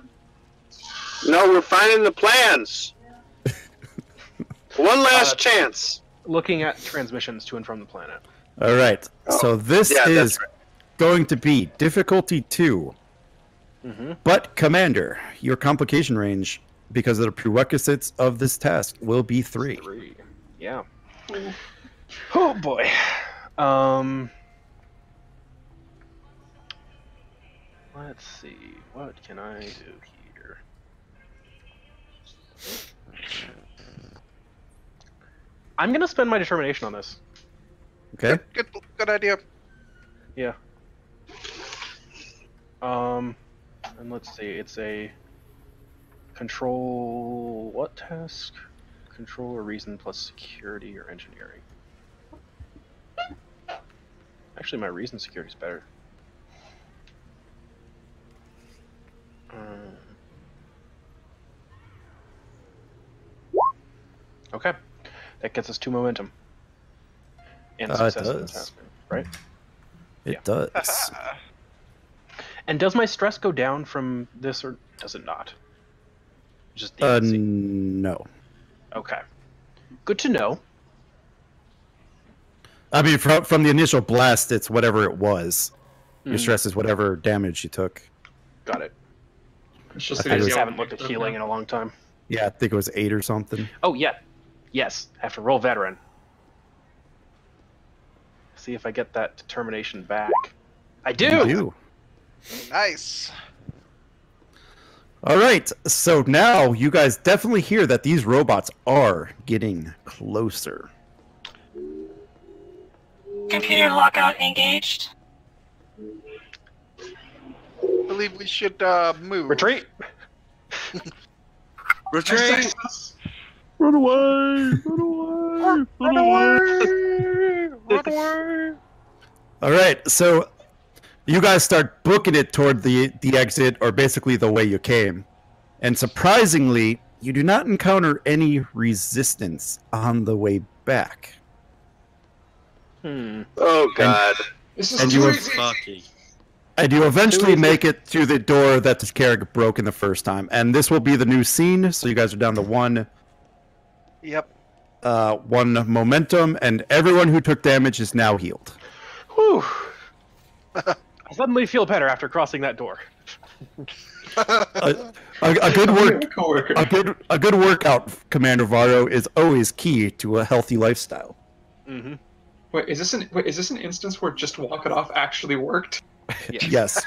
Speaker 3: No, we're finding the plans. One last chance.
Speaker 7: Looking at transmissions to and from the planet.
Speaker 1: All right, so this is going to be difficulty 2. But, Commander, your complication range, because of the prerequisites of this task, will be 3.
Speaker 7: 3. Yeah. Oh boy. Let's see. What can I do here? I'm gonna spend my determination on this.
Speaker 1: Okay.
Speaker 6: Good idea.
Speaker 7: Yeah. And let's see, it's a control what task? Control or reason plus security or engineering. Actually, my reason security is better. Okay, that gets us 2 momentum. And
Speaker 1: It
Speaker 7: success in the
Speaker 1: does.
Speaker 7: task, right?
Speaker 1: It does.
Speaker 7: And does my stress go down from this, or does it not? Just the
Speaker 1: no.
Speaker 7: Okay. Good to know.
Speaker 1: I mean, from the initial blast, it's whatever it was. Your
Speaker 7: Mhm.
Speaker 1: stress is whatever damage you took.
Speaker 7: Got it.
Speaker 8: It's just
Speaker 7: I just haven't looked at healing in a long time.
Speaker 1: Yeah, I think it was 8 or something.
Speaker 7: Oh, yeah. Yes, I have to roll veteran. See if I get that determination back. I do!
Speaker 1: You do.
Speaker 6: Nice.
Speaker 1: All right, so now you guys definitely hear that these robots are getting closer.
Speaker 12: Computer lockout engaged.
Speaker 6: I believe we should move.
Speaker 7: Retreat!
Speaker 14: Retreat!
Speaker 1: Run away! Run away!
Speaker 6: Run away! Run away!
Speaker 1: All right, so you guys start booking it toward the exit, or basically the way you came. And surprisingly, you do not encounter any resistance on the way back.
Speaker 3: Oh God!
Speaker 8: This
Speaker 1: and
Speaker 8: is
Speaker 1: you
Speaker 8: too
Speaker 1: have-
Speaker 8: easy.
Speaker 14: Fucky.
Speaker 1: And you eventually make it to the door that the Carrick broke in the first time. And this will be the new scene, so you guys are down to 1
Speaker 6: Yep.
Speaker 1: 1 momentum, and everyone who took damage is now healed.
Speaker 7: Whew. I suddenly feel better after crossing that door.
Speaker 1: A good workout, Commander Varro, is always key to a healthy lifestyle.
Speaker 7: Mm-hmm.
Speaker 8: Wait, is this an instance where just walk it off actually worked?
Speaker 1: Yes.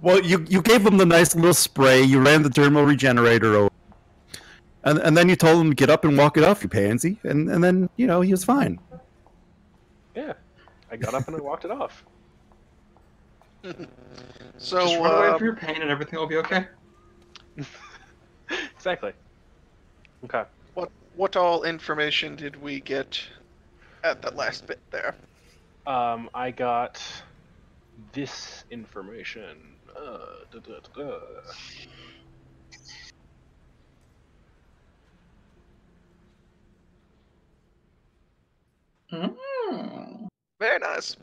Speaker 1: Well, you gave him the nice little spray. You ran the thermal regenerator over, and then you told him to get up and walk it off, you pansy. And then he was fine.
Speaker 7: Yeah, I got up and I walked it off.
Speaker 6: So
Speaker 8: just run away from your pain and everything will be okay.
Speaker 7: Exactly. Okay.
Speaker 6: what all information did we get at the last bit there?
Speaker 7: I got this information.
Speaker 6: Very nice.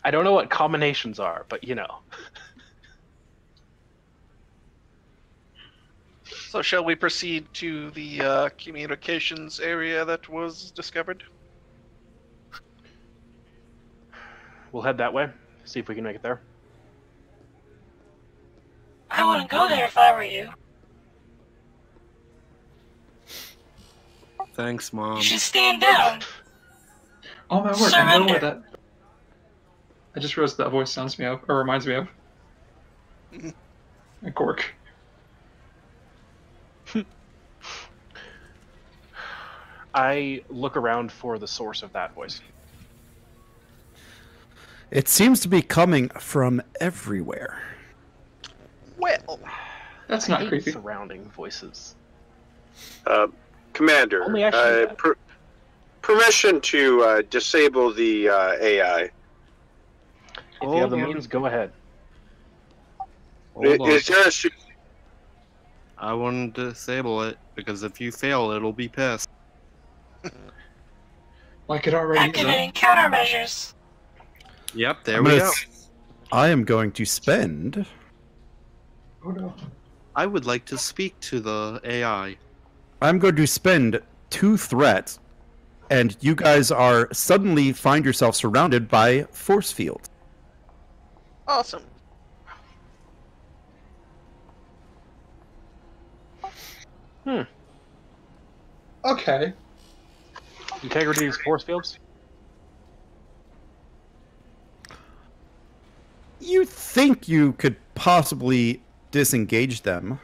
Speaker 7: I don't know what combinations are, but
Speaker 6: So shall we proceed to the communications area that was discovered?
Speaker 7: We'll head that way. See if we can make it there.
Speaker 12: I wouldn't go there if I were you.
Speaker 14: Thanks, Mom.
Speaker 12: You should stand down.
Speaker 8: Oh my word! I know
Speaker 12: Surrender.
Speaker 8: what that. I just realized that voice sounds me of, or reminds me of. A Gork.
Speaker 7: I look around for the source of that voice.
Speaker 1: It seems to be coming from everywhere.
Speaker 6: Well,
Speaker 8: That's
Speaker 7: I
Speaker 8: not
Speaker 7: hate
Speaker 8: creepy.
Speaker 7: surrounding voices.
Speaker 3: Commander,
Speaker 7: Only I should do that.
Speaker 3: permission to disable the AI.
Speaker 7: If you have the means, go ahead.
Speaker 14: Hold on.
Speaker 3: Is there a
Speaker 14: I want to disable it, because if you fail, it'll be pissed.
Speaker 8: Like it already is.
Speaker 12: Activating countermeasures.
Speaker 14: Yep, there we go.
Speaker 1: I am going to spend.
Speaker 8: Oh no.
Speaker 14: I would like to speak to the AI.
Speaker 1: I'm going to spend 2 threat, and you guys are suddenly find yourself surrounded by force field.
Speaker 6: awesome.
Speaker 8: Okay.
Speaker 7: Integrity is force fields?
Speaker 1: You think you could possibly disengage them.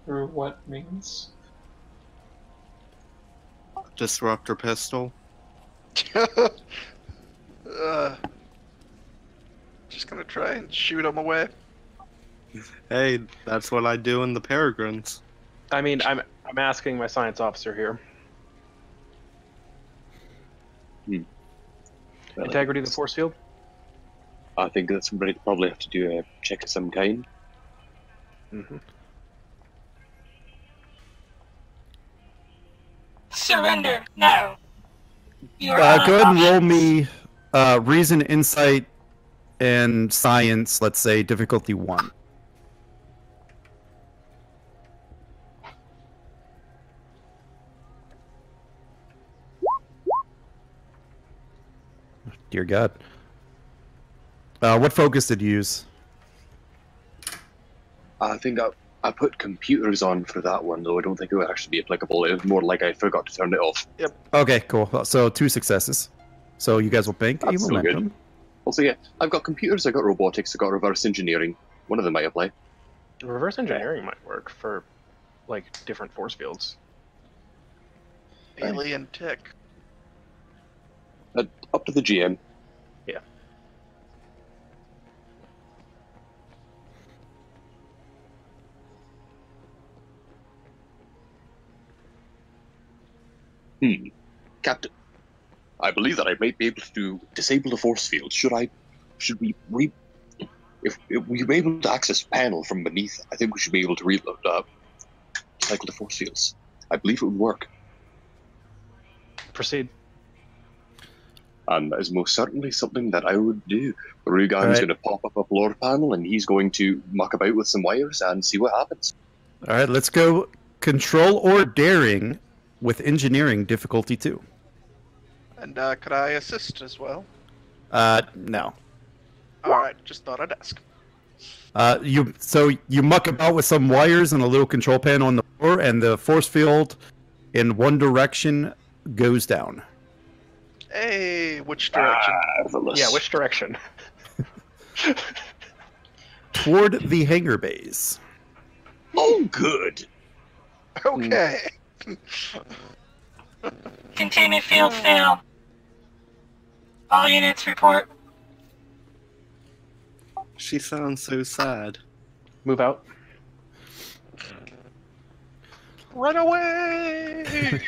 Speaker 8: Through what means?
Speaker 14: disruptor pistol.
Speaker 6: Just gonna try and shoot him away.
Speaker 14: Hey, that's what I do in the Peregrines.
Speaker 7: I mean, I'm asking my science officer here.
Speaker 13: Well,
Speaker 7: Integrity of the force field?
Speaker 13: I think that somebody probably have to do a check of some kind.
Speaker 7: Mm-hmm.
Speaker 12: Surrender now. You're
Speaker 1: Go ahead and roll
Speaker 12: options.
Speaker 1: me reason, insight, and science. Let's say difficulty 1. Dear God. What focus did you use?
Speaker 13: I think I put computers on for that one, though I don't think it would actually be applicable. It was more like I forgot to turn it off.
Speaker 6: Yep.
Speaker 1: Okay, cool. So 2 successes. So you guys will bank a
Speaker 13: That's so
Speaker 1: momentum.
Speaker 13: good. Also, yeah, I've got computers, I've got robotics, I've got reverse engineering. One of them might apply.
Speaker 7: Reverse engineering might work for, like, different force fields.
Speaker 6: Alien tech.
Speaker 13: Up to the GM.
Speaker 7: Yeah.
Speaker 13: Captain, I believe that I might be able to disable the force field. Should we if we were able to access a panel from beneath, I think we should be able to cycle the force fields. I believe it would work.
Speaker 7: Proceed.
Speaker 13: And that is most certainly something that I would do. Rugan's
Speaker 1: Right.
Speaker 13: going to pop up a floor panel and he's going to muck about with some wires and see what happens.
Speaker 1: All right, let's go control or daring with engineering difficulty 2.
Speaker 6: And could I assist as well?
Speaker 1: No.
Speaker 6: Alright, just thought I'd ask.
Speaker 1: You muck about with some wires and a little control panel on the floor, and the force field in one direction goes down.
Speaker 6: Hey, which direction?
Speaker 13: Marvelous.
Speaker 7: Yeah, which direction?
Speaker 1: Toward the hangar bays.
Speaker 13: Oh, good.
Speaker 6: Okay.
Speaker 12: Containment field fail. All units report.
Speaker 14: She sounds so sad.
Speaker 7: Move out.
Speaker 6: Run away!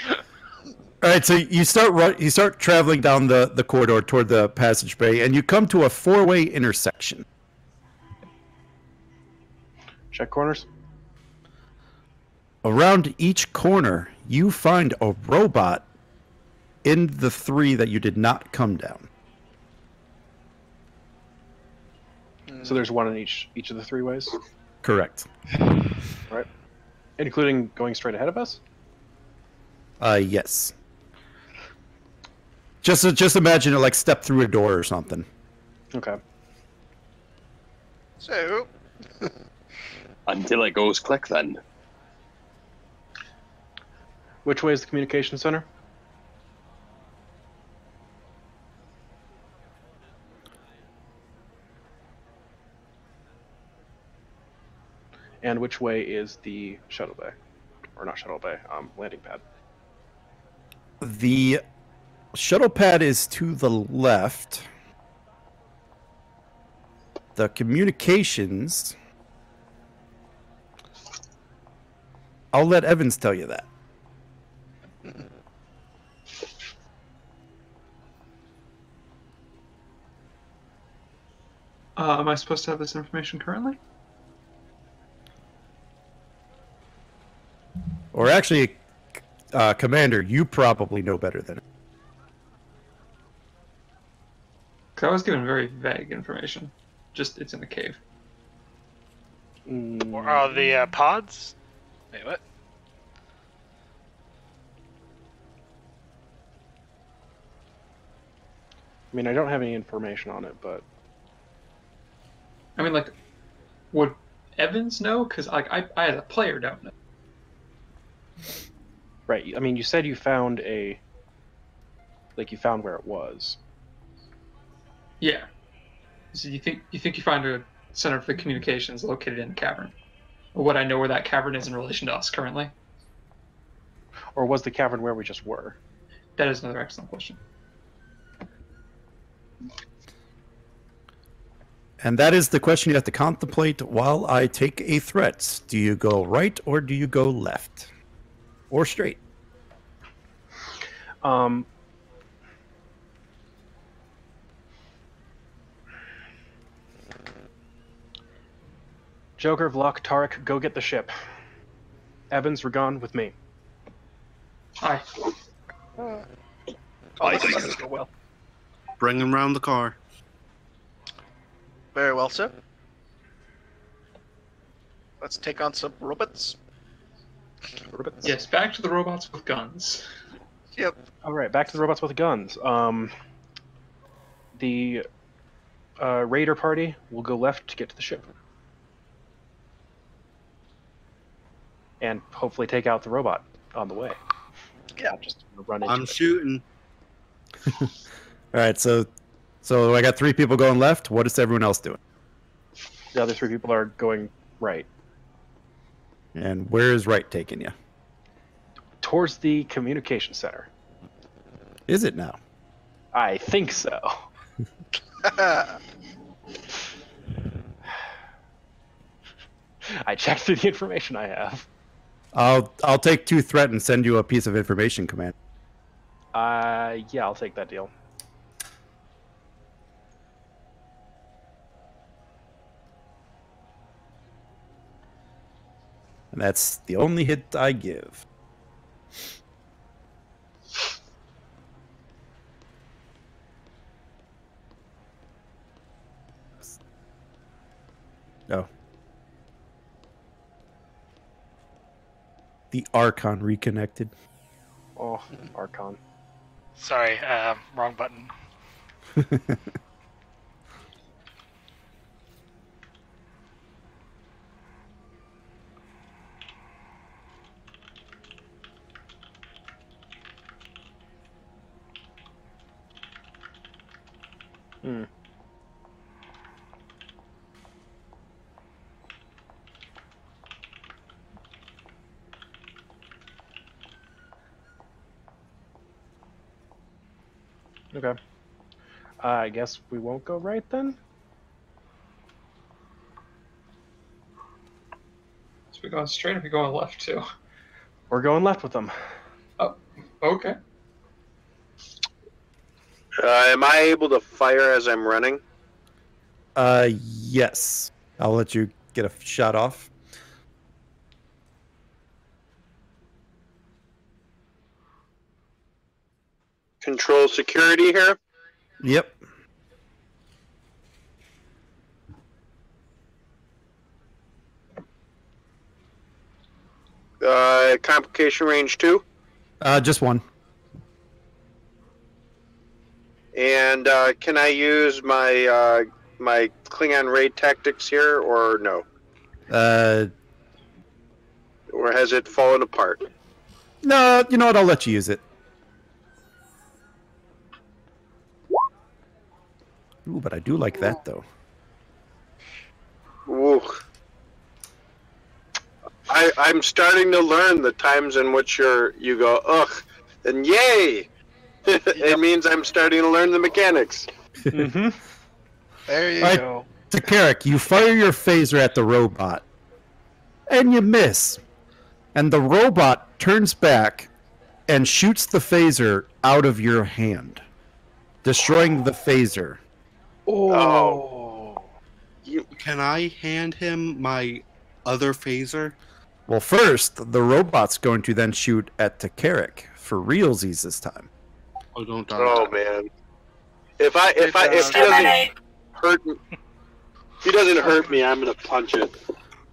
Speaker 1: All right, so you start traveling down the corridor toward the passage bay, and you come to a 4-way intersection.
Speaker 7: Check corners.
Speaker 1: Around each corner, you find a robot in the 3 that you did not come down.
Speaker 7: So there's one in each of the 3 ways?
Speaker 1: Correct.
Speaker 7: Right. Including going straight ahead of us?
Speaker 1: Yes. Just imagine it like step through a door or something.
Speaker 7: Okay.
Speaker 6: So...
Speaker 13: Until it goes click, then.
Speaker 7: Which way is the communication center? And which way is the shuttle bay? Or not shuttle bay, landing pad.
Speaker 1: The shuttle pad is to the left. The communications... I'll let Evans tell you that.
Speaker 8: Am I supposed to have this information currently?
Speaker 1: Or actually, Commander, you probably know better than it.
Speaker 8: 'Cause I was given very vague information. Just, it's in the cave.
Speaker 2: Or are the pods? Wait, what?
Speaker 7: I mean, I don't have any information on it, but...
Speaker 8: I mean, like, would Evans know? Because I as a player don't know.
Speaker 7: Right, I mean, you said you found a... Like, you found where it was.
Speaker 8: Yeah. So you think you find a center for the communications located in the cavern? Or would I know where that cavern is in relation to us currently?
Speaker 7: Or was the cavern where we just were?
Speaker 8: That is another excellent question.
Speaker 1: And that is the question you have to contemplate while I take a threat. Do you go right or do you go left? Or straight?
Speaker 7: Joker, Vlok, Tarek, go get the ship. Evans, Ragon with me.
Speaker 8: Hi.
Speaker 6: This is going to go well.
Speaker 14: Bring him round the car.
Speaker 6: Very well, sir. Let's take on some robots.
Speaker 8: Yes, back to the robots with guns.
Speaker 6: Yep.
Speaker 7: All right, back to the robots with guns. The raider party will go left to get to the ship. And hopefully take out the robot on the way.
Speaker 6: Yeah.
Speaker 7: Just run into
Speaker 14: I'm
Speaker 7: it.
Speaker 14: shooting.
Speaker 1: All right, so I got 3 people going left. What is everyone else doing?
Speaker 7: The other 3 people are going right.
Speaker 1: And where is right taking you?
Speaker 7: Towards the communication center.
Speaker 1: Is it now?
Speaker 7: I think so. I checked through the information I have.
Speaker 1: I'll take 2 threat and send you a piece of information, Command.
Speaker 7: Yeah, I'll take that deal.
Speaker 1: And that's the only hit I give. No. The Archon reconnected.
Speaker 7: Oh, Archon.
Speaker 2: Sorry, wrong button.
Speaker 7: Hmm. Okay. I guess we won't go right then?
Speaker 8: So we going straight or we going left too?
Speaker 7: We're going left with them.
Speaker 8: Oh, okay.
Speaker 3: Am I able to fire as I'm running?
Speaker 1: Yes. I'll let you get a shot off.
Speaker 3: Control security here.
Speaker 1: Yep.
Speaker 3: Complication range 2.
Speaker 1: Just 1.
Speaker 3: And can I use my my Klingon raid tactics here, or no? Or has it fallen apart?
Speaker 1: No, you know what? I'll let you use it. Ooh, but I do like that though.
Speaker 3: Ooh. I'm starting to learn the times in which you go ugh, and yay. It means I'm starting to learn the mechanics.
Speaker 7: Mm-hmm.
Speaker 6: There you
Speaker 1: Right.
Speaker 6: go.
Speaker 1: Carrick, you fire your phaser at the robot, and you miss. And the robot turns back and shoots the phaser out of your hand, destroying the phaser.
Speaker 6: Oh.
Speaker 14: Can I hand him my other phaser?
Speaker 1: Well, first, the robot's going to then shoot at Takaric for realsies this time.
Speaker 14: Oh, don't die.
Speaker 3: Oh man! If he doesn't hurt me, he doesn't hurt me, I'm gonna punch it.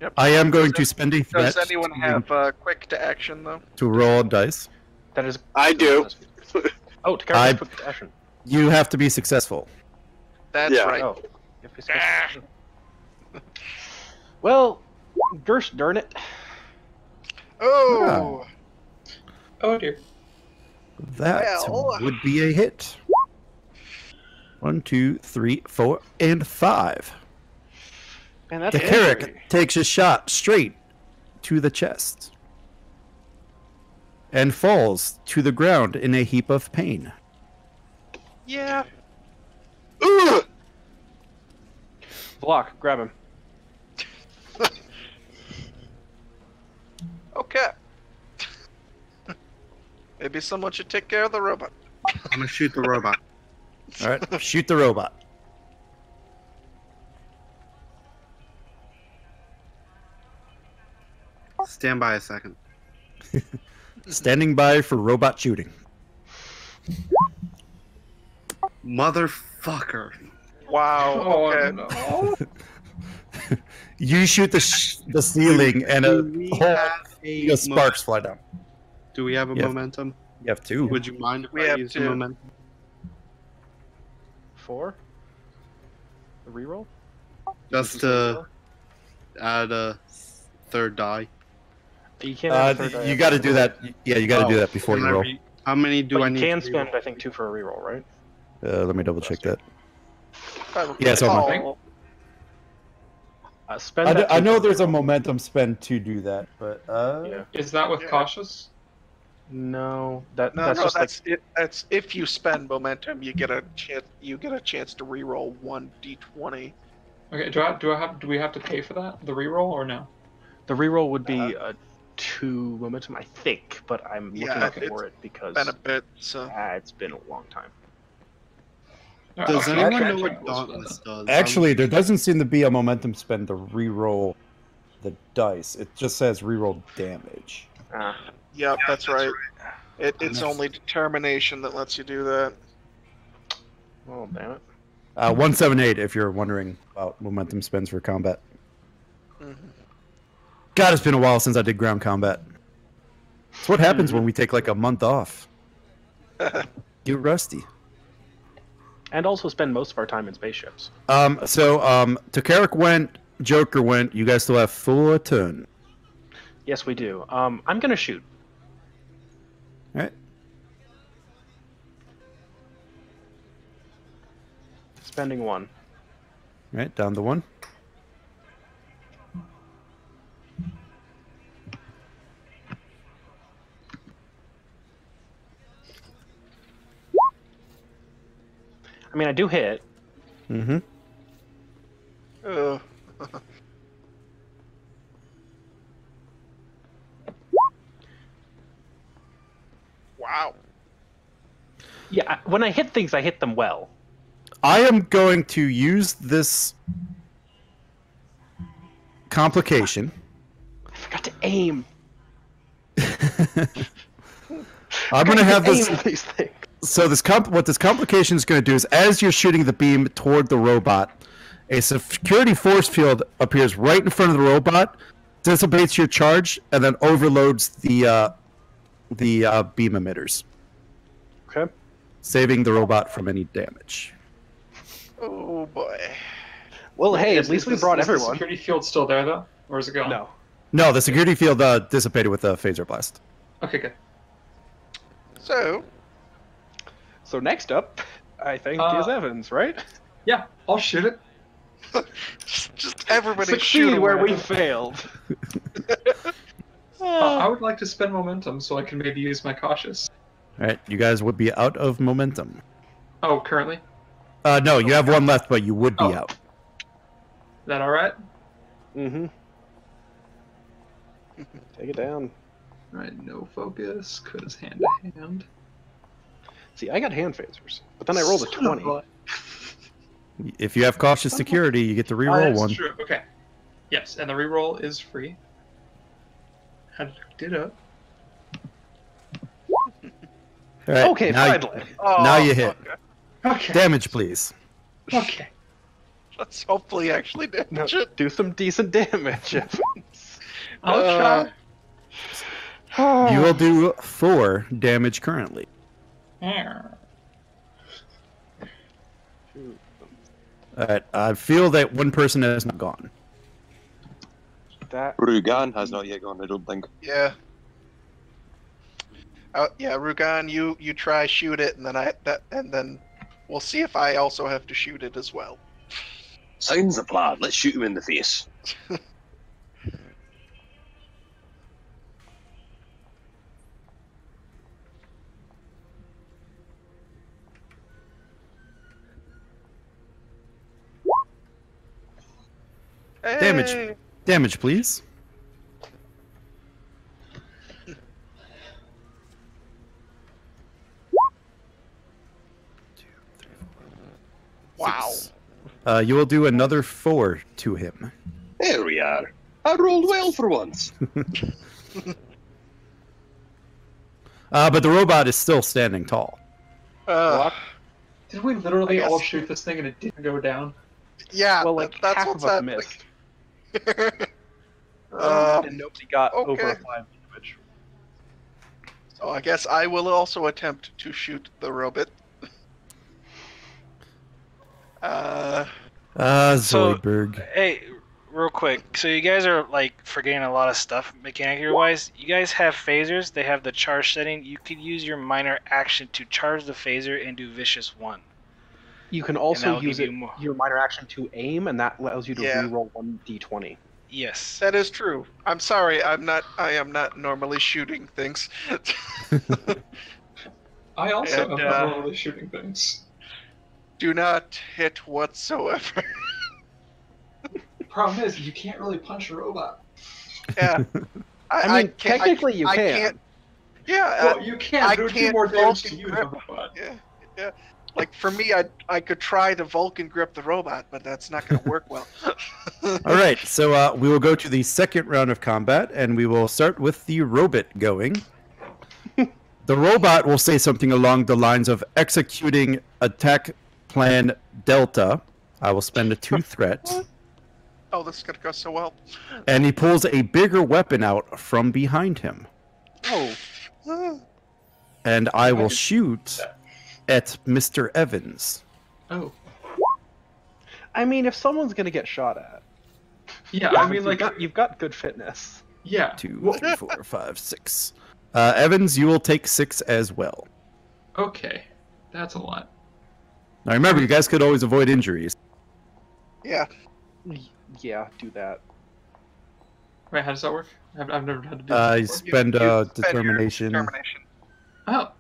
Speaker 6: Yep.
Speaker 1: I am going to spend a threat.
Speaker 6: Does anyone have quick to action though?
Speaker 1: To roll a dice.
Speaker 7: That is.
Speaker 3: I do.
Speaker 7: Oh, Takara quick to action.
Speaker 1: You have to be successful.
Speaker 6: That's
Speaker 3: Yeah.
Speaker 6: right.
Speaker 7: Oh. Well, gosh darn it.
Speaker 6: Oh.
Speaker 8: Oh dear.
Speaker 1: That
Speaker 6: Well.
Speaker 1: would be a hit. 1, 2, 3, 4, and 5.
Speaker 7: Man, that's
Speaker 1: Takaric
Speaker 7: angry.
Speaker 1: takes a shot straight to the chest. and falls to the ground in a heap of pain.
Speaker 6: Yeah.
Speaker 3: Ugh!
Speaker 7: Block, grab him.
Speaker 6: Okay. Maybe someone should take care of the robot.
Speaker 14: I'm gonna shoot the robot.
Speaker 1: All right, shoot the robot.
Speaker 14: Stand by a second.
Speaker 1: Standing by for robot shooting.
Speaker 14: Motherfucker.
Speaker 6: Wow.
Speaker 8: Oh
Speaker 6: Okay.
Speaker 8: no.
Speaker 1: You shoot the ceiling, and a
Speaker 14: Do we
Speaker 1: whole
Speaker 14: have
Speaker 1: thing of sparks fly down.
Speaker 14: Do we have a
Speaker 1: Yeah.
Speaker 14: momentum?
Speaker 1: You have 2.
Speaker 14: Would you mind if
Speaker 6: We
Speaker 14: I
Speaker 6: have
Speaker 14: use the
Speaker 6: 2.
Speaker 14: momentum?
Speaker 7: 4? The reroll?
Speaker 14: Just to add a third die.
Speaker 7: You can't have a third die
Speaker 1: You
Speaker 7: after
Speaker 1: got to
Speaker 7: the
Speaker 1: do
Speaker 7: reroll.
Speaker 1: that. Yeah, you got to do
Speaker 14: Oh,
Speaker 1: that before
Speaker 14: can
Speaker 1: you
Speaker 14: I
Speaker 1: roll.
Speaker 14: How many do
Speaker 7: But
Speaker 14: I
Speaker 7: you
Speaker 14: need?
Speaker 7: can
Speaker 14: to
Speaker 7: spend,
Speaker 14: reroll?
Speaker 7: I think, 2 for a reroll, right?
Speaker 1: Let me double check that.
Speaker 6: If I
Speaker 1: Yeah, so
Speaker 6: recall-
Speaker 7: Spend
Speaker 1: I,
Speaker 7: that
Speaker 1: I
Speaker 7: 2
Speaker 1: know
Speaker 7: for
Speaker 1: there's a
Speaker 7: reroll.
Speaker 1: momentum spend to do that, but
Speaker 7: Yeah.
Speaker 8: Is that with cautious?
Speaker 7: No,
Speaker 6: No,
Speaker 7: that's
Speaker 6: no,
Speaker 7: just
Speaker 6: that's it. That's if you spend momentum, you get a chance. You get a chance to reroll 1d20.
Speaker 8: Okay. Do we have to pay for that? The reroll or no?
Speaker 7: the reroll would be 2 momentum, I think, but I'm looking
Speaker 6: Yeah,
Speaker 7: up for it because
Speaker 6: Been a bit. So
Speaker 7: it's been a long time.
Speaker 14: Does
Speaker 8: Okay,
Speaker 14: anyone
Speaker 8: okay,
Speaker 14: know what
Speaker 8: okay.
Speaker 14: Dauntless does?
Speaker 1: actually, there doesn't seem to be a momentum spend to re-roll the dice. It just says re-roll damage.
Speaker 6: yep, that's right. It's only determination that lets you do that.
Speaker 7: Oh, damn it.
Speaker 1: 178 if you're wondering about momentum spends for combat.
Speaker 6: Mhm.
Speaker 1: God, it's been a while since I did ground combat. It's what happens when we take like a month off. Get rusty.
Speaker 7: And also spend most of our time in spaceships.
Speaker 1: Takarik went, Joker went. You guys still have full turn.
Speaker 7: Yes, we do. I'm gonna shoot.
Speaker 1: All right.
Speaker 7: Spending 1.
Speaker 1: All right, down to 1.
Speaker 7: I mean, I do hit.
Speaker 1: Mm-hmm.
Speaker 6: Ugh. Wow.
Speaker 7: Yeah, when I hit things, I hit them well.
Speaker 1: I am going to use this complication.
Speaker 7: I forgot to aim.
Speaker 1: I'm going to have this.
Speaker 7: Aim these things.
Speaker 1: So what this complication is going to do is, as you're shooting the beam toward the robot, a security force field appears right in front of the robot, dissipates your charge, and then overloads the beam emitters.
Speaker 7: Okay.
Speaker 1: Saving the robot from any damage.
Speaker 6: Oh boy.
Speaker 7: Well, hey,
Speaker 8: Is-
Speaker 7: at least
Speaker 8: is
Speaker 7: we
Speaker 8: this-
Speaker 7: brought
Speaker 8: is the
Speaker 7: everyone.
Speaker 8: security field still there though, or is it gone?
Speaker 7: No.
Speaker 1: No, the security field dissipated with a phaser blast.
Speaker 8: Okay, good.
Speaker 6: So
Speaker 7: next up, I think, is Evans, right?
Speaker 8: Yeah, I'll shoot it.
Speaker 6: just everybody
Speaker 7: Succeed
Speaker 6: shoot
Speaker 7: where
Speaker 6: away.
Speaker 7: we failed.
Speaker 8: I would like to spend momentum so I can maybe use my cautious.
Speaker 1: All right, you guys would be out of momentum.
Speaker 8: Oh, currently?
Speaker 1: No, you have 1 left, but you would be out.
Speaker 8: Is that alright?
Speaker 7: Mm-hmm. Take it down.
Speaker 8: Alright, no focus, cause hand to hand.
Speaker 7: See, I got hand phasers, but then I rolled a 20.
Speaker 1: If you have cautious security, you get to reroll
Speaker 8: that's
Speaker 1: 1.
Speaker 8: True. Okay. Yes, and the reroll is free. How did you do it?
Speaker 1: All right,
Speaker 7: Okay,
Speaker 1: now
Speaker 7: finally.
Speaker 1: now you hit.
Speaker 8: Okay.
Speaker 1: Damage, please.
Speaker 8: Okay.
Speaker 6: Let's hopefully actually damage it.
Speaker 7: Do some decent damage, Evans.
Speaker 8: I'll try.
Speaker 1: You will do 4 damage currently. All right, I feel that one person has not gone.
Speaker 7: That
Speaker 13: Rugan has not yet gone, I don't think.
Speaker 6: Yeah. Yeah, Rugan, you try shoot it, and then we'll see if I also have to shoot it as well.
Speaker 13: Sounds the plan. Let's shoot him in the face.
Speaker 6: Hey!
Speaker 1: Damage, please.
Speaker 6: Wow.
Speaker 1: 6. You will do another 4 to him.
Speaker 13: There we are. I rolled well for once.
Speaker 1: But the robot is still standing tall.
Speaker 8: Did we literally all shoot this thing and it didn't go down?
Speaker 6: Yeah,
Speaker 7: Well, like
Speaker 6: that's
Speaker 7: half
Speaker 6: what's
Speaker 7: of us
Speaker 6: happening.
Speaker 7: missed,
Speaker 6: Um,
Speaker 7: and nobody got over
Speaker 6: okay.
Speaker 7: a 5 damage.
Speaker 6: So I guess I will also attempt to shoot the robot.
Speaker 1: Zoidberg.
Speaker 2: Hey, real quick. So you guys are like forgetting a lot of stuff mechanically wise. You guys have phasers. They have the charge setting. You could use your minor action to charge the phaser and do vicious 1.
Speaker 7: You can also use
Speaker 2: give
Speaker 7: it,
Speaker 2: you more.
Speaker 7: your minor action to aim, and that allows you to
Speaker 6: Yeah.
Speaker 7: reroll 1d20.
Speaker 2: Yes.
Speaker 6: That is true. I'm sorry. I am not normally shooting things.
Speaker 8: I also
Speaker 6: And,
Speaker 8: am not normally shooting things.
Speaker 6: Do not hit whatsoever.
Speaker 8: Problem is, you can't really punch a robot.
Speaker 6: Yeah.
Speaker 7: I mean, technically you
Speaker 6: I
Speaker 7: can.
Speaker 6: can't. Yeah.
Speaker 8: Well, you can.
Speaker 6: I
Speaker 8: It would do
Speaker 6: can't
Speaker 8: more damage to
Speaker 6: Vulcan
Speaker 8: you than
Speaker 6: grip.
Speaker 8: the robot.
Speaker 6: Yeah. Like for me, I could try to Vulcan grip the robot, but that's not going to work well.
Speaker 1: All right, so we will go to the second round of combat, and we will start with the robot going. The robot will say something along the lines of executing attack plan Delta. I will spend a 2 threat.
Speaker 6: Oh, this is going to go so well.
Speaker 1: And he pulls a bigger weapon out from behind him.
Speaker 7: Oh.
Speaker 1: And I will shoot at Mr. Evans.
Speaker 8: Oh.
Speaker 7: I mean, if someone's gonna get shot at,
Speaker 8: Yeah, I mean, like,
Speaker 7: you've got good fitness.
Speaker 8: yeah.
Speaker 1: 2, 3, 4, 5, 6. Evans, you will take 6 as well.
Speaker 8: Okay, that's a lot.
Speaker 1: Now remember, you guys could always avoid injuries.
Speaker 6: Yeah.
Speaker 7: Yeah, do that.
Speaker 8: Wait, how does that work? I've never had to do that
Speaker 1: You
Speaker 8: before.
Speaker 1: spend
Speaker 6: You spend your
Speaker 1: determination.
Speaker 6: Determination.
Speaker 8: Oh.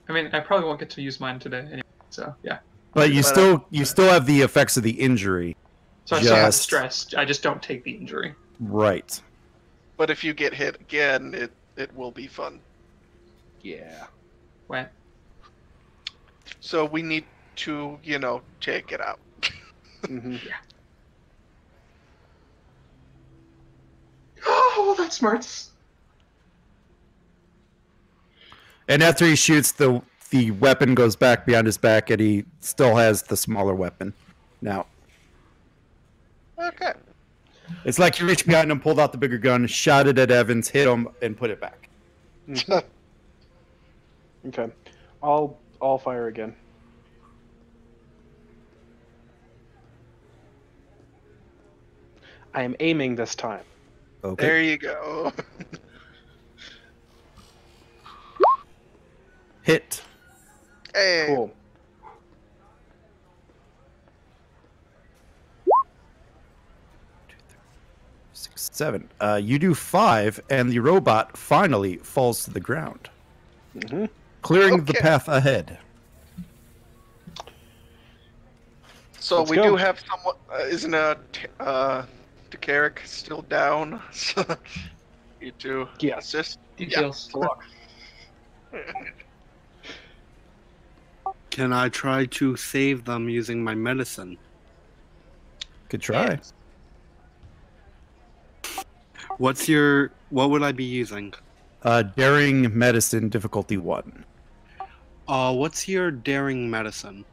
Speaker 8: I mean, I probably won't get to use mine today anyway, so yeah.
Speaker 1: But you still have the effects of the injury.
Speaker 8: So I still have
Speaker 1: Just-
Speaker 8: stress, I just don't take the injury.
Speaker 1: Right.
Speaker 6: But if you get hit again, it will be fun.
Speaker 7: Yeah.
Speaker 8: When?
Speaker 6: So we need to, take it out.
Speaker 7: Mm-hmm.
Speaker 8: Yeah. Oh, that's smarts.
Speaker 1: And after he shoots, the weapon goes back behind his back, and he still has the smaller weapon. Now,
Speaker 6: Okay.
Speaker 1: it's like you reached behind him, pulled out the bigger gun, shot it at Evans, hit him, and put it back.
Speaker 7: Okay. I'll fire again. I am aiming this time.
Speaker 1: Okay.
Speaker 6: There you go.
Speaker 1: Hit.
Speaker 6: Hey.
Speaker 7: Cool.
Speaker 1: Six, 7. You do 5, and the robot finally falls to the ground,
Speaker 7: Mm-hmm.
Speaker 1: clearing the
Speaker 6: Okay.
Speaker 1: path ahead.
Speaker 6: So
Speaker 7: Let's
Speaker 6: we
Speaker 7: go.
Speaker 6: do have someone. Isn't Carrick still down? So you two
Speaker 7: Yeah.
Speaker 6: assist.
Speaker 8: Details.
Speaker 14: Can I try to save them using my medicine?
Speaker 1: Good try.
Speaker 14: What would I be using?
Speaker 1: Daring medicine, difficulty 1.
Speaker 14: What's your daring medicine?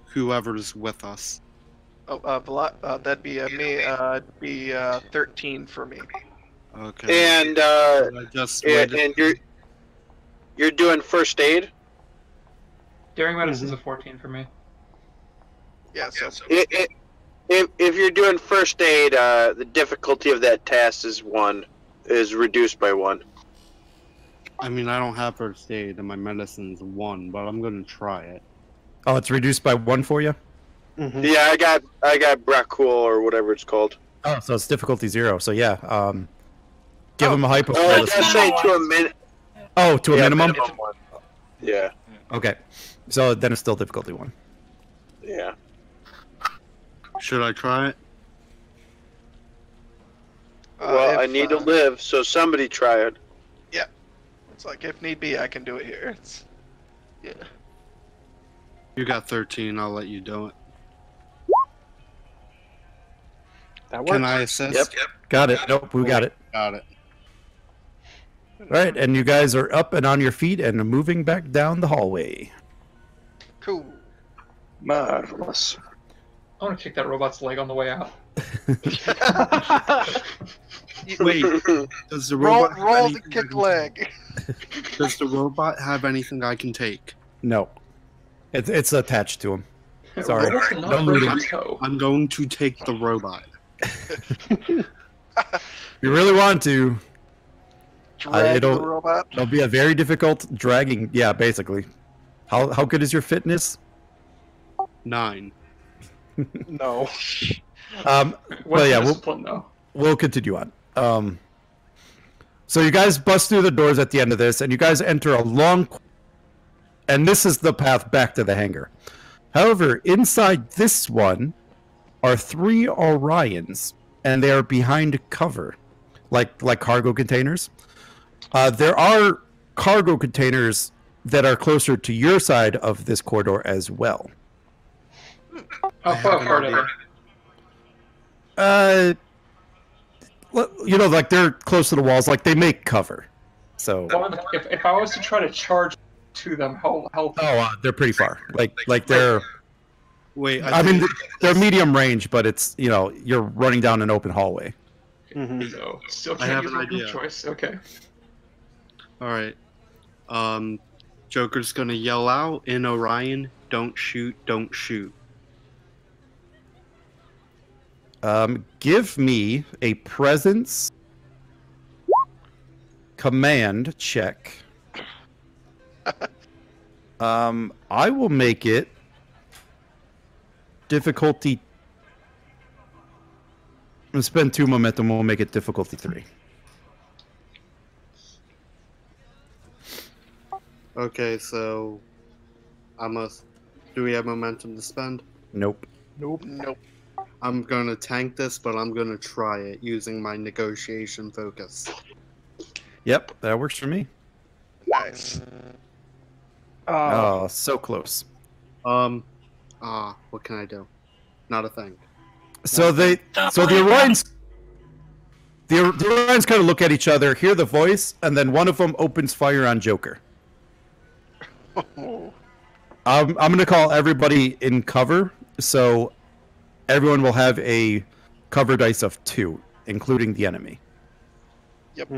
Speaker 14: Whoever's with us.
Speaker 6: Oh, that'd be me. It'd be 13 for me.
Speaker 14: Okay.
Speaker 3: And
Speaker 14: I just waited.
Speaker 3: and you're doing first aid.
Speaker 8: Daring medicine's a 14 for me.
Speaker 6: Yeah. So
Speaker 3: If you're doing first aid, the difficulty of that task is reduced by 1.
Speaker 14: I mean, I don't have first aid, and my medicine's 1, but I'm gonna try it.
Speaker 1: Oh, it's reduced by 1 for you?
Speaker 7: Mm-hmm.
Speaker 3: Yeah, I got Bracul or whatever it's called.
Speaker 1: Oh, so it's difficulty 0. So yeah, give him a hypo.
Speaker 3: Oh, I was gonna say to a minute.
Speaker 1: Oh, to a minimum?
Speaker 3: One. Yeah.
Speaker 1: Okay. So then it's still difficulty 1.
Speaker 3: Yeah.
Speaker 14: Should I try it?
Speaker 9: Well, I need to live, so somebody try it.
Speaker 6: Yeah. It's like, if need be, I can do it here. It's... Yeah.
Speaker 14: You got 13. I'll let you do it.
Speaker 7: That works.
Speaker 14: Can I assist?
Speaker 1: Yep. Got it. Nope, we got it.
Speaker 14: Got it.
Speaker 1: All right, and you guys are up and on your feet and moving back down the hallway.
Speaker 6: Cool.
Speaker 13: Marvelous.
Speaker 8: I want to kick that robot's leg on the way out.
Speaker 14: Wait, does the
Speaker 6: Roll,
Speaker 14: robot have
Speaker 6: roll the
Speaker 14: anything I
Speaker 6: kick
Speaker 14: can
Speaker 6: leg.
Speaker 14: take? Does the robot have anything I can take?
Speaker 1: No. It's attached to him. Sorry.
Speaker 8: Robots will not
Speaker 1: Don't
Speaker 8: break
Speaker 1: loot
Speaker 8: your
Speaker 1: it.
Speaker 8: toe.
Speaker 14: I'm going to take the robot.
Speaker 1: You really want to.
Speaker 6: Drag the robot.
Speaker 1: It'll be a very difficult dragging. Yeah, basically. How good is your fitness?
Speaker 14: 9.
Speaker 5: No.
Speaker 1: Well, yeah,
Speaker 8: discipline, though.
Speaker 1: we'll continue on. So you guys bust through the doors at the end of this, and you guys enter a long... And this is the path back to the hangar. However, inside this one are 3 Orions, and they are behind cover, like cargo containers. There are cargo containers that are closer to your side of this corridor as well.
Speaker 8: How far apart are
Speaker 1: You know, like they're close to the walls, like they make cover. So
Speaker 8: they? If I was to try to charge to them, how
Speaker 1: they're pretty far. Like they're.
Speaker 14: Wait,
Speaker 1: I mean, they're medium range, but it's, you know, you're running down an open hallway.
Speaker 8: So still
Speaker 14: I
Speaker 8: can't
Speaker 14: have
Speaker 8: use
Speaker 14: an
Speaker 8: my group
Speaker 14: idea.
Speaker 8: choice. Okay.
Speaker 14: Alright. Joker's gonna yell out in Orion, don't shoot, don't shoot.
Speaker 1: Give me a presence command check. I will make it difficulty. I'm gonna spend 2 momentum. We'll make it difficulty 3.
Speaker 14: Okay, so do we have momentum to spend?
Speaker 1: Nope.
Speaker 6: Nope.
Speaker 14: I'm gonna tank this, but I'm gonna try it using my negotiation focus.
Speaker 1: Yep, that works for me.
Speaker 6: Nice.
Speaker 1: Oh, so close.
Speaker 14: What can I do? Not a thing.
Speaker 1: So the Orions, the Orions kind of look at each other, hear the voice, and then one of them opens fire on Joker. I'm going to call everybody in cover, so everyone will have a cover dice of 2, including the enemy.
Speaker 6: Yep.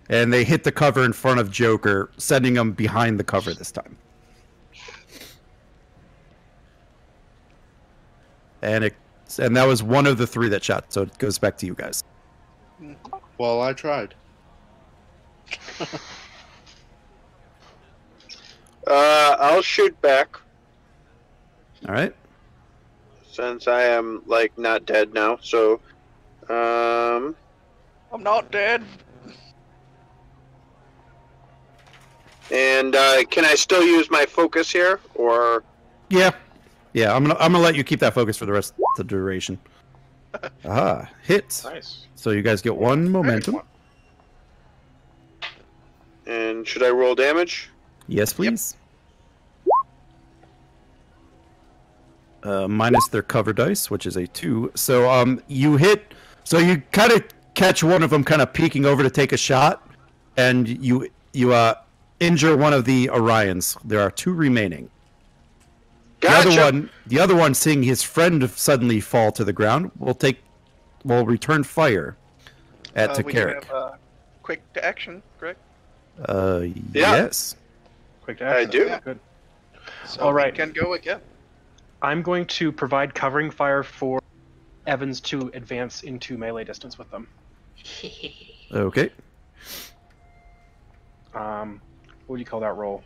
Speaker 1: And they hit the cover in front of Joker, sending him behind the cover this time. And that was one of the 3 that shot, so it goes back to you guys.
Speaker 14: Well, I tried.
Speaker 9: I'll shoot back
Speaker 1: All right.
Speaker 9: since I am like not dead now. So,
Speaker 6: I'm not dead.
Speaker 9: and can I still use my focus here, or?
Speaker 1: Yeah. I'm gonna let you keep that focus for the rest of the duration. Hits.
Speaker 7: Nice.
Speaker 1: So you guys get 1 momentum.
Speaker 9: And should I roll damage?
Speaker 1: Yes, please. Minus their cover dice, which is a 2. So you hit. So you kind of catch one of them, kind of peeking over to take a shot, and you injure one of the Orions. There are 2 remaining.
Speaker 9: Gotcha.
Speaker 1: The other one, seeing his friend suddenly fall to the ground, will return fire to
Speaker 6: We
Speaker 1: Carrick.
Speaker 6: have quick to action, correct?
Speaker 1: Yes.
Speaker 7: Quick to action.
Speaker 9: I do.
Speaker 7: Yeah. Good.
Speaker 6: So
Speaker 7: All right.
Speaker 6: we can go again.
Speaker 7: I'm going to provide covering fire for Evans to advance into melee distance with them.
Speaker 1: Okay.
Speaker 7: What do you call that roll?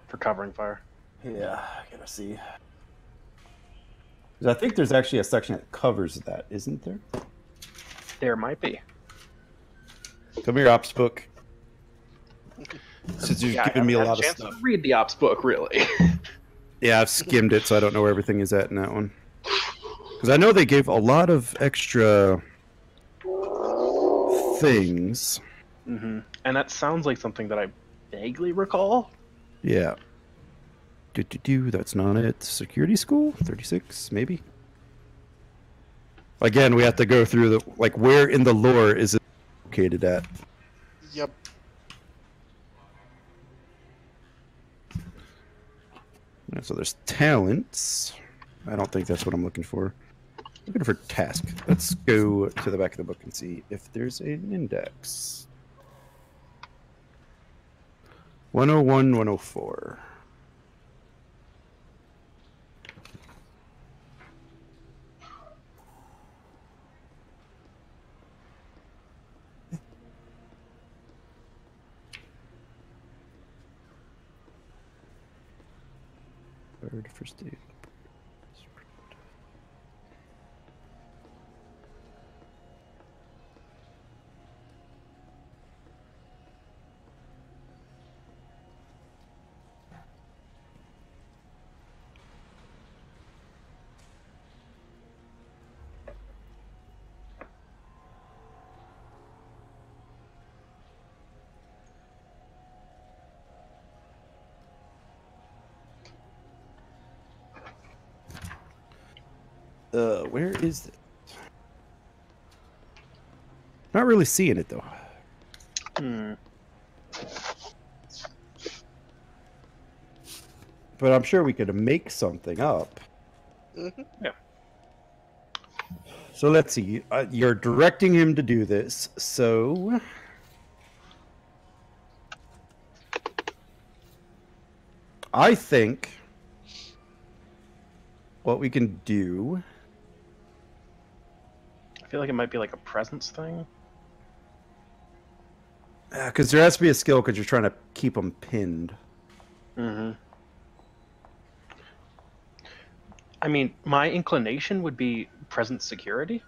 Speaker 7: For covering fire.
Speaker 1: Yeah, I gotta see. I think there's actually a section that covers that, isn't there?
Speaker 7: There might be.
Speaker 1: Come here, ops book. Since you've
Speaker 7: Yeah, I
Speaker 1: given me a
Speaker 7: haven't had
Speaker 1: lot of
Speaker 7: chance
Speaker 1: stuff.
Speaker 7: to read the ops book, really.
Speaker 1: Yeah, I've skimmed it, so I don't know where everything is at in that one. Because I know they gave a lot of extra things.
Speaker 7: Mm-hmm. And that sounds like something that I vaguely recall.
Speaker 1: Yeah. That's not it. Security school? 36, maybe? Again, we have to go through the, like, where in the lore is it located at?
Speaker 6: Yep.
Speaker 1: Yeah, so there's talents. I don't think that's what I'm looking for. Looking for task. Let's go to the back of the book and see if there's an index. 101, 104. Third first aid. Where is it? Not really seeing it though. But I'm sure we could make something up.
Speaker 7: Yeah.
Speaker 1: So let's see. You're directing him to do this. So I think what we can do.
Speaker 7: I feel like it might be like a presence thing.
Speaker 1: Because there has to be a skill because you're trying to keep them pinned.
Speaker 7: Mm-hmm. I mean, my inclination would be present security.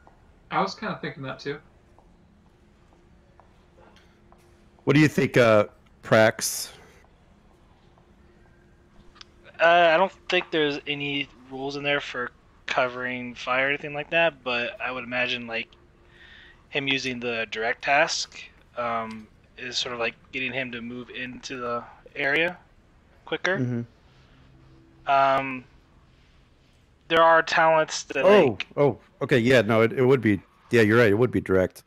Speaker 8: I was kind of thinking that too.
Speaker 1: What do you think, Prax?
Speaker 2: I don't think there's any rules in there for covering fire or anything like that, but I would imagine like him using the direct task is sort of like getting him to move into the area quicker.
Speaker 1: Mm-hmm.
Speaker 2: There are talents that
Speaker 1: okay, yeah, no, it would be, yeah, you're right, it would be direct.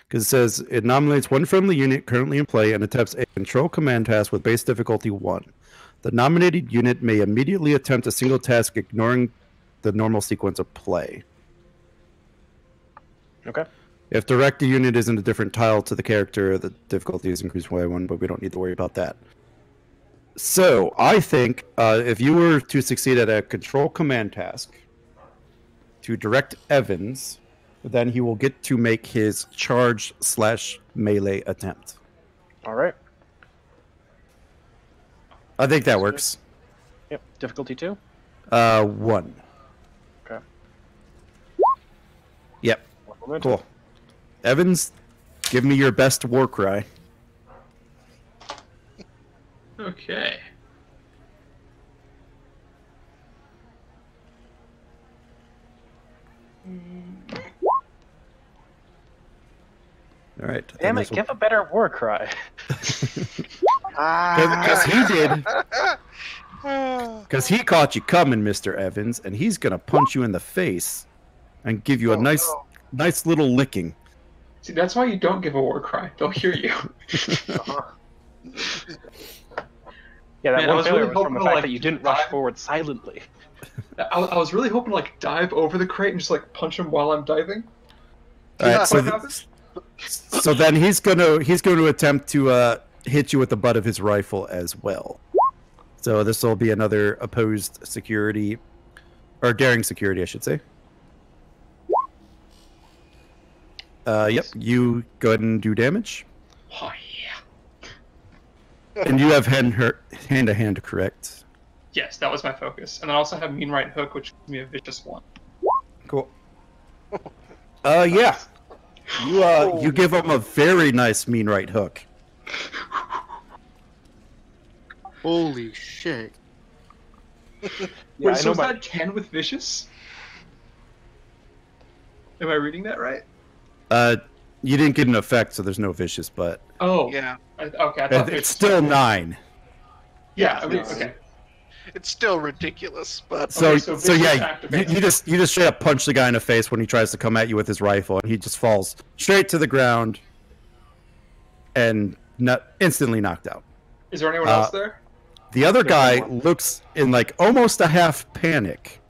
Speaker 1: Because it says, it nominates one friendly unit currently in play and attempts a control command task with base difficulty 1. The nominated unit may immediately attempt a single task ignoring the normal sequence of play.
Speaker 7: Okay.
Speaker 1: If direct unit is in a different tile to the character, the difficulty is increased by 1, but we don't need to worry about that. So, I think if you were to succeed at a control command task to direct Evans, then he will get to make his charge/melee attempt.
Speaker 7: All right.
Speaker 1: I think that works.
Speaker 7: Yep. Difficulty 2?
Speaker 1: 1.
Speaker 7: Okay.
Speaker 1: Yep. Cool. Evans, give me your best war cry.
Speaker 8: Okay.
Speaker 1: All right.
Speaker 7: Damn it, give a better war cry.
Speaker 1: Because he did. Because he caught you coming, Mr. Evans, and he's going to punch you in the face and give you a nice little licking.
Speaker 8: See, that's why you don't give a war cry. They'll hear you.
Speaker 7: Yeah, that
Speaker 8: Man,
Speaker 7: one failure
Speaker 8: really
Speaker 7: was from the
Speaker 8: hoping to,
Speaker 7: fact
Speaker 8: like,
Speaker 7: that you didn't rush forward silently.
Speaker 8: I was really hoping to like dive over the crate and just like punch him while I'm diving.
Speaker 1: All right,
Speaker 8: What happened?
Speaker 1: so then he's going to attempt to hit you with the butt of his rifle as well. So this will be another opposed security, or daring security, I should say. Yep, you go ahead and do damage.
Speaker 8: Oh yeah.
Speaker 1: And you have hand-to-hand, correct?
Speaker 8: Yes, that was my focus, and then I also have mean right hook, which gives me a vicious 1.
Speaker 1: Cool. Yeah. You give him a very nice mean right hook.
Speaker 5: Holy shit.
Speaker 8: Wait, so is that 10 with vicious? Am I reading that right?
Speaker 1: You didn't get an effect, so there's no vicious, but
Speaker 8: Oh.
Speaker 6: Yeah.
Speaker 8: Okay, I thought
Speaker 1: it's still 9.
Speaker 8: Yeah, I mean, okay.
Speaker 6: It's still ridiculous, but
Speaker 1: So,
Speaker 8: Okay,
Speaker 1: so yeah,
Speaker 8: activates.
Speaker 1: you just straight up punch the guy in the face when he tries to come at you with his rifle, and he just falls straight to the ground and instantly knocked out.
Speaker 8: Is there anyone else there?
Speaker 1: The other guy looks in like almost a half panic.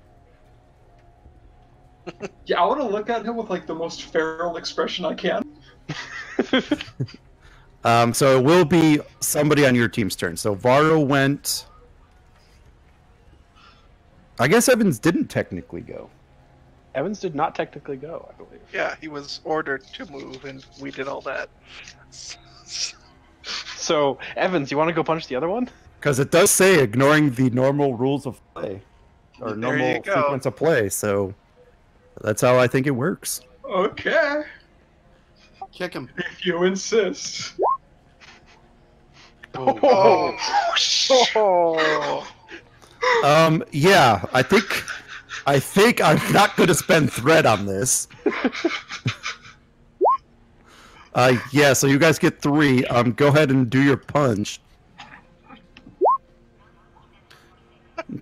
Speaker 8: Yeah, I want to look at him with like the most feral expression I can.
Speaker 1: So it will be somebody on your team's turn. So Varro went. I guess Evans didn't technically go.
Speaker 7: Evans did not technically go, I believe.
Speaker 6: yeah, he was ordered to move, and we did all that.
Speaker 7: So, Evans, you want to go punch the other one?
Speaker 1: Because it does say ignoring the normal rules of play. Or
Speaker 6: There
Speaker 1: normal
Speaker 6: you go.
Speaker 1: sequence of play, so that's how I think it works.
Speaker 8: Okay.
Speaker 5: Kick him.
Speaker 8: If you insist.
Speaker 6: Oh.
Speaker 1: Yeah, I think I'm not going to spend threat on this. Yeah, so you guys get 3. Go ahead and do your punch.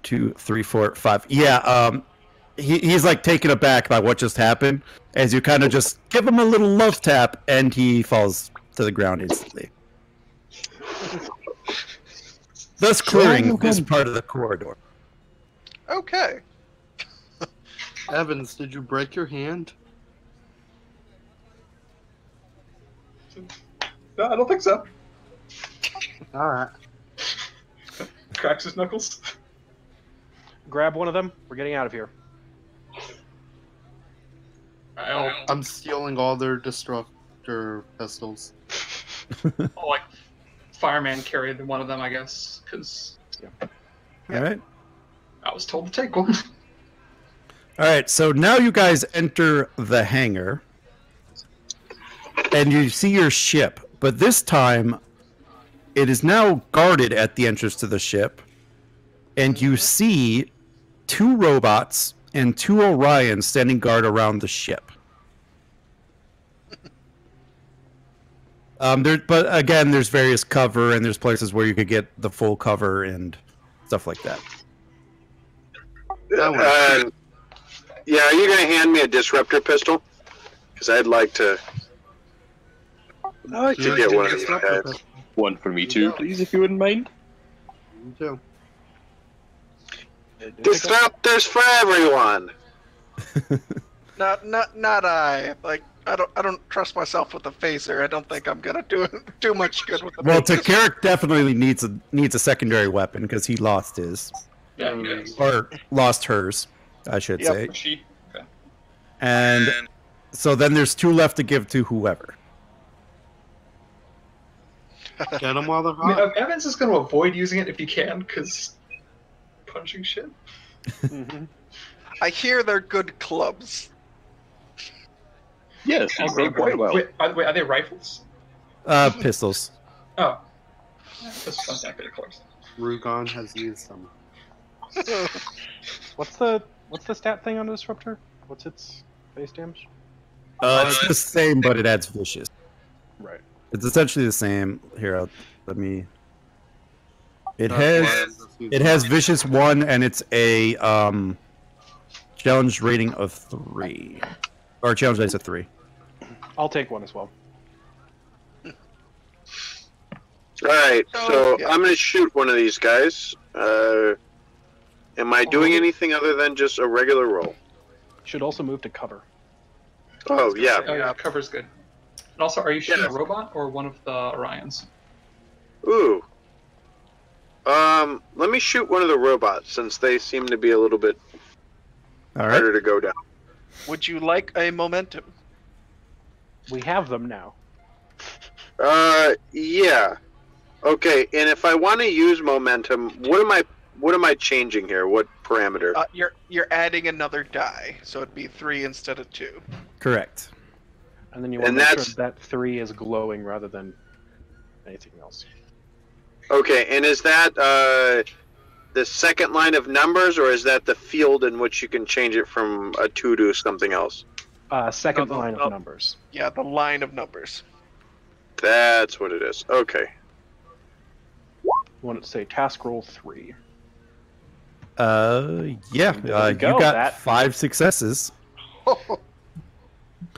Speaker 1: 2, 3, 4, 5. Yeah, he's like taken aback by what just happened, as you kind of just give him a little love tap, and he falls to the ground instantly. Thus clearing this part of the corridor.
Speaker 6: Okay.
Speaker 5: Evans, did you break your hand?
Speaker 8: No, I don't think so.
Speaker 5: Alright.
Speaker 8: Cracks his knuckles.
Speaker 7: Grab one of them. We're getting out of here.
Speaker 5: I'm stealing all their destructor pistols.
Speaker 8: I'll, like, fireman carried one of them, I guess, because
Speaker 1: Alright.
Speaker 8: I was told to take one.
Speaker 1: Alright, so now you guys enter the hangar. And you see your ship. But this time, it is now guarded at the entrance to the ship. And you see 2 robots and 2 Orions standing guard around the ship. But again, there's various cover, and there's places where you could get the full cover and stuff like that.
Speaker 3: Yeah, are you going to hand me a disruptor pistol? Because I'd like to. I could get one of these guys.
Speaker 13: One for me too, please, if you wouldn't mind.
Speaker 5: Me too.
Speaker 3: Disruptors for everyone.
Speaker 6: Not I. Like I don't trust myself with the phaser. I don't think I'm gonna do much good with the
Speaker 1: Well,
Speaker 6: phaser.
Speaker 1: Takaric definitely needs a secondary weapon because he lost his.
Speaker 8: Yeah, he does.
Speaker 1: Or lost hers, I should say.
Speaker 8: She. Okay.
Speaker 1: And so then there's 2 left to give to whoever.
Speaker 5: Get them while they're
Speaker 8: I mean,
Speaker 5: hot.
Speaker 8: Evans is going to avoid using it if he can, because punching shit.
Speaker 6: I hear they're good clubs.
Speaker 13: Yes,
Speaker 8: I'll
Speaker 13: you
Speaker 8: grab
Speaker 13: quite
Speaker 8: one.
Speaker 13: well.
Speaker 8: Wait, are they rifles?
Speaker 1: Pistols.
Speaker 8: Oh. That's not that good of clubs.
Speaker 5: Rugon has used them.
Speaker 7: What's the stat thing on the disruptor? What's its base damage?
Speaker 1: It's the same, but it adds vicious.
Speaker 7: Right.
Speaker 1: It's essentially the same. Here, let me. It has vicious 1, and it's a challenge rating of 3, or challenge dice of 3.
Speaker 7: I'll take one as well.
Speaker 3: Alright, so I'm going to shoot one of these guys. Am I doing anything other than just a regular roll?
Speaker 7: Should also move to cover.
Speaker 3: Oh, yeah.
Speaker 8: Oh, yeah, cover's good. And also, are you shooting a robot or one of the Orions?
Speaker 3: Ooh. Let me shoot one of the robots, since they seem to be a little bit harder to go down.
Speaker 6: Would you like a momentum?
Speaker 7: We have them now.
Speaker 3: Yeah. Okay, and if I want to use momentum, what am I changing here? What parameter?
Speaker 6: You're adding another die, so it'd be 3 instead of 2.
Speaker 1: Correct.
Speaker 7: And then you want to make sure that 3 is glowing rather than anything else.
Speaker 3: Okay, and is that the second line of numbers, or is that the field in which you can change it from a 2 to something else?
Speaker 7: Second line of numbers.
Speaker 6: Yeah, the line of numbers.
Speaker 3: That's what it is. Okay.
Speaker 7: You want it to say task roll 3.
Speaker 1: Yeah.
Speaker 7: There
Speaker 1: You
Speaker 7: we go,
Speaker 1: got
Speaker 7: that-
Speaker 1: 5 successes.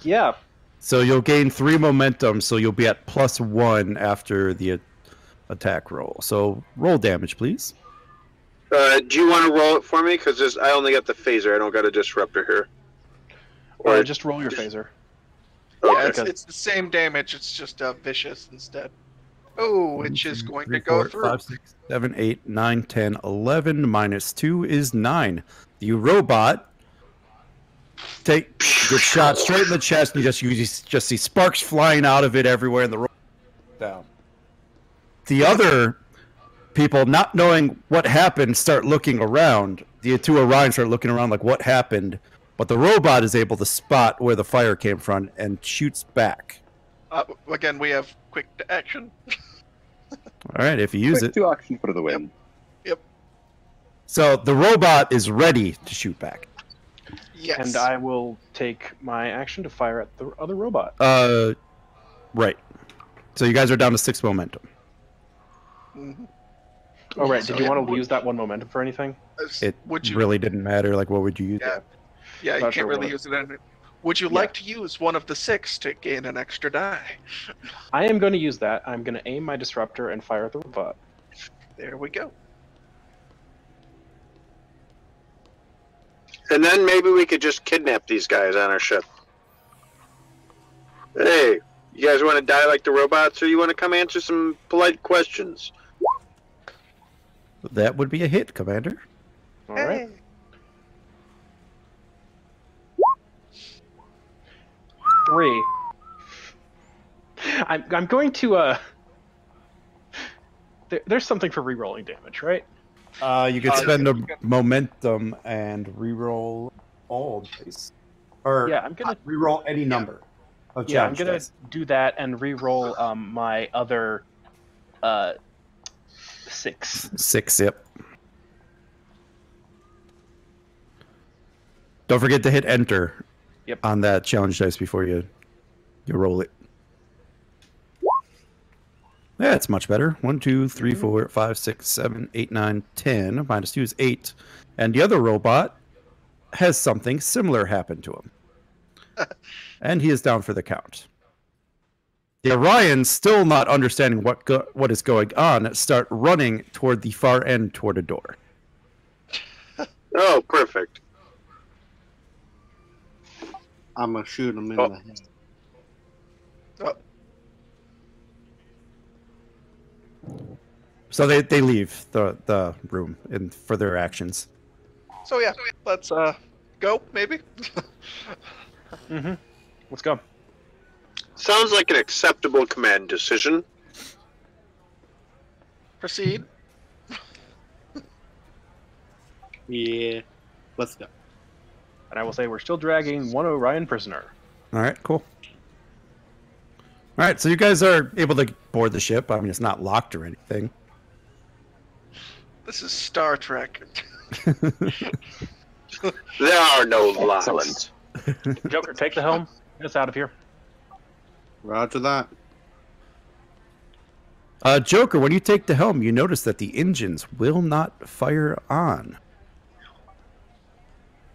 Speaker 7: Yeah.
Speaker 1: So you'll gain 3 momentum, so you'll be at +1 after the attack roll. So roll damage, please.
Speaker 3: Do you want to roll it for me? Because I only got the phaser. I don't got a disruptor here.
Speaker 7: Or just roll your phaser.
Speaker 6: Yeah, it's the same damage. It's just vicious instead. Oh, which is going to go through.
Speaker 1: 5, 6, 7, 8, 9, 10, 11 -2 is 9. The robot gets shot straight in the chest, and you just see sparks flying out of it everywhere, and the robot down. The other people, not knowing what happened, start looking around. The 2 Orions start looking around like, what happened? But the robot is able to spot where the fire came from and shoots back.
Speaker 6: Again, we have quick action.
Speaker 1: All right, if you use it.
Speaker 13: Quick to action for the win.
Speaker 6: Yep.
Speaker 1: So the robot is ready to shoot back.
Speaker 6: Yes.
Speaker 7: And I will take my action to fire at the other robot.
Speaker 1: Right. So you guys are down to 6 momentum.
Speaker 6: Mm-hmm.
Speaker 7: Oh, right. Did you want to use that 1 momentum for anything?
Speaker 1: It really didn't matter. Like, what would you use?
Speaker 6: Yeah, you can't really use it. Would you like to use one of the 6 to gain an extra die?
Speaker 7: I am going to use that. I'm going to aim my disruptor and fire at the robot.
Speaker 6: There we go.
Speaker 3: And then maybe we could just kidnap these guys on our ship. Hey, you guys want to die like the robots, or you want to come answer some polite questions?
Speaker 1: That would be a hit, Commander.
Speaker 7: All right. 3. I'm going to there's something for re-rolling damage, right?
Speaker 1: You could spend a momentum and re-roll all dice. Or
Speaker 7: yeah, I'm gonna
Speaker 1: re-roll any number of
Speaker 7: Yeah, I'm
Speaker 1: challenge
Speaker 7: gonna
Speaker 1: dice.
Speaker 7: do that and re-roll my other 6.
Speaker 1: 6, yep. Don't forget to hit enter on that challenge dice before you roll it. Yeah, it's much better. 1, 2, 3, 4, 5, 6, 7, 8, 9, 10. -2 is 8. And the other robot has something similar happen to him. And he is down for the count. The Orions, still not understanding what is going on, start running toward the far end toward a door.
Speaker 3: Oh, perfect.
Speaker 5: I'm gonna shoot him in the head.
Speaker 1: So they leave the room for their actions.
Speaker 6: So yeah, let's go maybe.
Speaker 7: Let's go.
Speaker 3: Sounds like an acceptable command decision.
Speaker 6: Proceed.
Speaker 5: Yeah, let's go.
Speaker 7: And I will say we're still dragging 1 Orion prisoner.
Speaker 1: All right, cool. All right, so you guys are able to board the ship. I mean, it's not locked or anything.
Speaker 6: This is Star Trek.
Speaker 3: There are no locks.
Speaker 13: Excellent.
Speaker 7: Joker, take the helm. Get us out of here.
Speaker 5: Roger that.
Speaker 1: Joker, when you take the helm, you notice that the engines will not fire on.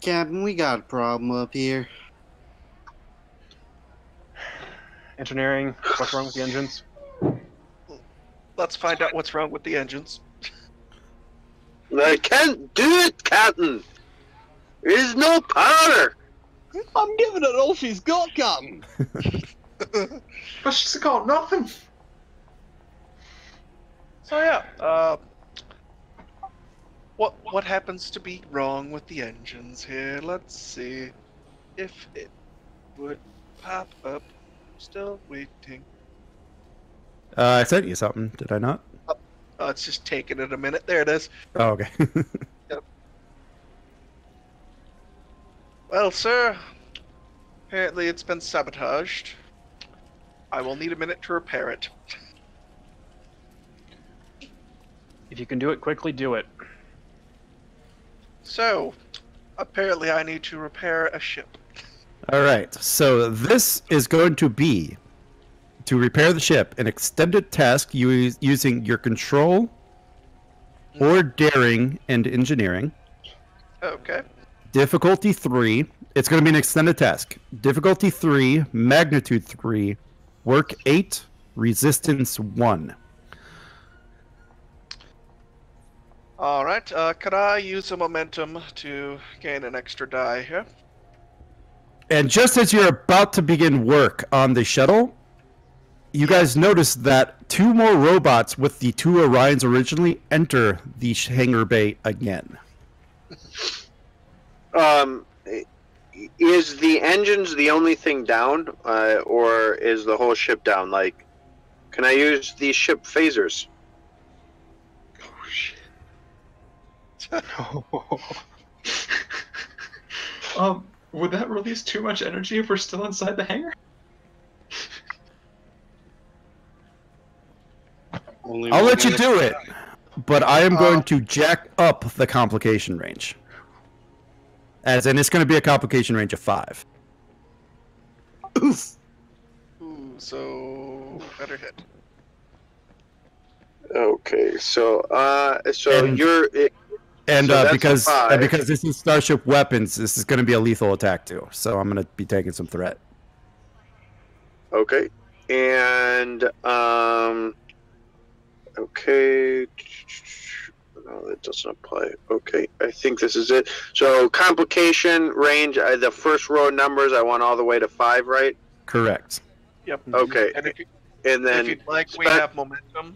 Speaker 5: Captain, we got a problem up here.
Speaker 7: Engineering, what's wrong with the engines?
Speaker 6: Let's find out what's wrong with the engines.
Speaker 3: I can't do it, Captain. There's no power.
Speaker 13: I'm giving it all she's got, Captain.
Speaker 8: But she's got nothing.
Speaker 6: So yeah, what happens to be wrong with the engines here? Let's see if it would pop up. Still waiting.
Speaker 1: I sent you something, did I not?
Speaker 6: Oh, it's just taking it a minute. There it is.
Speaker 1: Oh, okay.
Speaker 6: Yep. Well, sir, apparently it's been sabotaged. I will need a minute to repair it.
Speaker 7: If you can do it quickly, do it.
Speaker 6: So, apparently I need to repair a ship.
Speaker 1: All right. So this is going to be to repair the ship, an extended task using your control or daring and engineering.
Speaker 6: Okay.
Speaker 1: Difficulty 3. It's going to be an extended task. Difficulty 3, magnitude 3, work 8, resistance 1.
Speaker 6: All right. Could I use a momentum to gain an extra die here?
Speaker 1: And just as you're about to begin work on the shuttle, you guys notice that 2 more robots with the 2 Orions originally enter the hangar bay again.
Speaker 3: Is the engines the only thing down, or is the whole ship down? Like, can I use these ship phasers?
Speaker 11: Oh, shit.
Speaker 8: Would that release too much energy if we're still inside the hangar?
Speaker 1: I'll let you do it, but I am going to jack up the complication range. As in, it's going to be a complication range of 5.
Speaker 6: Oof. Ooh, so better hit.
Speaker 3: Okay, so
Speaker 1: And-
Speaker 3: you're.
Speaker 1: And
Speaker 3: So that's a
Speaker 1: because
Speaker 3: 5.
Speaker 1: because this is Starship Weapons, this is going to be a lethal attack too. So I'm going to be taking some threat.
Speaker 3: Okay, and okay. No, that doesn't apply. Okay, I think this is it. So complication range. The first row of numbers, I want all the way to 5, right?
Speaker 1: Correct.
Speaker 6: Yep.
Speaker 3: Okay, and then
Speaker 6: if you'd like, we have momentum.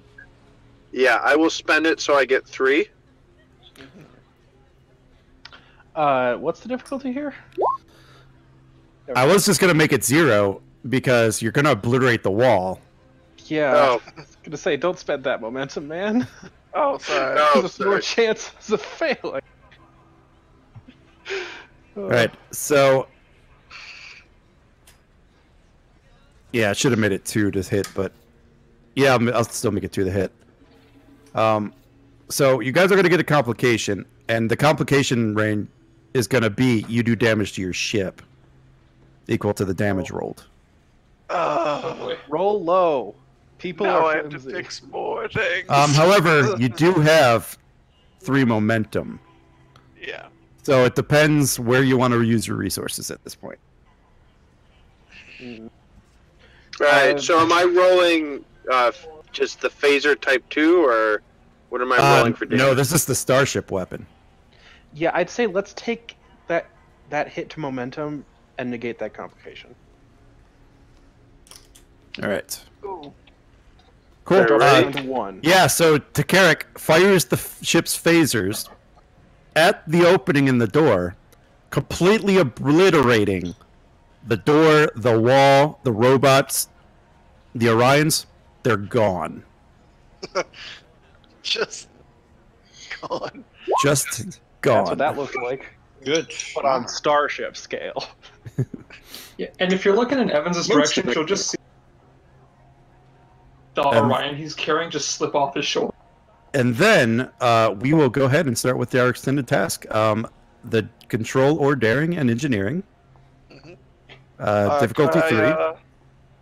Speaker 3: Yeah, I will spend it so I get 3.
Speaker 7: What's the difficulty here?
Speaker 1: I was just going to make it 0 because you're going to obliterate the wall.
Speaker 7: Yeah,
Speaker 3: Oh.
Speaker 7: I was gonna say, don't spend that momentum, man.
Speaker 6: Oh, sorry.
Speaker 3: Oh,
Speaker 7: There's more chances of failing.
Speaker 1: All right, so yeah, I should have made it 2 to hit, but yeah, I'll still make it 2 to hit. So you guys are going to get a complication, and the complication range is going to be you do damage to your ship equal to the damage rolled.
Speaker 7: Roll low. People
Speaker 6: Now
Speaker 7: are
Speaker 6: I have to
Speaker 7: flimsy.
Speaker 6: fix more things.
Speaker 1: However, you do have 3 momentum,
Speaker 6: Yeah.
Speaker 1: so it depends where you want to use your resources at this point.
Speaker 3: All right. So am I rolling just the phaser type 2, or what am I rolling for damage?
Speaker 1: No, this is the Starship weapon.
Speaker 7: Yeah, I'd say let's take that hit to momentum and negate that complication.
Speaker 1: All right.
Speaker 6: Ooh.
Speaker 1: Cool.
Speaker 7: Drop
Speaker 3: Right.
Speaker 7: down to 1.
Speaker 1: Yeah, so Takarik fires the ship's phasers at the opening in the door, completely obliterating the door, the wall, the robots, the Orions. They're gone.
Speaker 6: Just gone.
Speaker 1: Just gone.
Speaker 7: That's what that looked like.
Speaker 11: Good.
Speaker 7: But on starship scale.
Speaker 8: Yeah, and if you're looking in Evans's direction, you'll just see the Orion he's carrying just slip off his shoulder.
Speaker 1: And then we will go ahead and start with our extended task. The control or daring and engineering. Difficulty 3.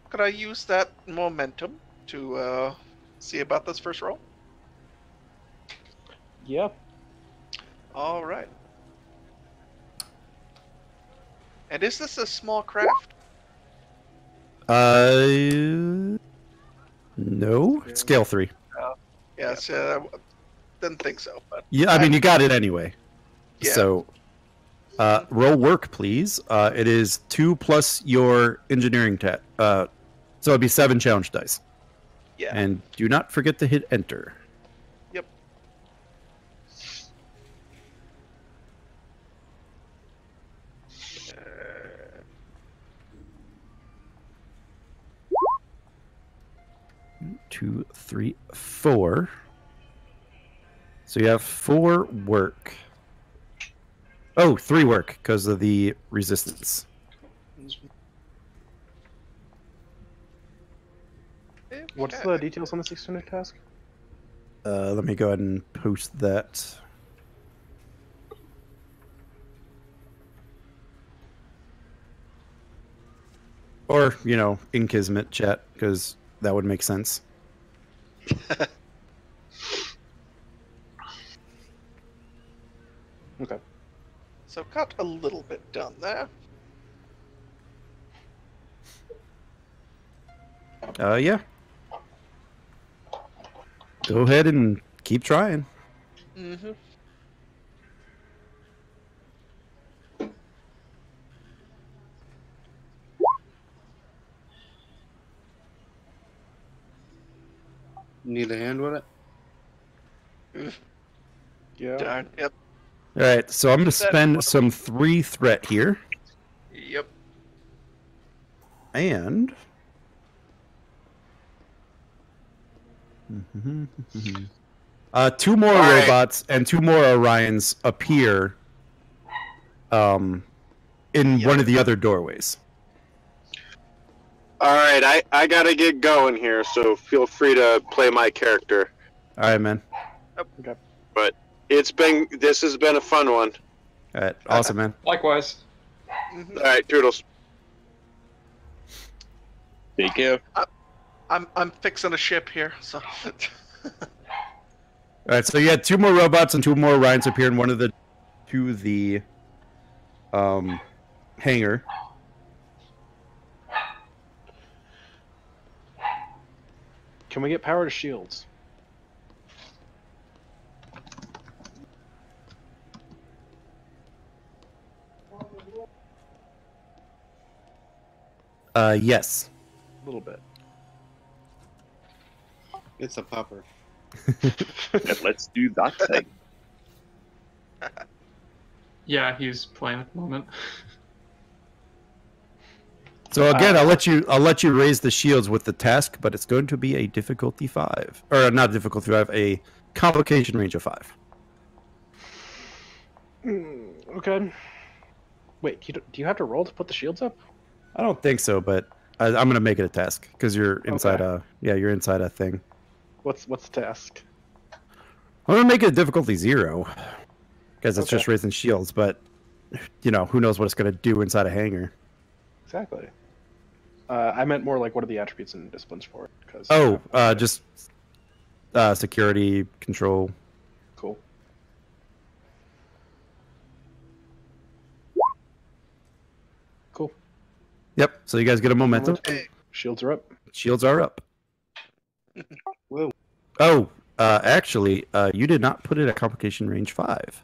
Speaker 6: Could I use that momentum to see about this first roll?
Speaker 7: Yeah.
Speaker 6: All right. And is this a small craft?
Speaker 1: No, it's scale 3.
Speaker 6: Yes, didn't think so. But
Speaker 1: Yeah, I mean you got it anyway.
Speaker 6: Yeah.
Speaker 1: So, roll work, please. It is 2 plus your engineering so it'd be 7 challenge dice.
Speaker 6: Yeah.
Speaker 1: And do not forget to hit enter.
Speaker 6: Yep.
Speaker 1: Two, 3, 4. So you have 4 work. Oh, 3 work because of the resistance.
Speaker 7: What's the details on this extended task?
Speaker 1: Let me go ahead and post that. Or, you know, in Kismet chat, because that would make sense.
Speaker 7: Okay.
Speaker 6: So got a little bit done there.
Speaker 1: Yeah. Go ahead and keep trying.
Speaker 6: Mm-hmm.
Speaker 5: Need a hand with it?
Speaker 7: Yeah.
Speaker 6: Darn. Yep.
Speaker 1: All right, so I'm going to spend some 3 threat here.
Speaker 6: Yep.
Speaker 1: And... 2 more robots and 2 more Orions appear in one of the other doorways.
Speaker 9: All right, I gotta get going here, so feel free to play my character.
Speaker 1: All right, man.
Speaker 7: Okay.
Speaker 9: But this has been a fun one.
Speaker 1: All right, awesome, man.
Speaker 8: Likewise.
Speaker 6: Mm-hmm.
Speaker 9: All right, toodles.
Speaker 13: Take care.
Speaker 6: I'm fixing a ship here, so.
Speaker 1: All right, so you had 2 more robots and 2 more Orions appear in one of the hangar.
Speaker 7: Can we get power to shields?
Speaker 1: Yes.
Speaker 7: A little bit.
Speaker 5: It's a pupper.
Speaker 13: Let's do that thing.
Speaker 8: Yeah, he's playing at the moment.
Speaker 1: So again, I'll let you raise the shields with the task, but it's going to be a difficulty 5, or not difficulty 5, a complication range of 5.
Speaker 7: Okay. Wait, do you have to roll to put the shields up?
Speaker 1: I don't think so, but I'm going to make it a task because you're inside you're inside a thing.
Speaker 7: What's the task?
Speaker 1: I'm going to make it a difficulty 0 because it's just raising shields, but you know, who knows what it's going to do inside a hangar.
Speaker 7: Exactly. I meant more like what are the attributes and disciplines for it? Cause,
Speaker 1: just security, control.
Speaker 7: Cool. Cool.
Speaker 1: Yep, so you guys get a momentum.
Speaker 7: Shields are up.
Speaker 1: Shields are up.
Speaker 5: Whoa.
Speaker 1: Oh, actually, you did not put it at complication range 5.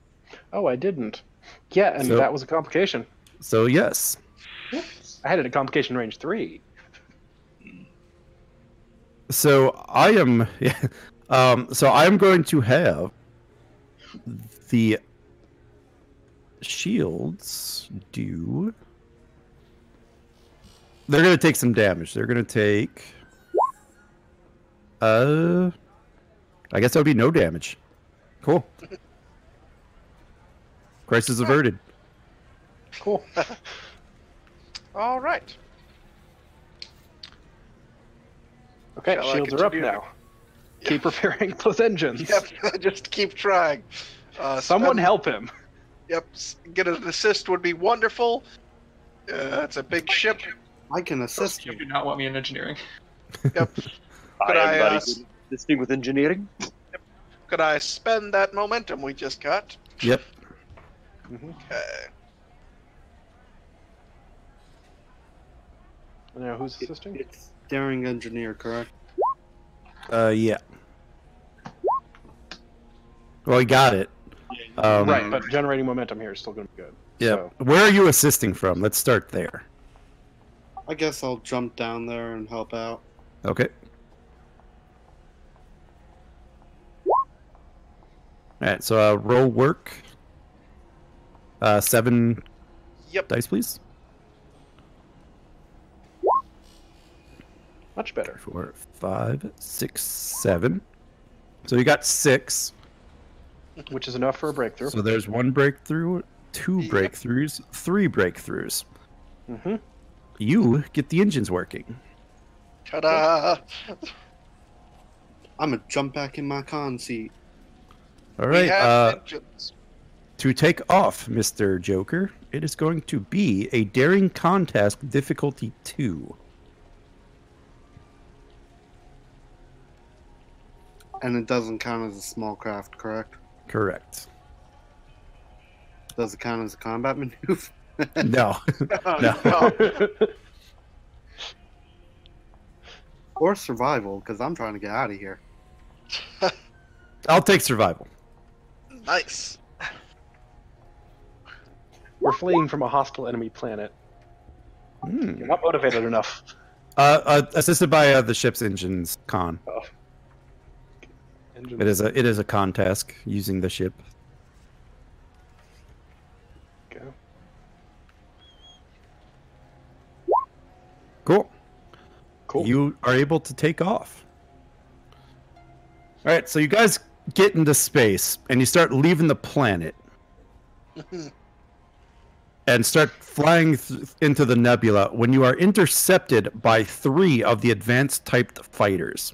Speaker 7: Oh, I didn't. Yeah, and that was a complication.
Speaker 1: So yes.
Speaker 7: I had it at complication range 3.
Speaker 1: So I am, so I'm going to have the shields do. They're going to take some damage. They're going to take. I guess that would be no damage. Cool. Crisis averted.
Speaker 7: Cool.
Speaker 6: All right.
Speaker 7: Okay,
Speaker 6: Shall I
Speaker 7: shields are up
Speaker 6: continue?
Speaker 7: now. Keep repairing those engines.
Speaker 6: Yep, just keep trying.
Speaker 7: Someone help him.
Speaker 6: Yep, get an assist would be wonderful. It's a big ship.
Speaker 5: I can assist
Speaker 8: You
Speaker 5: you.
Speaker 8: do not want me in engineering.
Speaker 6: Yep.
Speaker 13: I am very good at assisting with engineering.
Speaker 6: Could I spend that momentum we just got?
Speaker 1: Yep.
Speaker 6: Okay.
Speaker 7: Now, who's assisting?
Speaker 5: It's daring engineer, correct?
Speaker 1: Yeah. Well, he got it.
Speaker 7: Right, but generating momentum here is still going to be good.
Speaker 1: Yeah.
Speaker 7: So.
Speaker 1: Where are you assisting from? Let's start there.
Speaker 5: I guess I'll jump down there and help out.
Speaker 1: Okay. All right. So roll work. 7 dice, please.
Speaker 7: Much better.
Speaker 1: 4, 5, 6, 7. So you got 6.
Speaker 7: Which is enough for a breakthrough.
Speaker 1: So there's 1 breakthrough, 2 breakthroughs, 3 breakthroughs.
Speaker 7: Mm-hmm.
Speaker 1: You get the engines working.
Speaker 6: Ta-da!
Speaker 5: I'm gonna jump back in my con seat.
Speaker 1: All
Speaker 6: We
Speaker 1: right.
Speaker 6: have engines.
Speaker 1: To take off, Mr. Joker, it is going to be a daring contest difficulty 2.
Speaker 5: And it doesn't count as a small craft, correct?
Speaker 1: Correct.
Speaker 5: Does it count as a combat maneuver?
Speaker 1: No.
Speaker 6: No.
Speaker 5: Or survival, because I'm trying to get out of here.
Speaker 1: I'll take survival.
Speaker 6: Nice.
Speaker 7: We're fleeing from a hostile enemy planet. You're not motivated enough.
Speaker 1: Assisted by the ship's engines, con.
Speaker 7: Oh.
Speaker 1: It is a con task using the ship.
Speaker 7: Okay.
Speaker 1: Cool. You are able to take off. All right, so you guys get into space and you start leaving the planet and start flying into the nebula when you are intercepted by 3 of the advanced typed fighters.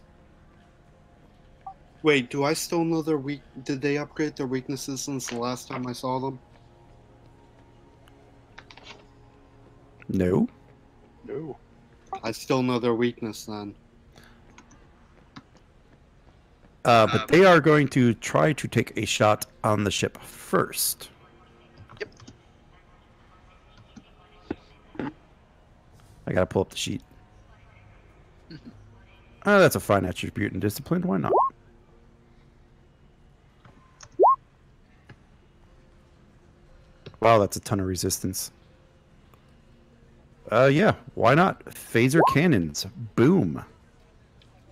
Speaker 5: Wait, do I still know their Did they upgrade their weaknesses since the last time I saw them?
Speaker 1: No.
Speaker 7: No.
Speaker 5: I still know their weakness then.
Speaker 1: But they are going to try to take a shot on the ship first.
Speaker 6: Yep.
Speaker 1: I gotta pull up the sheet. That's a fine attribute and discipline. Why not? Wow, that's a ton of resistance. Yeah, why not? Phaser cannons. Boom.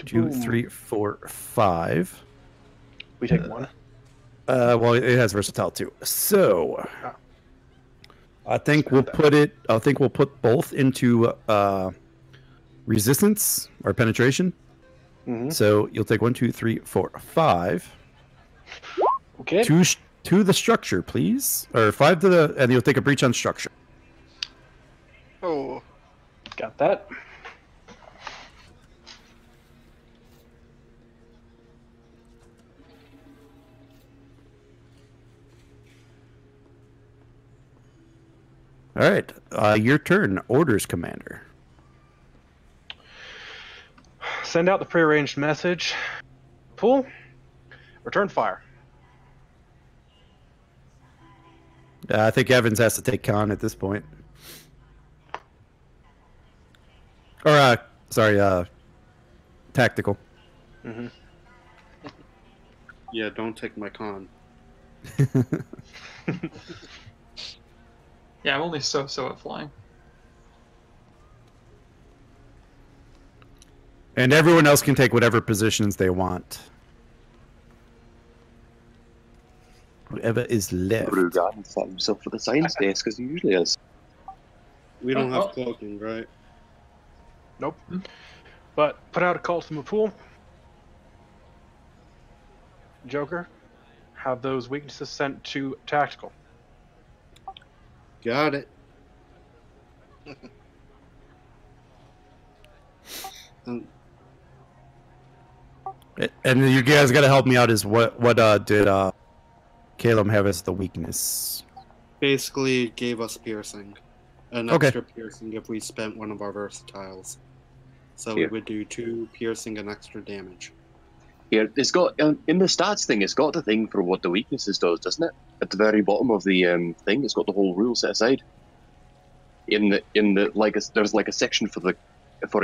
Speaker 1: 2, 3, 4, 5.
Speaker 7: We take 1.
Speaker 1: Well, it has versatile too. So, I think we'll put both into resistance or penetration. So you'll take 1, 2, 3, 4, 5.
Speaker 7: Okay.
Speaker 1: 2 to the structure, please, or 5 to the, and you'll take a breach on structure.
Speaker 6: Oh.
Speaker 7: Got that.
Speaker 1: All right, your turn. Orders, Commander.
Speaker 7: Send out the prearranged message. Pull. Return fire.
Speaker 1: I think Evans has to take con at this point. Or, sorry, tactical.
Speaker 5: Yeah, don't take my con.
Speaker 8: Yeah, I'm only so at flying.
Speaker 1: And everyone else can take whatever positions they want. Whoever is left.
Speaker 13: Rugan set himself for the science desk as he usually is.
Speaker 5: We don't have cloaking, right?
Speaker 7: Nope. But put out a call to Mapool. Joker, have those weaknesses sent to tactical.
Speaker 5: Got it.
Speaker 1: And you guys got to help me out. Is what did Caleb have as the weakness?
Speaker 5: Basically, it gave us piercing. An extra piercing if we spent one of our versatiles. So we would do 2 piercing and extra damage.
Speaker 13: Yeah, it's got in the stats thing. It's got the thing for what the weaknesses does, doesn't it? At the very bottom of the thing, it's got the whole rule set aside. In the like, there's like a section for it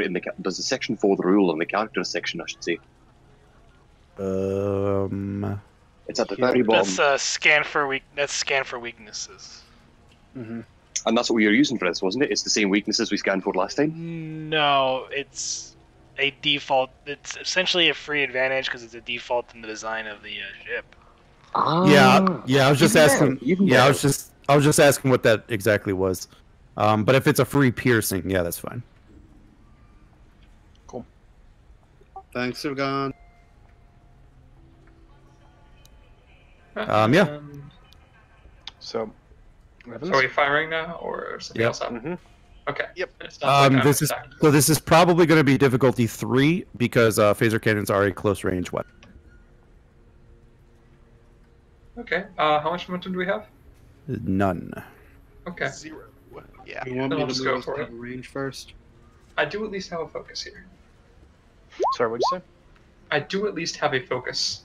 Speaker 13: in the there's a section for the rule in the character section, I should say. It's at the very bottom.
Speaker 2: That's scan for weaknesses.
Speaker 13: And that's what we were using for this, wasn't it? It's the same weaknesses we scanned for last time.
Speaker 2: No, it's a default. It's essentially a free advantage because it's a default in the design of the ship.
Speaker 1: Yeah. I was just asking. I was just asking what that exactly was. But if it's a free piercing, yeah, that's fine.
Speaker 7: Cool.
Speaker 5: Thanks, Rugan.
Speaker 1: Yeah.
Speaker 8: So,
Speaker 7: Evans?
Speaker 8: are we firing now, or something else happening? Okay.
Speaker 6: Yep.
Speaker 8: It's not like
Speaker 1: This is probably going to be difficulty 3 because phaser cannons are a close range weapon.
Speaker 8: Okay. How much momentum do we have?
Speaker 1: None.
Speaker 8: Okay.
Speaker 6: 0. Yeah.
Speaker 5: You want
Speaker 8: Then
Speaker 5: me
Speaker 8: I'll
Speaker 5: to
Speaker 8: just
Speaker 5: move
Speaker 8: go
Speaker 5: us
Speaker 8: for
Speaker 5: to
Speaker 8: it.
Speaker 5: the range first?
Speaker 8: I do at least have a focus here.
Speaker 7: Sorry, what'd you say?
Speaker 8: I do at least have a focus.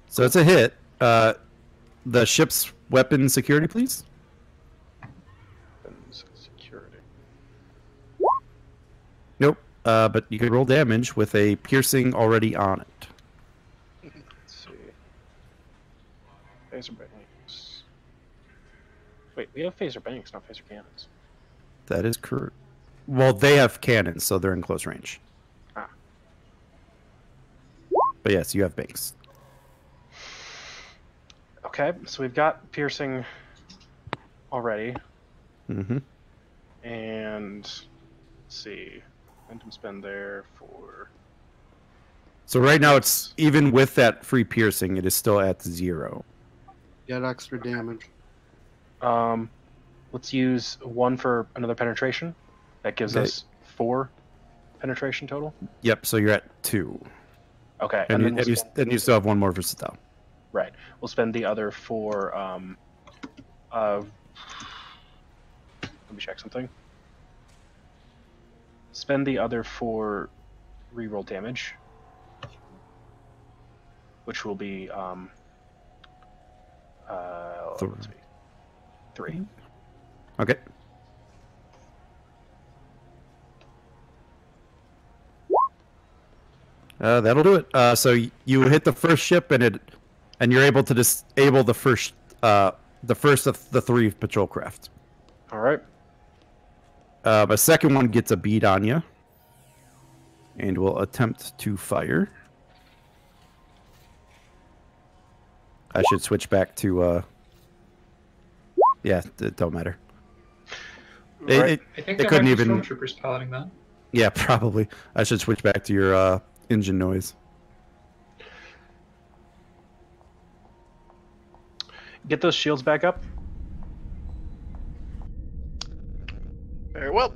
Speaker 1: So it's a hit. The ship's weapon security, please.
Speaker 7: Security.
Speaker 1: Nope. But you can roll damage with a piercing already on it.
Speaker 7: Let's see. Phaser banks. Wait, we have phaser banks, not phaser cannons.
Speaker 1: That is correct. Well, they have cannons, so they're in close range.
Speaker 7: Ah.
Speaker 1: But yes, you have banks.
Speaker 7: Okay, so we've got piercing already.
Speaker 1: Mm-hmm.
Speaker 7: And let's see. Momentum spend there for.
Speaker 1: So right now, it's even with that free piercing, it is still at 0.
Speaker 5: Get extra damage.
Speaker 7: Let's use 1 for another penetration. That gives
Speaker 1: Okay.
Speaker 7: us 4 penetration total.
Speaker 1: Yep. So you're at 2.
Speaker 7: Okay,
Speaker 1: And,
Speaker 7: then
Speaker 1: you still have 1 more versatile.
Speaker 7: right. We'll spend the other for. Let me check something. Spend the other for reroll damage, which will be let's see, 3.
Speaker 1: Okay. That'll do it. So you hit the first ship, and you're able to disable the first of the 3 patrol craft.
Speaker 7: All right.
Speaker 1: A second one gets a bead on you, and will attempt to fire. I should switch back to. Yeah, it don't matter.
Speaker 7: Right.
Speaker 8: I think
Speaker 1: it
Speaker 8: there
Speaker 1: couldn't
Speaker 8: might be
Speaker 1: even.
Speaker 8: stormtroopers piloting that.
Speaker 1: Yeah, probably. I should switch back to your engine noise.
Speaker 7: Get those shields back up.
Speaker 6: Very well.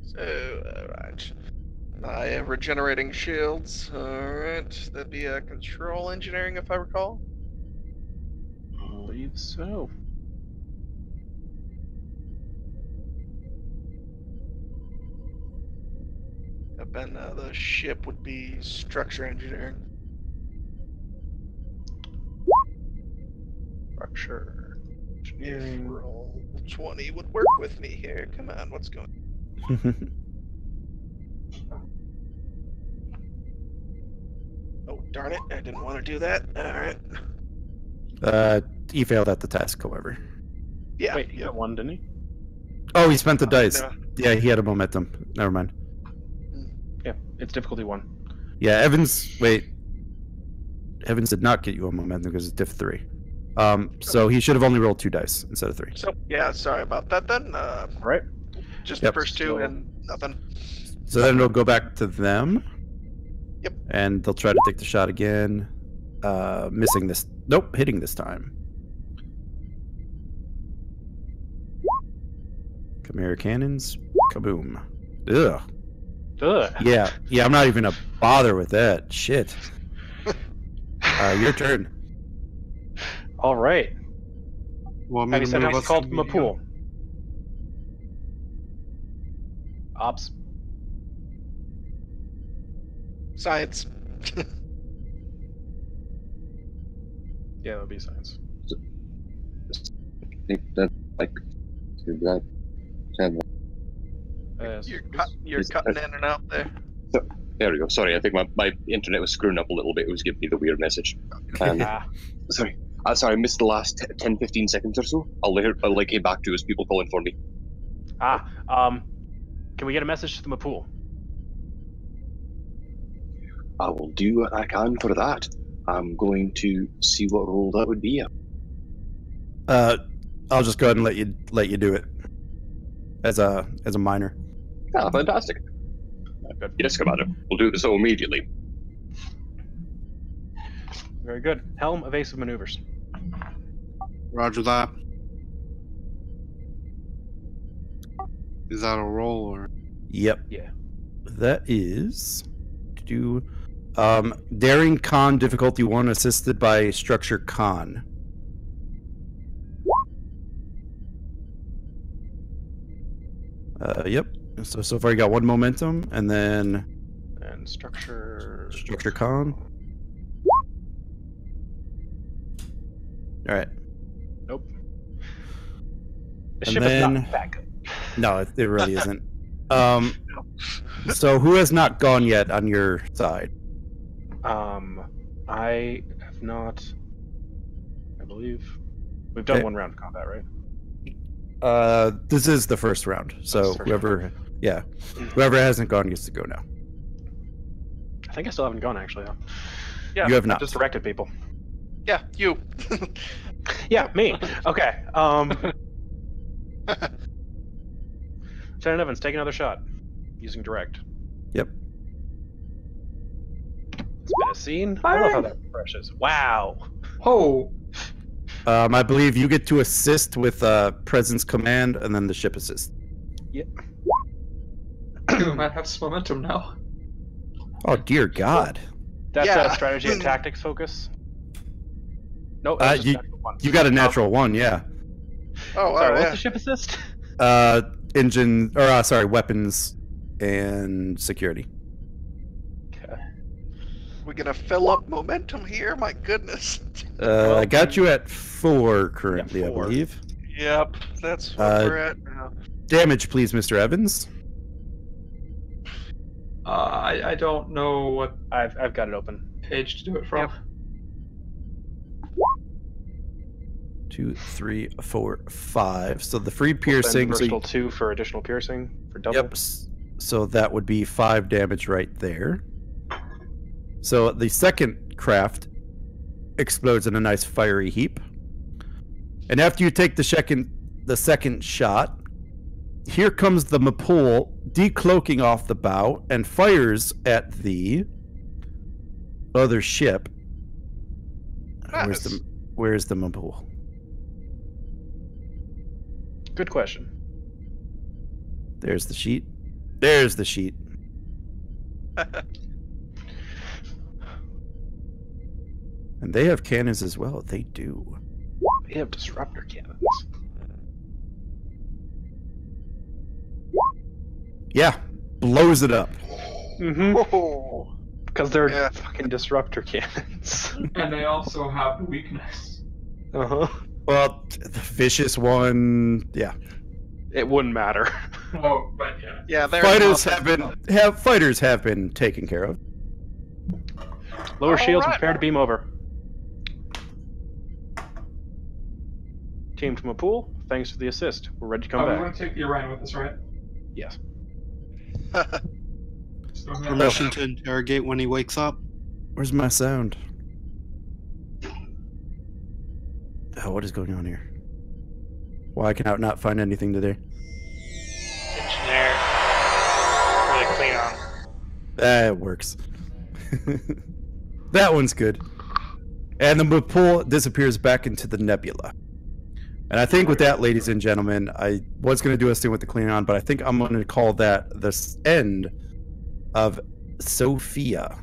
Speaker 6: So, alright. I have regenerating shields. Alright. That'd be control engineering, if I recall.
Speaker 7: I believe so.
Speaker 6: Yep, and the ship would be structure engineering.
Speaker 7: Structure
Speaker 6: If
Speaker 7: engineering.
Speaker 6: roll 20 would work with me here. Come on, what's going on? Oh, darn it. I didn't want to do that. Alright.
Speaker 1: He failed at the task, however.
Speaker 6: Yeah.
Speaker 7: Wait, he got 1, didn't he?
Speaker 1: Oh, he spent the dice.
Speaker 6: no.
Speaker 1: Yeah, he had a momentum. Never mind.
Speaker 7: Yeah, it's difficulty 1.
Speaker 1: Yeah, Evans. Wait. Evans did not get you a momentum because it's diff 3. So he should have only rolled 2 dice instead of 3.
Speaker 6: So, yeah, sorry about that then.
Speaker 7: Right.
Speaker 6: Just
Speaker 1: Yep.
Speaker 6: the first 2
Speaker 7: So-
Speaker 6: and nothing.
Speaker 1: So then it'll go back to them.
Speaker 6: Yep.
Speaker 1: And they'll try to take the shot again. Missing this. Nope, hitting this time. Come here, cannons. Kaboom. Ugh.
Speaker 7: Ugh.
Speaker 1: Yeah, I'm not even gonna bother with that. Shit. Your turn.
Speaker 7: All right.
Speaker 5: Want me
Speaker 7: Have you
Speaker 5: to
Speaker 7: said
Speaker 5: move
Speaker 7: how
Speaker 5: us
Speaker 7: it's called
Speaker 5: to
Speaker 7: from a
Speaker 5: medium?
Speaker 7: pool? Ops.
Speaker 6: Science.
Speaker 7: Yeah, that would be science.
Speaker 13: I think that, like, that.
Speaker 6: You're cutting in and out there.
Speaker 13: So, there we go. Sorry, I think my internet was screwing up a little bit. It was giving me the weird message. Sorry. Sorry, I missed the last 10-15 seconds or so. I'll get back to as people calling for me.
Speaker 7: Can we get a message to the Mapool?
Speaker 13: I will do what I can for that. I'm going to see what role that would be.
Speaker 1: I'll just go ahead and let you do it as a minor.
Speaker 13: Ah, fantastic. Yes, Commander. We'll do this so immediately.
Speaker 7: Very good. Helm, evasive maneuvers.
Speaker 14: Roger that. Is that a roll or?
Speaker 1: Yep.
Speaker 7: Yeah.
Speaker 1: That is Daring Con difficulty 1 assisted by Structure Con. Yep. So far you got 1 momentum, and then
Speaker 7: Structure
Speaker 1: Con. All right.
Speaker 7: Nope. The
Speaker 1: And
Speaker 7: ship
Speaker 1: then,
Speaker 7: is not back.
Speaker 1: No, it really isn't. So who has not gone yet on your side?
Speaker 7: I have not. I believe we've done
Speaker 1: Okay.
Speaker 7: 1 round of combat, right?
Speaker 1: This is the first round. So whoever hasn't gone gets to go now.
Speaker 7: I think I still haven't gone actually. Though.
Speaker 6: Yeah,
Speaker 1: you have not.
Speaker 7: Just directed people.
Speaker 6: Yeah, you.
Speaker 7: Yeah, me. Okay. Lieutenant Evans, take another shot using direct.
Speaker 1: Yep.
Speaker 7: It's been a scene. I love how that refreshes. Wow.
Speaker 8: Oh.
Speaker 1: I believe you get to assist with presence command, and then the ship assist.
Speaker 7: Yep.
Speaker 8: We might have some momentum now.
Speaker 1: Oh dear God.
Speaker 7: That's strategy and tactics focus. No,
Speaker 1: you got a natural 1, yeah.
Speaker 6: Oh,
Speaker 7: sorry,
Speaker 6: what's
Speaker 7: the ship assist?
Speaker 1: Weapons and security.
Speaker 6: Okay. We're gonna fill up momentum here. My goodness.
Speaker 1: I got you at 4 currently, 4. I believe.
Speaker 6: Yep, that's what we're at now.
Speaker 1: Damage, please, Mr. Evans.
Speaker 8: I don't know what
Speaker 7: I've got it open.
Speaker 8: Page to do it from.
Speaker 7: Yep.
Speaker 1: 2, 3, 4, 5. So the free piercing.
Speaker 7: Versatile 2 for additional piercing for double.
Speaker 1: Yep. So that would be 5 damage right there. So the second craft explodes in a nice fiery heap. And after you take the second shot, here comes the Mapool decloaking off the bow and fires at the other ship.
Speaker 6: Nice.
Speaker 1: Where's the Mapool?
Speaker 7: Good question.
Speaker 1: There's the sheet. There's the sheet. And they have cannons as well. They do.
Speaker 7: They have disruptor cannons.
Speaker 1: Yeah, blows it up.
Speaker 7: Mm-hmm. Because they're fucking disruptor cannons.
Speaker 8: And they also have weakness.
Speaker 7: Uh-huh.
Speaker 1: Well, the vicious one, yeah.
Speaker 7: It wouldn't matter.
Speaker 8: Oh, but yeah.
Speaker 6: Yeah,
Speaker 1: fighters have been taken care of.
Speaker 7: Lower shields, prepare to beam over. Team from a pool, thanks for the assist. We're ready to come back.
Speaker 8: We're going to take the Orion with us, right?
Speaker 7: Yes.
Speaker 14: Permission to interrogate when he wakes up.
Speaker 1: Where's my sound? Oh, what is going on here? Why can I not find anything today?
Speaker 2: Engineer. Really clean on.
Speaker 1: That works. That one's good. And the Mapool disappears back into the nebula. And I think with that, ladies and gentlemen, I was going to do a thing with the Klingon, but I think I'm going to call that the end of Sophia.